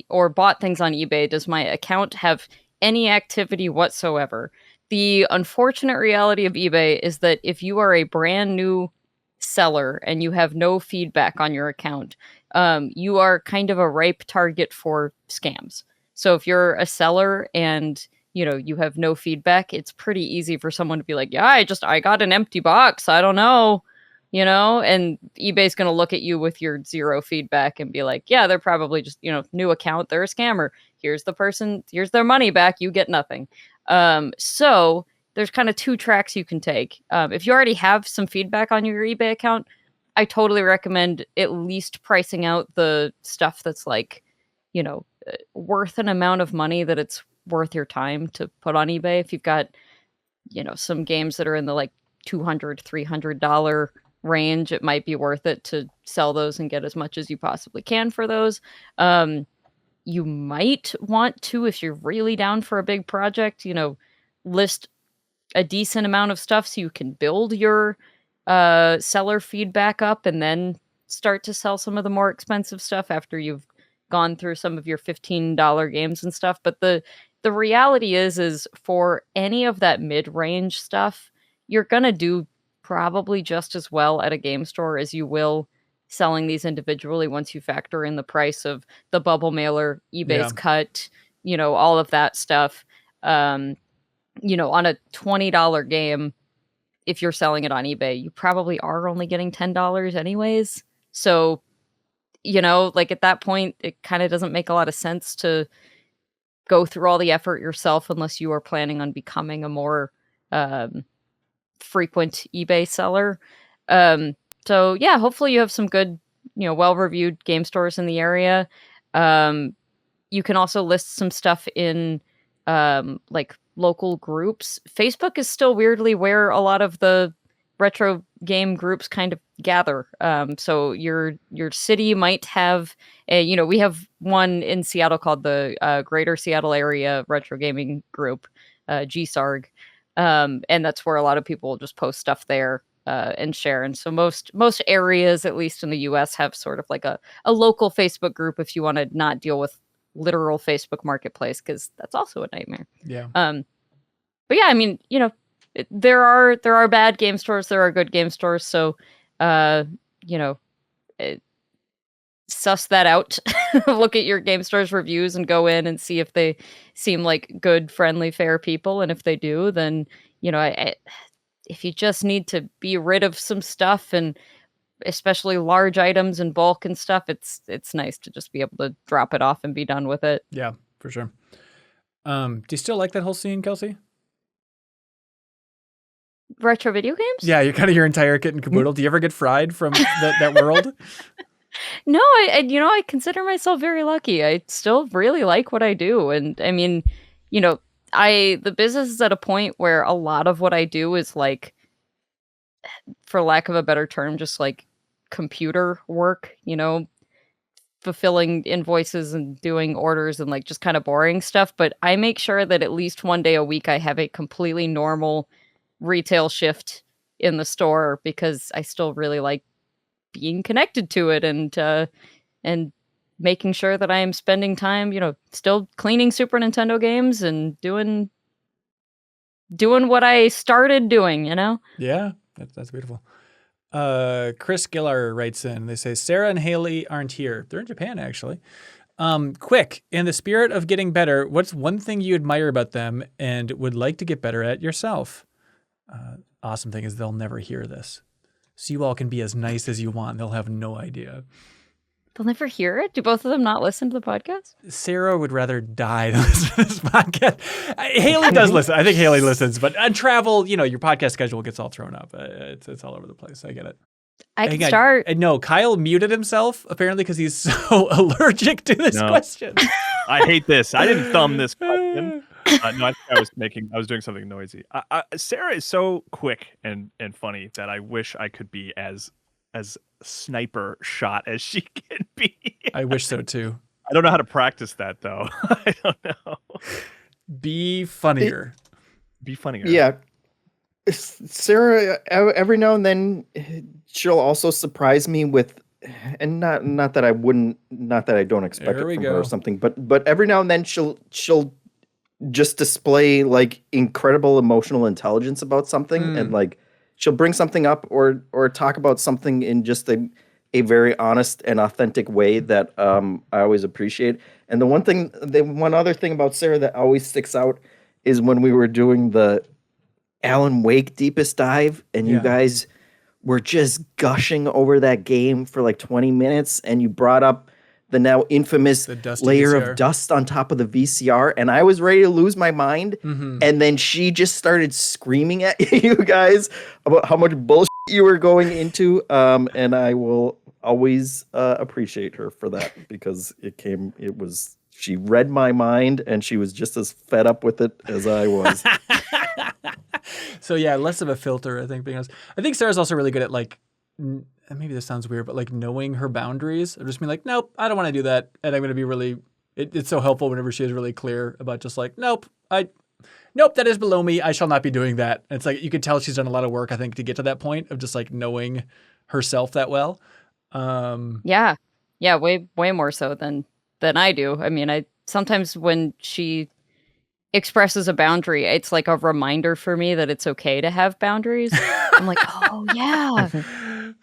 Or bought things on eBay? Does my account have any activity whatsoever? The unfortunate reality of eBay is that if you are a brand new seller and you have no feedback on your account, you are kind of a ripe target for scams. So if you're a seller and you have no feedback, it's pretty easy for someone to be like, yeah, I got an empty box. I don't know, and eBay's going to look at you with your zero feedback and be like, yeah, they're probably just, new account. They're a scammer. Here's their money back. You get nothing. So there's kind of 2 tracks you can take. If you already have some feedback on your eBay account, I totally recommend at least pricing out the stuff that's like, worth an amount of money that it's worth your time to put on eBay. If you've got, some games that are in the like $200, $300 range, it might be worth it to sell those and get as much as you possibly can for those. You might want to, if you're really down for a big project, list a decent amount of stuff so you can build your seller feedback up and then start to sell some of the more expensive stuff after you've gone through some of your $15 games and stuff. But the reality is for any of that mid-range stuff, you're going to do probably just as well at a game store as you will selling these individually once you factor in the price of the bubble mailer, eBay's cut, all of that stuff. On a $20 game, if you're selling it on eBay, you probably are only getting $10 anyways. So, like at that point, it kind of doesn't make a lot of sense to go through all the effort yourself unless you are planning on becoming a more frequent eBay seller. So yeah, hopefully you have some good, well-reviewed game stores in the area. You can also list some stuff in like local groups. Facebook is still weirdly where a lot of the retro game groups kind of gather. So your city might have we have one in Seattle called the Greater Seattle Area Retro Gaming Group, GSARG. And that's where a lot of people just post stuff there and share. And so most areas, at least in the US, have sort of like a local Facebook group if you want to not deal with literal Facebook Marketplace, because that's also a nightmare. Yeah. But yeah, I mean, there are bad game stores, there are good game stores. So, suss that out, look at your Game Store's reviews and go in and see if they seem like good, friendly, fair people. And if they do, then, if you just need to be rid of some stuff, and especially large items and bulk and stuff, it's nice to just be able to drop it off and be done with it. Yeah, for sure. Do you still like that whole scene, Kelsey? Retro video games? Yeah, you're kind of your entire kit and caboodle. Do you ever get fried from that world? No, I consider myself very lucky. I still really like what I do. And I mean, the business is at a point where a lot of what I do is like, for lack of a better term, just like computer work, fulfilling invoices and doing orders and like just kind of boring stuff. But I make sure that at least one day a week I have a completely normal retail shift in the store, because I still really like being connected to it and making sure that I am spending time, still cleaning Super Nintendo games and doing what I started doing, Yeah, that's beautiful. Chris Gillar writes in, they say, Sarah and Haley aren't here. They're in Japan, actually. Quick, in the spirit of getting better, what's one thing you admire about them and would like to get better at yourself? Awesome thing is they'll never hear this. So you all can be as nice as you want. They'll have no idea. They'll never hear it? Do both of them not listen to the podcast? Sarah would rather die than listen to this podcast. Haley does listen. I think Haley listens. But on travel, your podcast schedule gets all thrown up. It's all over the place. I get it. I can start. No, Kyle muted himself, apparently, because he's so allergic to this question. I hate this. I didn't thumb this question. No, I think I was doing something noisy. Sarah is so quick and funny that I wish I could be as sniper shot as she can be. I wish so too. I don't know how to practice that though. I don't know. Be funnier. Be funnier. Yeah. Sarah, every now and then she'll also surprise me with, and not that I don't expect it from her or something, but every now and then she'll just display like incredible emotional intelligence about something, and like she'll bring something up or talk about something in just a very honest and authentic way that I always appreciate. And the one other thing about Sarah that always sticks out is when we were doing the Alan Wake Deepest Dive, and you guys were just gushing over that game for like 20 minutes, and you brought up the now infamous layer of dust on top of the VCR, and I was ready to lose my mind. Mm-hmm. And then she just started screaming at you guys about how much bullshit you were going into. And I will always appreciate her for that, because she read my mind, and she was just as fed up with it as I was. So yeah, less of a filter, I think, because I think Sarah's also really good at like, maybe this sounds weird, but like knowing her boundaries, or just being like, nope, I don't want to do that. And I'm going to be really, it's so helpful whenever she is really clear about just like, nope, that is below me. I shall not be doing that. And it's like, you could tell she's done a lot of work, I think, to get to that point of just like knowing herself that well. Yeah, way more so than I do. I mean, sometimes when she expresses a boundary, it's like a reminder for me that it's okay to have boundaries. I'm like, oh yeah,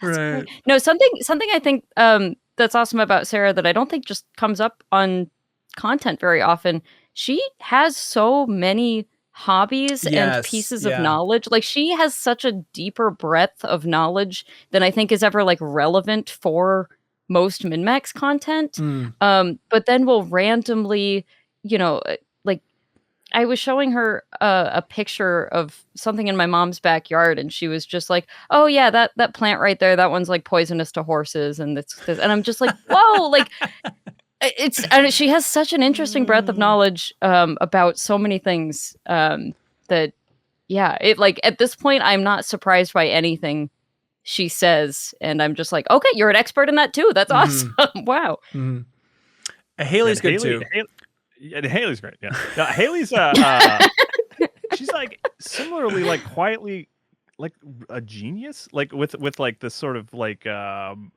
right. No, something I think that's awesome about Sarah that I don't think just comes up on content very often. She has so many hobbies and pieces of knowledge. Like, she has such a deeper breadth of knowledge than I think is ever like relevant for most MinnMax content. But then we'll randomly, like, I was showing her a picture of something in my mom's backyard, and she was just like, "Oh yeah, that plant right there, that one's like poisonous to horses," and and I'm just like, "Whoa!" Like, and she has such an interesting breadth of knowledge about so many things that, yeah, it like at this point I'm not surprised by anything she says, and I'm just like, "Okay, you're an expert in that too. That's awesome! Wow." Haley's good too. Haley's great. Yeah. No, Haley's she's like similarly like quietly like a genius, like with like this sort of like that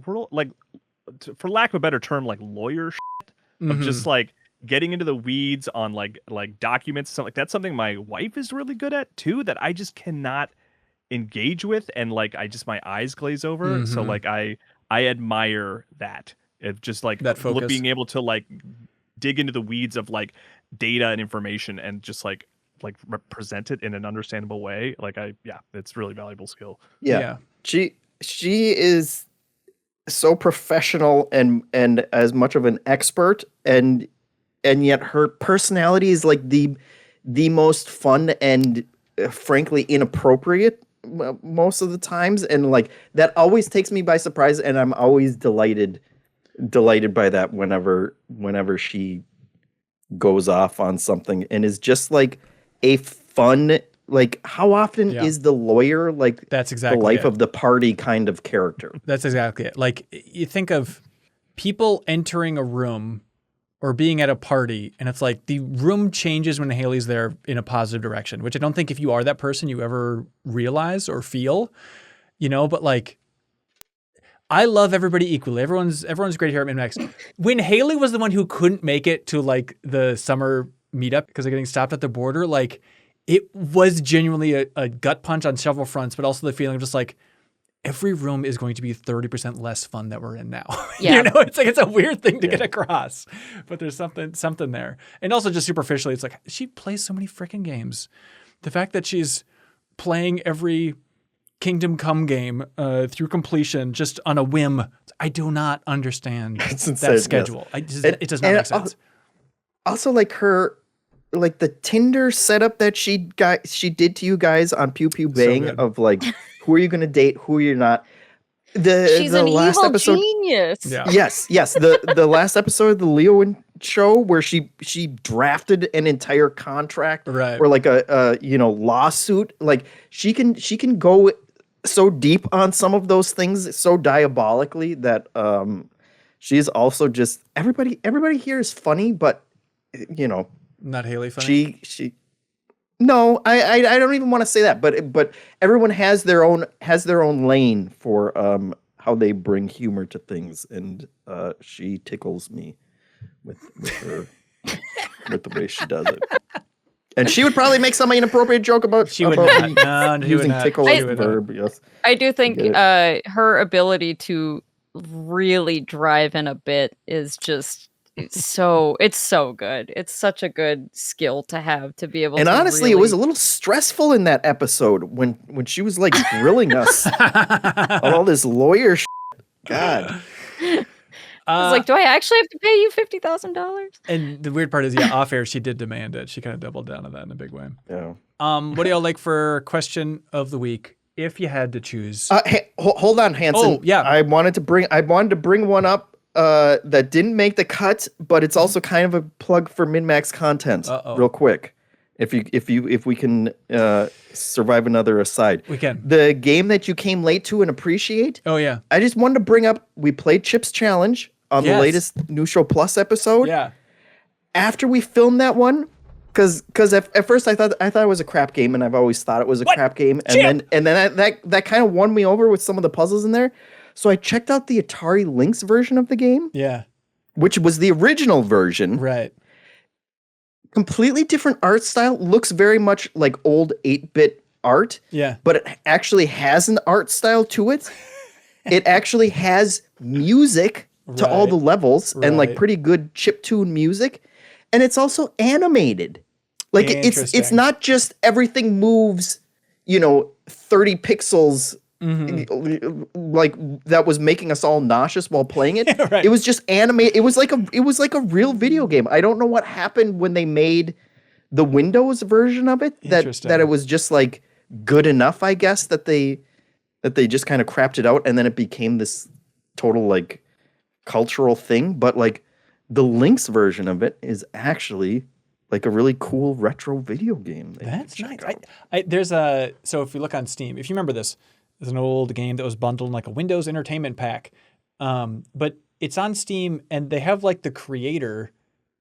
world, like for lack of a better term, like lawyer shit of just like getting into the weeds on like documents. So like that's something my wife is really good at too, that I just cannot engage with, and like my eyes glaze over. So like I I admire that. It's just like that focus. being able to like dig into the weeds of like data and information and just like represent it in an understandable way. Like it's really valuable skill. Yeah. She is so professional and as much of an expert, and yet her personality is like the most fun and frankly inappropriate most of the times, and like that always takes me by surprise, and I'm always delighted by that whenever she goes off on something and is just like a fun, like how often is the lawyer like that's exactly the life it. of the party kind of character? That's exactly it. Like you think of people entering a room or being at a party, and it's like the room changes when Haley's there in a positive direction, which I don't think if you are that person you ever realize or feel, but like I love everybody equally. Everyone's great here at MinnMax. When Haley was the one who couldn't make it to like the summer meetup because of getting stopped at the border, like it was genuinely a gut punch on several fronts, but also the feeling of just like every room is going to be 30% less fun that we're in now. Yeah. It's like it's a weird thing to get across, but there's something there. And also just superficially, it's like she plays so many freaking games. The fact that she's playing every Kingdom Come game through completion just on a whim, I do not understand that schedule. Yes. It does not make sense. Also, like her, like the Tinder setup that she did to you guys on Pew Pew Bang of like, who are you going to date, who are you not? She's an last evil episode, genius. Yeah. Yes. The last episode of the Leo show where she drafted an entire contract or like a lawsuit. Like she can go so deep on some of those things so diabolically that she's also just everybody here is funny, but not Haley funny. She no, I don't even want to say that, but everyone has their own lane for how they bring humor to things, and she tickles me with her with the way she does it. And she would probably make some inappropriate joke about using tickle as a verb. Yes, I do think her ability to really drive in a bit is just it's so good. It's such a good skill to have to be able. And to honestly, it was a little stressful in that episode when she was like grilling us on all this lawyer shit. God. I was like, do I actually have to pay you $50,000? And the weird part is, off air, she did demand it. She kind of doubled down on that in a big way. Yeah. What do y'all like for question of the week? If you had to choose. Hey, hold on, Hanson. Oh, yeah. I wanted to bring one up that didn't make the cut, but it's also kind of a plug for MinnMax content. Real quick. If we can survive another aside. We can. The game that you came late to and appreciate. Oh, yeah. I just wanted to bring up, we played Chips Challenge on the latest New Show Plus episode. Yeah. After we filmed that one, because at first I thought it was a crap game, and I've always thought it was a crap game, and then that kind of won me over with some of the puzzles in there. So I checked out the Atari Lynx version of the game. Yeah. Which was the original version. Right. Completely different art style. Looks very much like old 8-bit art. Yeah. But it actually has an art style to it. It actually has music to all the levels and like pretty good chiptune music. And it's also animated. Like it's not just everything moves, 30 pixels. Mm-hmm. Like that was making us all nauseous while playing it. Right. It was just animated. It was like a real video game. I don't know what happened when they made the Windows version of it. That it was just like good enough, I guess, that they just kind of crapped it out, and then it became this total like cultural thing. But like the Lynx version of it is actually like a really cool retro video game. That's nice. So if you look on Steam, if you remember this. It's an old game that was bundled in like a Windows Entertainment Pack. But it's on Steam, and they have like the creator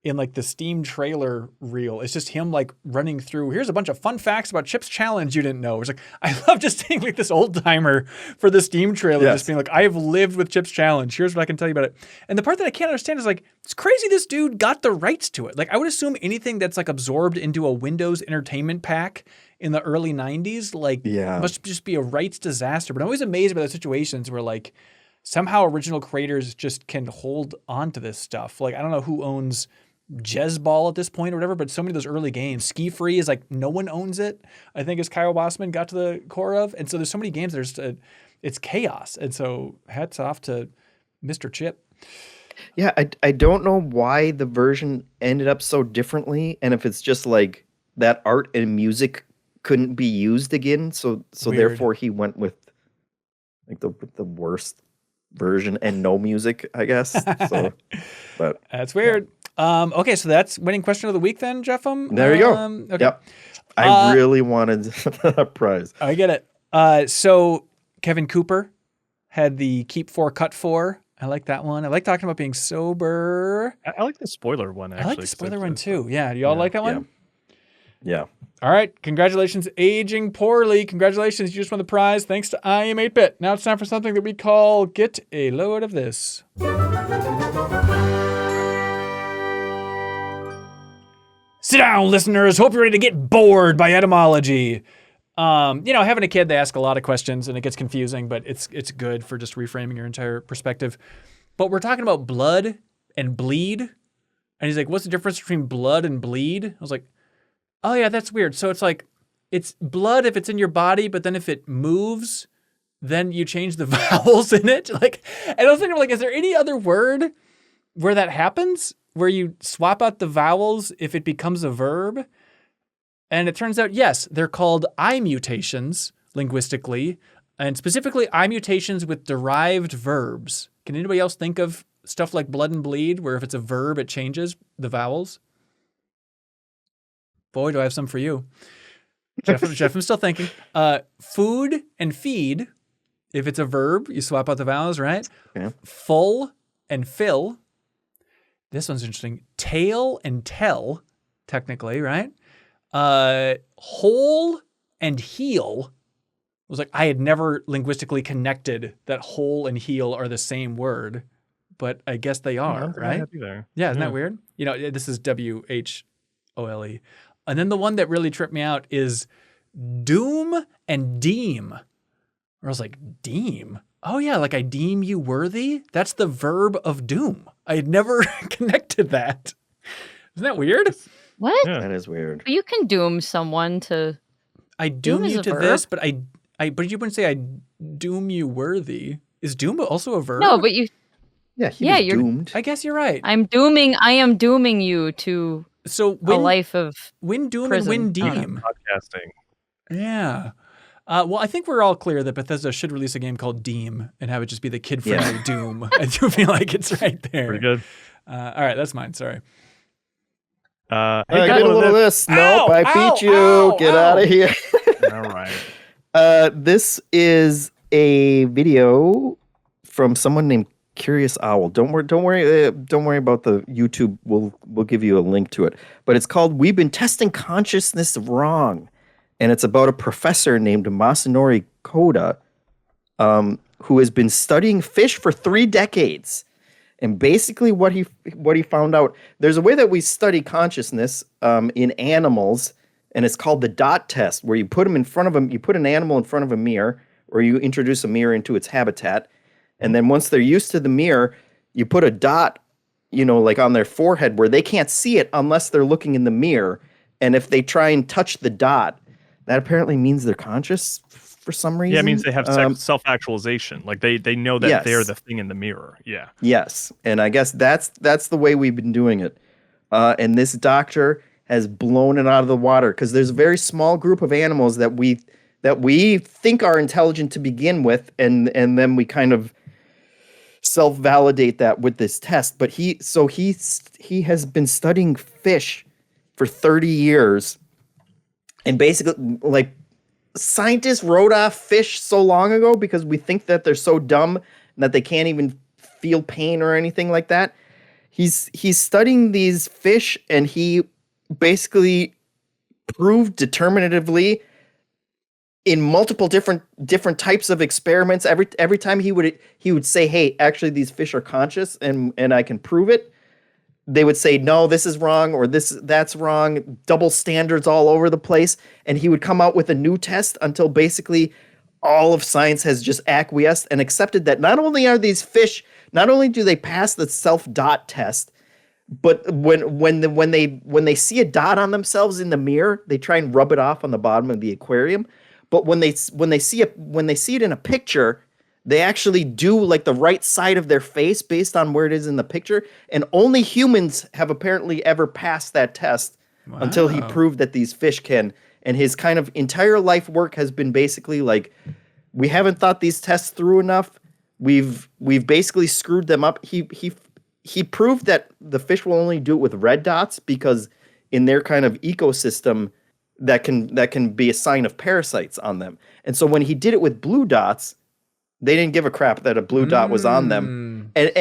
in like the Steam trailer reel. It's just him like running through, here's a bunch of fun facts about Chips Challenge you didn't know. It's like, I love just seeing like this old timer for the Steam trailer, just being like, I've lived with Chips Challenge. Here's what I can tell you about it. And the part that I can't understand is like, it's crazy this dude got the rights to it. Like I would assume anything that's like absorbed into a Windows Entertainment Pack in the early 90s, must just be a rights disaster. But I'm always amazed by those situations where like, somehow original creators just can hold on to this stuff. Like, I don't know who owns Jezball at this point or whatever, but so many of those early games, Ski Free is like no one owns it, I think, as Kyle Bossman got to the core of. And so there's so many games that are it's chaos. And so hats off to Mr. Chip. Yeah, I don't know why the version ended up so differently, and if it's just like that art and music couldn't be used again, so therefore he went with like the worst version and no music, I guess. So, but that's weird. Yeah. Okay, so that's winning question of the week then, Jeffem. There you go. Okay. Yep. I really wanted a prize. I get it. So Kevin Cooper had the Keep 4, Cut 4. I like that one. I like talking about being sober. I like the spoiler one, actually. I like the spoiler one, too. Yeah. Do y'all like that one? Yeah. All right. Congratulations, Aging Poorly. Congratulations. You just won the prize. Thanks to I Am 8-Bit. Now it's time for something that we call Get a Load of This. Sit down, listeners. Hope you're ready to get bored by etymology. Having a kid, they ask a lot of questions and it gets confusing, but it's good for just reframing your entire perspective. But we're talking about blood and bleed. And he's like, what's the difference between blood and bleed? I was like, oh yeah, that's weird. So it's like, it's blood if it's in your body, but then if it moves, then you change the vowels in it. Like, and I was thinking, like, is there any other word where that happens? Where you swap out the vowels if it becomes a verb? And it turns out, yes, they're called I mutations linguistically, and specifically I mutations with derived verbs. Can anybody else think of stuff like blood and bleed, where if it's a verb, it changes the vowels? Boy, do I have some for you. Jeff, I'm still thinking. Food and feed, if it's a verb, you swap out the vowels, right? Yeah. Full and fill. This one's interesting. Tail and tell, technically, right? Whole and heel. It was like, I had never linguistically connected that whole and heel are the same word, but I guess they are, right? Yeah, isn't that weird? This is WHOLE. And then the one that really tripped me out is doom and deem. I was like, deem? Oh yeah, like I deem you worthy? That's the verb of doom. I had never connected that. Isn't that weird? What? Yeah. That is weird. But you can doom someone to. I doom you to this, but but you wouldn't say I doom you worthy. Is doom also a verb? No, but you. Yeah, you're doomed. I guess you're right. I am dooming you to a life of win doom prison. and win deem. Podcasting. Yeah. Well, I think we're all clear that Bethesda should release a game called Deem and have it just be the kid-friendly Doom. I do feel like it's right there. Pretty good. All right, that's mine. Sorry. Hey, get a little of this. Nope, I beat you. Get out of here. All right. This is a video from someone named Curious Owl. Don't worry about the YouTube. We'll give you a link to it. But it's called "We've Been Testing Consciousness Wrong," and it's about a professor named Masanori Koda, who has been studying fish for 3 decades. And basically what he found out, there's a way that we study consciousness in animals, and it's called the dot test, where you put an animal in front of a mirror, or you introduce a mirror into its habitat, and then once they're used to the mirror, you put a dot, like on their forehead where they can't see it unless they're looking in the mirror. And if they try and touch the dot, that apparently means they're conscious for some reason. Yeah, it means they have self-actualization. Like they know that they're the thing in the mirror. Yeah. Yes, and I guess that's the way we've been doing it. And this doctor has blown it out of the water because there's a very small group of animals that we think are intelligent to begin with, and then we kind of self-validate that with this test. But he has been studying fish for 30 years, and basically, like, scientists wrote off fish so long ago because we think that they're so dumb and that they can't even feel pain or anything like that. He's studying these fish, and he basically proved determinatively in multiple different types of experiments. Every time he would say, "Hey, actually these fish are conscious and I can prove it." They would say, "No, this is wrong," or that's wrong, double standards all over the place. And he would come out with a new test until basically all of science has just acquiesced and accepted that not only are these fish, not only do they pass the self-dot test, but when they see a dot on themselves in the mirror, they try and rub it off on the bottom of the aquarium. But when they see it in a picture, they actually do like the right side of their face based on where it is in the picture. And only humans have apparently ever passed that test until he proved that these fish can. And his kind of entire life work has been basically like, we haven't thought these tests through enough. We've basically screwed them up. He proved that the fish will only do it with red dots because in their kind of ecosystem that can be a sign of parasites on them. And so when he did it with blue dots, they didn't give a crap that a blue dot was on them. And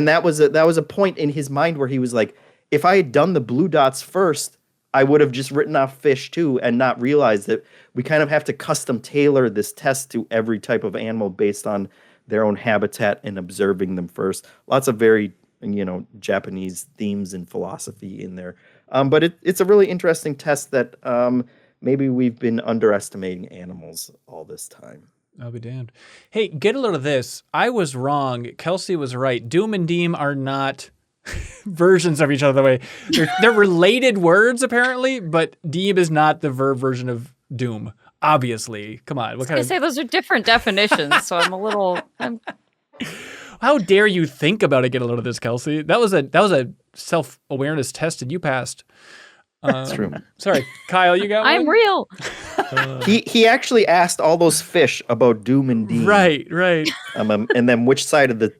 that was a point in his mind where he was like, if I had done the blue dots first, I would have just written off fish too and not realized that we kind of have to custom tailor this test to every type of animal based on their own habitat and observing them first. Lots of very, Japanese themes and philosophy in there. But it's a really interesting test that maybe we've been underestimating animals all this time. I'll be damned. Hey, get a load of this. I was wrong. Kelsey was right. Doom and Deem are not versions of each other. The way they're related words apparently, but Deem is not the verb version of Doom. Obviously, come on. I say those are different definitions, so I'm a little. How dare you think about it? Get a load of this, Kelsey. That was a self-awareness test, and you passed. That's true. Sorry, Kyle, you got one? I'm real. He actually asked all those fish about Doom and Deem. Right. And then which side of the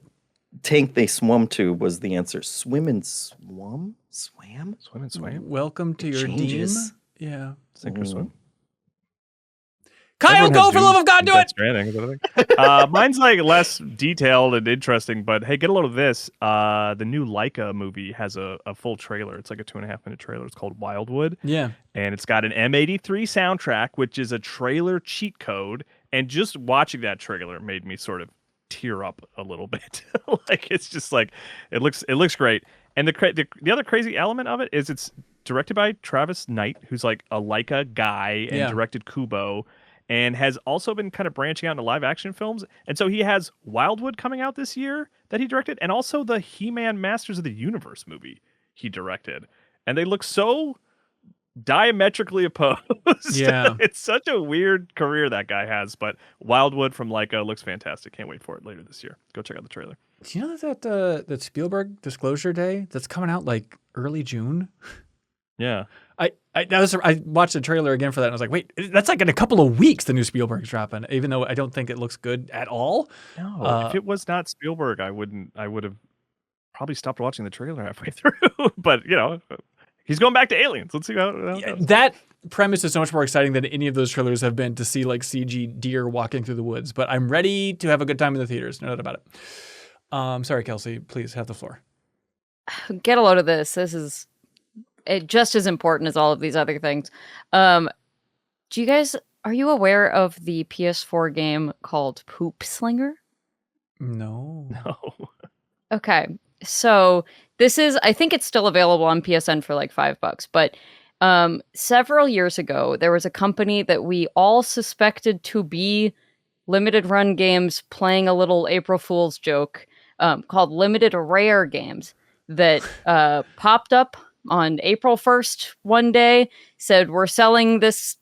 tank they swum to was the answer. Swim and swam? Swam? Swim and swam. Welcome to your changes. Deem. Yeah. Sink or swim. Kyle, go for the love of God, do it! Mine's like less detailed and interesting, but hey, get a load of this. The new Leica movie has a full trailer. It's like a 2.5-minute trailer. It's called Wildwood. Yeah. And it's got an M83 soundtrack, which is a trailer cheat code. And just watching that trailer made me sort of tear up a little bit. Like it's just like it looks great. And the other crazy element of it is it's directed by Travis Knight, who's like a Leica guy and directed Kubo. And has also been kind of branching out into live action films. And so he has Wildwood coming out this year that he directed, and also the He-Man Masters of the Universe movie he directed. And they look so diametrically opposed. Yeah. It's such a weird career that guy has, but Wildwood from Leica looks fantastic. Can't wait for it later this year. Go check out the trailer. Do you know that Spielberg Disclosure Day that's coming out like early June? Yeah. I watched the trailer again for that and I was like, wait, that's like in a couple of weeks the new Spielberg's dropping, even though I don't think it looks good at all. No, if it was not Spielberg, I would have probably stopped watching the trailer halfway through. But he's going back to Aliens. Let's see how it goes. That premise is so much more exciting than any of those trailers have been to see like CG deer walking through the woods. But I'm ready to have a good time in the theaters, no doubt about it. Sorry, Kelsey, please have the floor. Get a load of this. This is just as important as all of these other things. Are you aware of the PS4 game called Poop Slinger? No. Okay. So I think it's still available on PSN for like $5, but several years ago, there was a company that we all suspected to be limited run games playing a little April Fool's joke called Limited Rare Games that popped up on April 1st one day, said we're selling this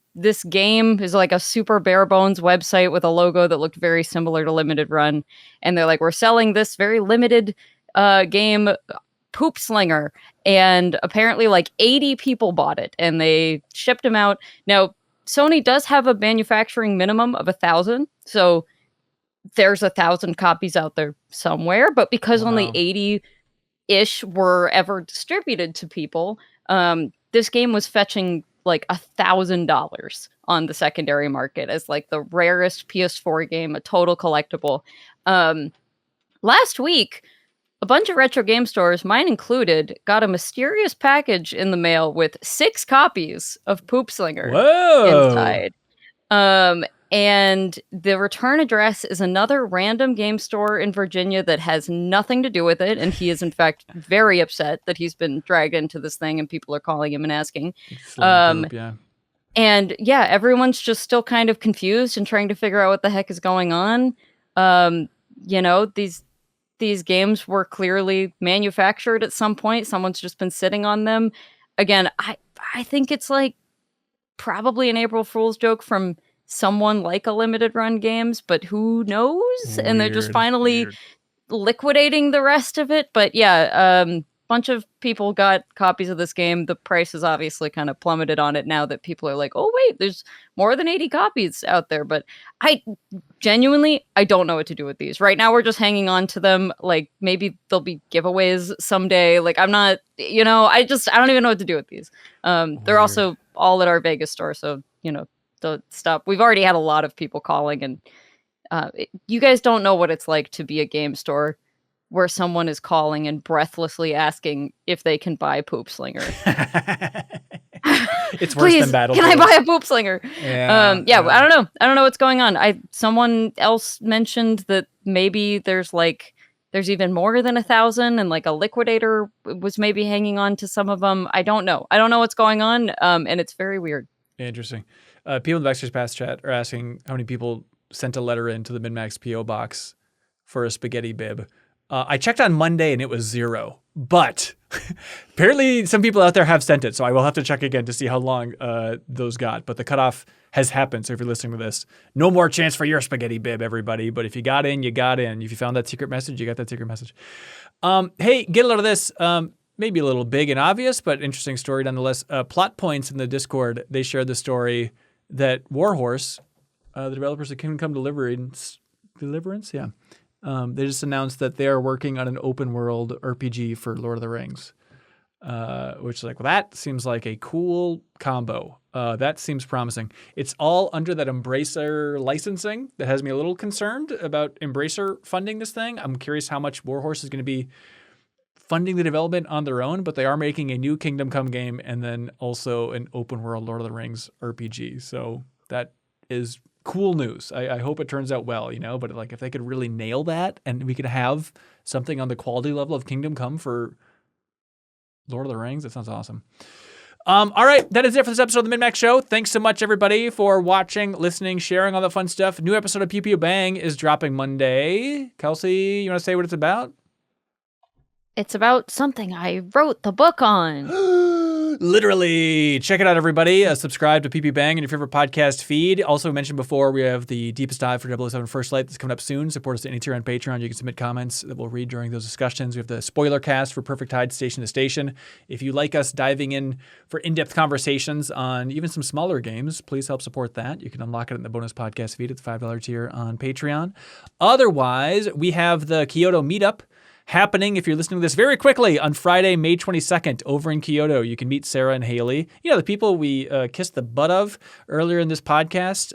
game. Is like a super bare bones website with a logo that looked very similar to Limited Run, and they're like, we're selling this very limited game, Poop Slinger, and apparently like 80 people bought it and they shipped them out. Now Sony does have a manufacturing minimum of 1,000, so there's 1,000 copies out there somewhere, but because only 80-ish were ever distributed to people, this game was fetching like $1,000 on the secondary market as like the rarest PS4 game, a total collectible. Last week, a bunch of retro game stores, mine included, got a mysterious package in the mail with 6 copies of Poop Slinger inside. And the return address is another random game store in Virginia that has nothing to do with it. And he is, in fact, very upset that he's been dragged into this thing and people are calling him and asking. Yeah. And yeah, everyone's just still kind of confused and trying to figure out what the heck is going on. These games were clearly manufactured at some point. Someone's just been sitting on them. Again, I think it's like probably an April Fool's joke from someone like a Limited Run Games, but who knows? Weird, and they're just finally liquidating the rest of it. But yeah, bunch of people got copies of this game. The price is obviously kind of plummeted on it now that people are like, oh wait, there's more than 80 copies out there. But I don't know what to do with these. Right now we're just hanging on to them. Like maybe there'll be giveaways someday. Like I'm not, I don't even know what to do with these. They're also all at our Vegas store. So, don't stop. We've already had a lot of people calling, and you guys don't know what it's like to be a game store where someone is calling and breathlessly asking if they can buy Poop Slinger. It's worse than Battle. Can I buy a Poop Slinger? Yeah. I don't know. I don't know what's going on. Someone else mentioned that maybe there's even more than 1,000, and like a liquidator was maybe hanging on to some of them. I don't know. I don't know what's going on. And it's very weird. Interesting. People in the Baxter's Pass chat are asking how many people sent a letter into the MinnMax P.O. box for a spaghetti bib. I checked on Monday and it was 0, but apparently some people out there have sent it. So I will have to check again to see how long those got. But the cutoff has happened. So if you're listening to this, no more chance for your spaghetti bib, everybody. But if you got in, you got in. If you found that secret message, you got that secret message. Hey, get a load of this. Maybe a little big and obvious, but interesting story nonetheless. Plot Points in the Discord, they shared the story that Warhorse, the developers of Kingdom Come Deliverance, yeah. They just announced that they are working on an open world RPG for Lord of the Rings, which is like, well, that seems like a cool combo. That seems promising. It's all under that Embracer licensing that has me a little concerned about Embracer funding this thing. I'm curious how much Warhorse is going to be funding the development on their own, but they are making a new Kingdom Come game and then also an open world Lord of the Rings RPG. So that is cool news. I hope it turns out well, but like if they could really nail that and we could have something on the quality level of Kingdom Come for Lord of the Rings, that sounds awesome. All right, that is it for this episode of the MinnMax Show. Thanks so much, everybody, for watching, listening, sharing all the fun stuff. New episode of Pew Pew Bang is dropping Monday. Kelsey, you want to say what it's about? It's about something I wrote the book on. Literally. Check it out, everybody. Subscribe to PP Bang in your favorite podcast feed. Also mentioned before, we have the Deepest Dive for 007 First Light that's coming up soon. Support us at any tier on Patreon. You can submit comments that we'll read during those discussions. We have the spoiler cast for Perfect Tide Station to Station. If you like us diving in for in-depth conversations on even some smaller games, please help support that. You can unlock it in the bonus podcast feed at the $5 tier on Patreon. Otherwise, we have the Kyoto Meetup happening, if you're listening to this very quickly, on Friday, May 22nd, over in Kyoto. You can meet Sarah and Haley. The people we kissed the butt of earlier in this podcast.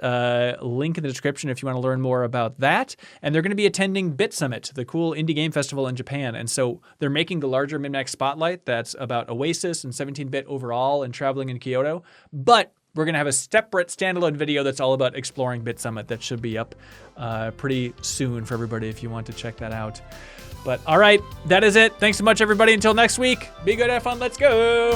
Link in the description if you want to learn more about that. And they're going to be attending Bit Summit, the cool indie game festival in Japan. And so they're making the larger MinnMax Spotlight that's about Oasis and 17-bit overall and traveling in Kyoto. But we're going to have a separate standalone video that's all about exploring Bit Summit that should be up pretty soon for everybody if you want to check that out. But all right, that is it. Thanks so much, everybody. Until next week, be good, have fun, let's go.